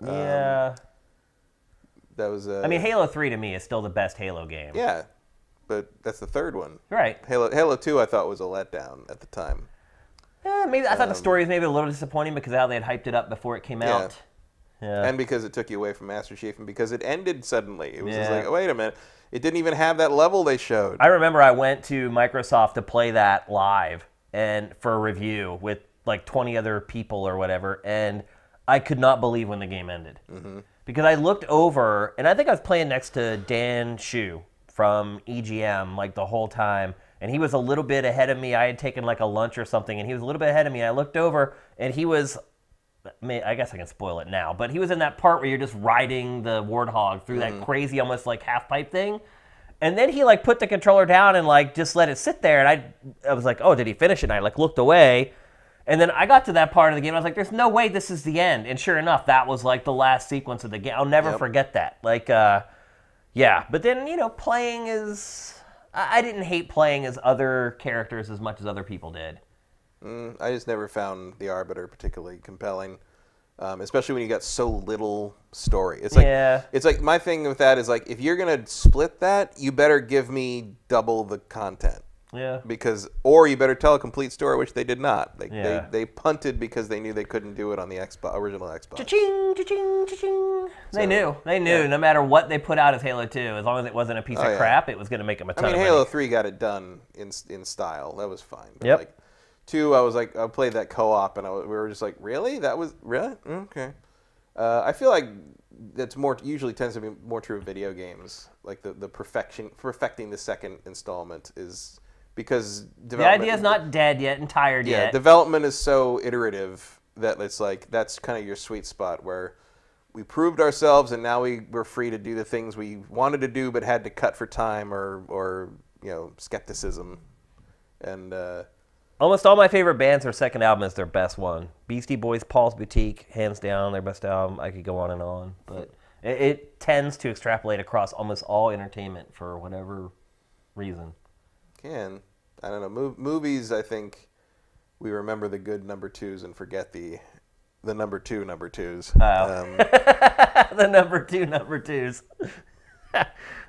Yeah. That was. I mean, Halo 3 to me is still the best Halo game. Yeah, but that's the third one. Right. Halo 2, I thought was a letdown at the time. Maybe I thought the story was maybe a little disappointing because of how they had hyped it up before it came out. Yeah. And because it took you away from Master Chief, and because it ended suddenly. It was just like, oh, wait a minute. It didn't even have that level they showed. I remember I went to Microsoft to play that live and for a review with like 20 other people or whatever, and I could not believe when the game ended. Mm-hmm. Because I looked over, and I think I was playing next to Dan Shu from EGM like the whole time, and he was a little bit ahead of me. I had taken like a lunch or something, and he was a little bit ahead of me. And I looked over, and he was, I guess I can spoil it now, but he was in that part where you're just riding the Warthog through that crazy, almost like half-pipe thing. And then he like put the controller down and like just let it sit there, and I was like, oh, did he finish it? And I like looked away, and then I got to that part of the game. I was like, there's no way this is the end. And sure enough, that was like the last sequence of the game. I'll never forget that. Like, yeah. But then, playing is... I didn't hate playing as other characters as much as other people did. I just never found the Arbiter particularly compelling, especially when you got so little story. It's like, it's like my thing with that is like, if you're gonna split that, you better give me double the content. Yeah. Or you better tell a complete story, which they did not. They punted because they knew they couldn't do it on the original Xbox. Cha-ching, cha-ching, cha-ching. They knew. No matter what they put out as Halo 2, as long as it wasn't a piece of crap, it was going to make them a ton of money. Halo 3 got it done in style. That was fine. But like 2, I played that co-op, and we were just like, really? That was really okay. I feel like that's usually tends to be more true of video games. Like the perfecting the second installment is. Because the idea is not dead yet and tired yet. Yeah, development is so iterative that it's like that's kind of your sweet spot where we proved ourselves and now we're free to do the things we wanted to do but had to cut for time or skepticism. And almost all my favorite bands, their second album is their best one. Beastie Boys, Paul's Boutique, hands down their best album. I could go on and on, but it tends to extrapolate across almost all entertainment for whatever reason. I don't know. Movies, I think we remember the good number twos and forget the number twos. Oh. The number twos.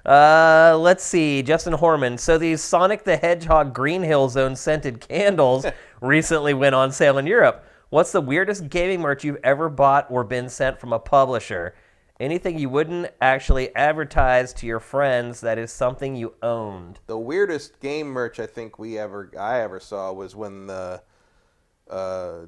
Let's see. Justin Horman. So these Sonic the Hedgehog Green Hill Zone scented candles recently went on sale in Europe. What's the weirdest gaming merch you've ever bought or been sent from a publisher? Anything you wouldn't actually advertise to your friends that is something you owned. The weirdest game merch I think I ever saw was when the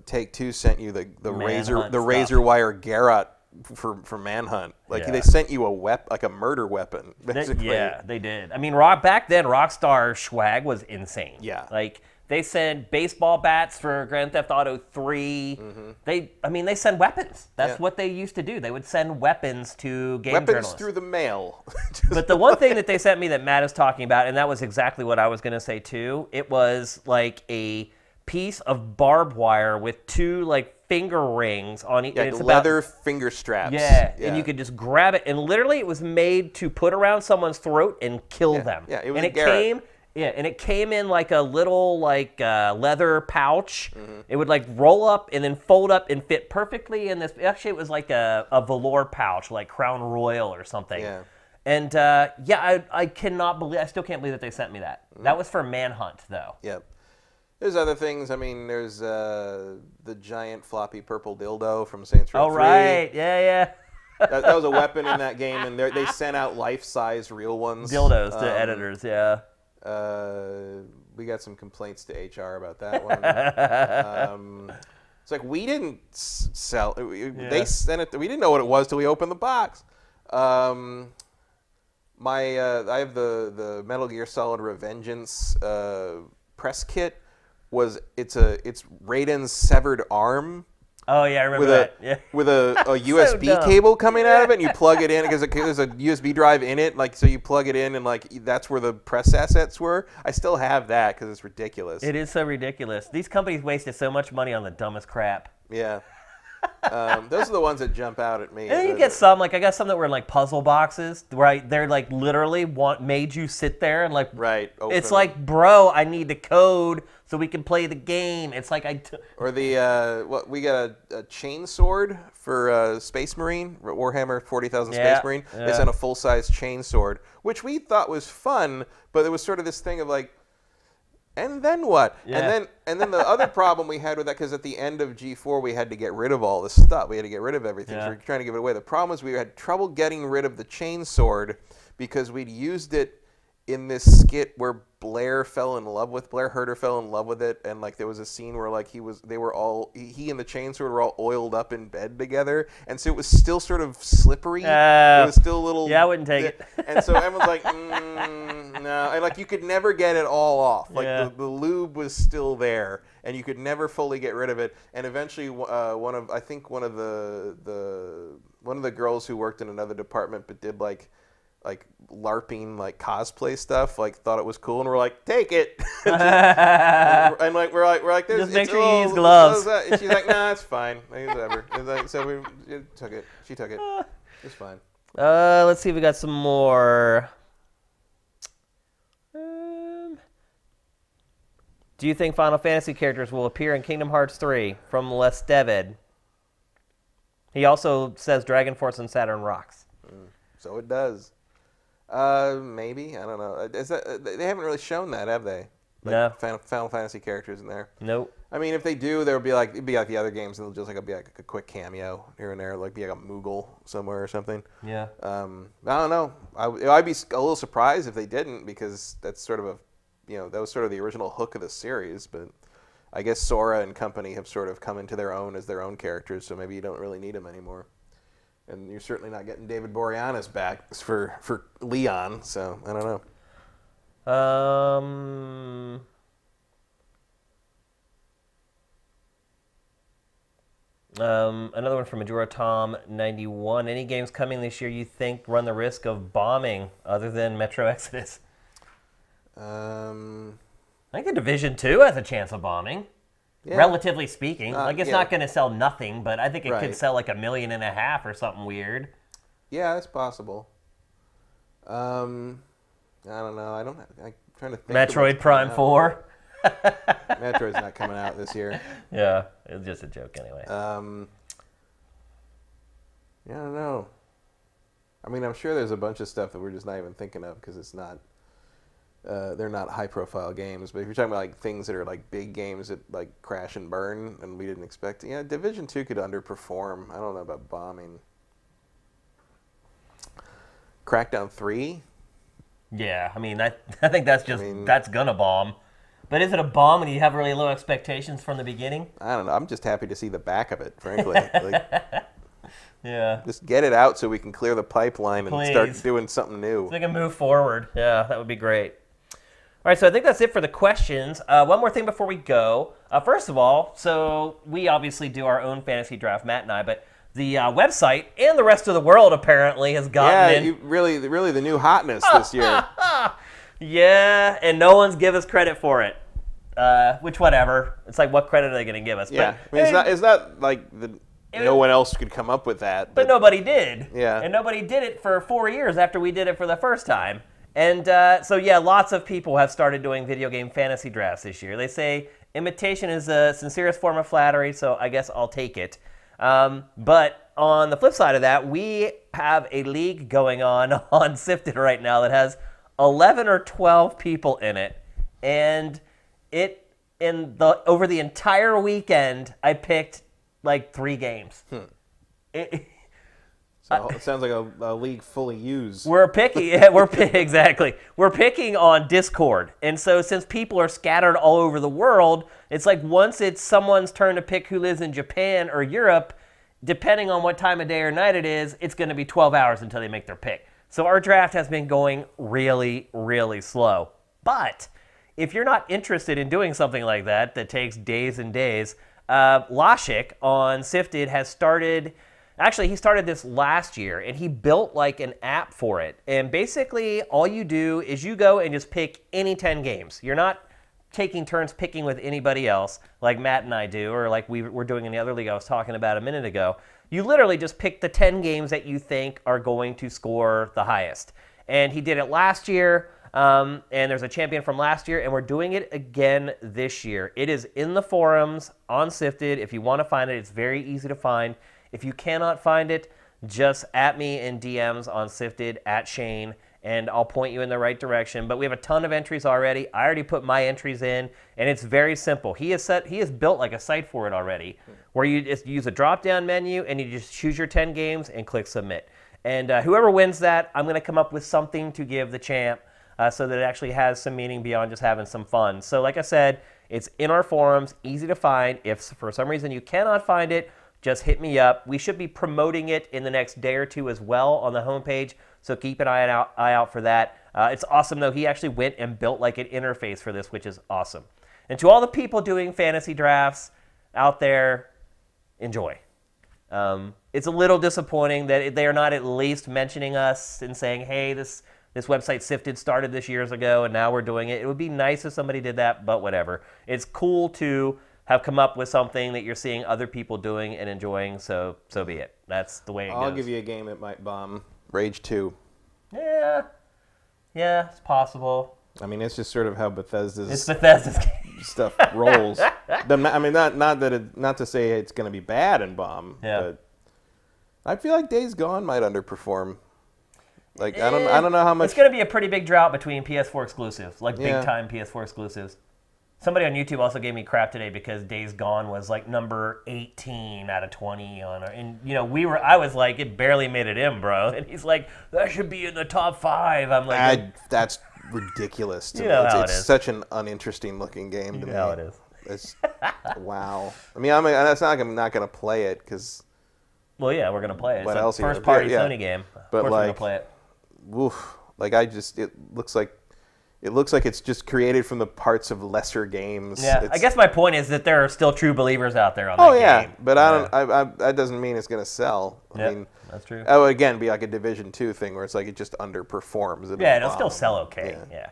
Take-Two sent you the razor wire Garrote for Manhunt. Like they sent you a murder weapon, basically. They did. I mean, back then Rockstar swag was insane. Yeah. Like they sent baseball bats for Grand Theft Auto 3. Mm-hmm. They send weapons. That's what they used to do. They would send weapons to game journalists. Weapons through the mail. But the one thing that they sent me that Matt is talking about, and that was exactly what I was going to say too, it was like a piece of barbed wire with two like finger rings on each. Yeah, leather finger straps. Yeah, and you could just grab it, and literally it was made to put around someone's throat and kill them. Yeah, it was it came in like a little leather pouch. Mm-hmm. It would like roll up and then fold up and fit perfectly in this. Actually, it was like a velour pouch, like Crown Royal or something. Yeah. And I cannot believe. I still can't believe that they sent me that. Mm-hmm. That was for Manhunt, though. Yep. There's other things. I mean, there's the giant floppy purple dildo from Saints Row 3. Oh, right. Yeah. That was a weapon in that game, and they sent out life-size real ones. Dildos to editors, yeah. We got some complaints to HR about that one. It's like we didn't sell. They sent it. We didn't know what it was till we opened the box. I have the Metal Gear Solid Revengeance press kit. It's Raiden's severed arm. Oh yeah, I remember that. Yeah. With a USB cable coming out of it, and you plug it in because there's a USB drive in it. Like so, you plug it in, and like that's where the press assets were. I still have that because it's ridiculous. It is so ridiculous. These companies wasted so much money on the dumbest crap. Yeah. Those are the ones that jump out at me. And then you get some, like I got some that were in like puzzle boxes, right? They're like literally made you sit there and like, right. It's like, bro, I need the code so we can play the game. It's like or the we got a chain sword for Space Marine, Warhammer 40,000 Space Marine. Yeah. They sent a full-size chain sword, which we thought was fun, but there was sort of this thing of like, and then what? Yeah. And then the other problem we had with that, because at the end of G4 we had to get rid of all the stuff. We had to get rid of everything. Yeah. So we were trying to give it away. The problem was we had trouble getting rid of the chain sword because we'd used it in this skit where Blair Herter fell in love with it, and like there was a scene where like he and the chainsword were all oiled up in bed together, and so it was still sort of slippery. It was still a little. Yeah, I wouldn't take it. And so everyone's like, no, and like you could never get it all off. Like the lube was still there, and you could never fully get rid of it. And eventually, one of the girls who worked in another department but did like LARPing, like cosplay stuff, like thought it was cool, and we're like, take it. and like we're like, just make sure you use gloves. And she's like, nah, it's fine. Like, whatever. So we took it. She took it. It's fine. Let's see if we got some more. Do you think Final Fantasy characters will appear in Kingdom Hearts 3 from Les David? He also says Dragon Force and Saturn rocks. So it does. Maybe. I don't know. They haven't really shown that, have they? Like no. Final Fantasy characters in there. Nope. I mean, if they do, it'd be like the other games, and it'll just be like a quick cameo here and there, like be like a Moogle somewhere or something. Yeah. I don't know. I'd be a little surprised if they didn't, because that's sort of that was sort of the original hook of the series. But I guess Sora and company have sort of come into their own as their own characters, so maybe you don't really need them anymore. And you're certainly not getting David Boreanaz back for Leon, so I don't know. Another one from Majora Tom 91. Any games coming this year you think run the risk of bombing other than Metro Exodus? I think the Division 2 has a chance of bombing. Yeah. Relatively speaking. It's not going to sell nothing, but I think it could sell like 1.5 million or something weird. Yeah, that's possible. I don't know. I'm trying to think. Metroid Prime 4? Metroid's not coming out this year. Yeah, it's just a joke anyway. Yeah, I don't know. I mean, I'm sure there's a bunch of stuff that we're just not even thinking of because it's not. They're not high-profile games, but if you're talking about like things that are like big games that like crash and burn and we didn't expect, Division 2 could underperform. I don't know about bombing. Crackdown 3. Yeah, I mean, I think that's that's gonna bomb. But is it a bomb when you have really low expectations from the beginning? I don't know. I'm just happy to see the back of it, frankly. Yeah. Just get it out so we can clear the pipeline and start doing something new. So we can move forward. Yeah, that would be great. All right, so I think that's it for the questions. One more thing before we go. First of all, so we obviously do our own fantasy draft, Matt and I, but the website and the rest of the world apparently has gotten in. Really the new hotness this year. Yeah, and no one's give us credit for it. Which, whatever. It's like, what credit are they going to give us? Yeah, but, I mean, it's not like no one else could come up with that. But nobody did. Yeah. And nobody did it for 4 years after we did it for the first time. And so, yeah, lots of people have started doing video game fantasy drafts this year. They say imitation is the sincerest form of flattery, so I guess I'll take it. But on the flip side of that, we have a league going on Sifted right now that has 11 or 12 people in it. And over the entire weekend, I picked like 3 games. So it sounds like a league fully used. We're picking exactly. We're picking on Discord, and so since people are scattered all over the world, it's like once it's someone's turn to pick who lives in Japan or Europe, depending on what time of day or night it is, it's going to be 12 hours until they make their pick. So our draft has been going really, really slow. But if you're not interested in doing something like that takes days and days, Lashik on Sifted has started. Actually, he started this last year, and he built like an app for it. And basically, all you do is you go and just pick any 10 games. You're not taking turns picking with anybody else, like Matt and I do, or like we were doing in the other league I was talking about a minute ago. You literally just pick the 10 games that you think are going to score the highest. And he did it last year, and there's a champion from last year, and we're doing it again this year. It is in the forums on Sifted. If you want to find it, it's very easy to find. If you cannot find it, just at me in DMs on Sifted, at Shane, and I'll point you in the right direction. But we have a ton of entries already. I already put my entries in, and it's very simple. He has built like a site for it already, where you just use a drop-down menu, and you just choose your 10 games and click Submit. And whoever wins that, I'm going to come up with something to give the champ so that it actually has some meaning beyond just having some fun. So like I said, it's in our forums, easy to find. If for some reason you cannot find it, just hit me up. We should be promoting it in the next day or two as well on the homepage, so keep an eye out for that. It's awesome, though. He actually went and built like an interface for this, which is awesome. And to all the people doing fantasy drafts out there, enjoy. It's a little disappointing that they are not at least mentioning us and saying, hey, this website Sifted started this years ago, and now we're doing it. It would be nice if somebody did that, but whatever. It's cool to have come up with something that you're seeing other people doing and enjoying, so be it. That's the way it goes. I'll give you a game that might bomb. Rage 2. Yeah, it's possible. I mean, it's just sort of how Bethesda's stuff rolls. I mean, not to say it's going to be bad and bomb, but I feel like Days Gone might underperform. Like I don't know how much. It's going to be a pretty big drought between PS4 exclusives, like big time PS4 exclusives. Somebody on YouTube also gave me crap today because Days Gone was like number 18 out of 20 on our, and you know I was like, it barely made it in, bro. And he's like, that should be in the top 5. I'm like, that's ridiculous to me. It's such an uninteresting looking game to me. How it is. It's wow. I mean, I'm not going to play it because. Well, yeah, we're going to play it. What it's else? A first party Sony game. But of course we're going to play it. Woof. Like it looks like it's just created from the parts of lesser games. Yeah, I guess my point is that there are still true believers out there on that game. Oh yeah, but that doesn't mean it's going to sell. I mean, that's true. That would again be like a Division 2 thing where it's like it just underperforms. It'll still sell okay. Yeah.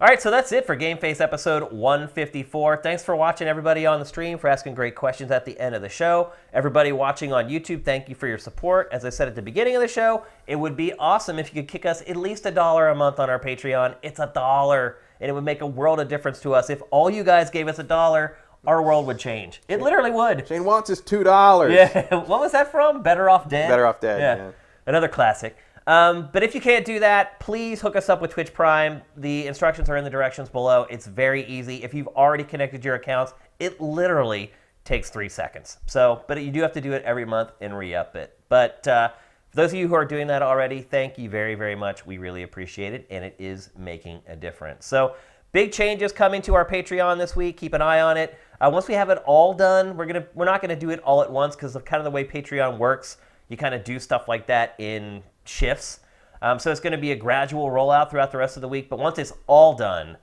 All right, so that's it for GameFace episode 154. Thanks for watching, everybody on the stream, for asking great questions at the end of the show. Everybody watching on YouTube, thank you for your support. As I said at the beginning of the show, it would be awesome if you could kick us at least $1 a month on our Patreon. It's $1, and it would make a world of difference to us. If all you guys gave us $1, our world would change. It literally would. Shane wants his $2. Yeah, what was that from? Better Off Dead? Better Off Dead, yeah. Another classic. But if you can't do that, please hook us up with Twitch Prime. The instructions are in the directions below. It's very easy. If you've already connected your accounts, it literally takes 3 seconds. But you do have to do it every month and re-up it. But for those of you who are doing that already, thank you very, very much. We really appreciate it, and it is making a difference. So big changes coming to our Patreon this week. Keep an eye on it. Once we have it all done, we're not going to do it all at once because of kind of the way Patreon works. You kind of do stuff like that in shifts. So it's going to be a gradual rollout throughout the rest of the week. But once it's all done,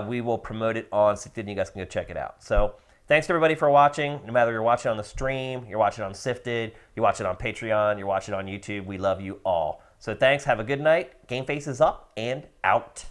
we will promote it on Sifted, and you guys can go check it out. So thanks to everybody for watching. No matter you're watching on the stream, you're watching on Sifted, you're watching on Patreon, you're watching on YouTube, we love you all. So thanks. Have a good night. GameFace is up and out.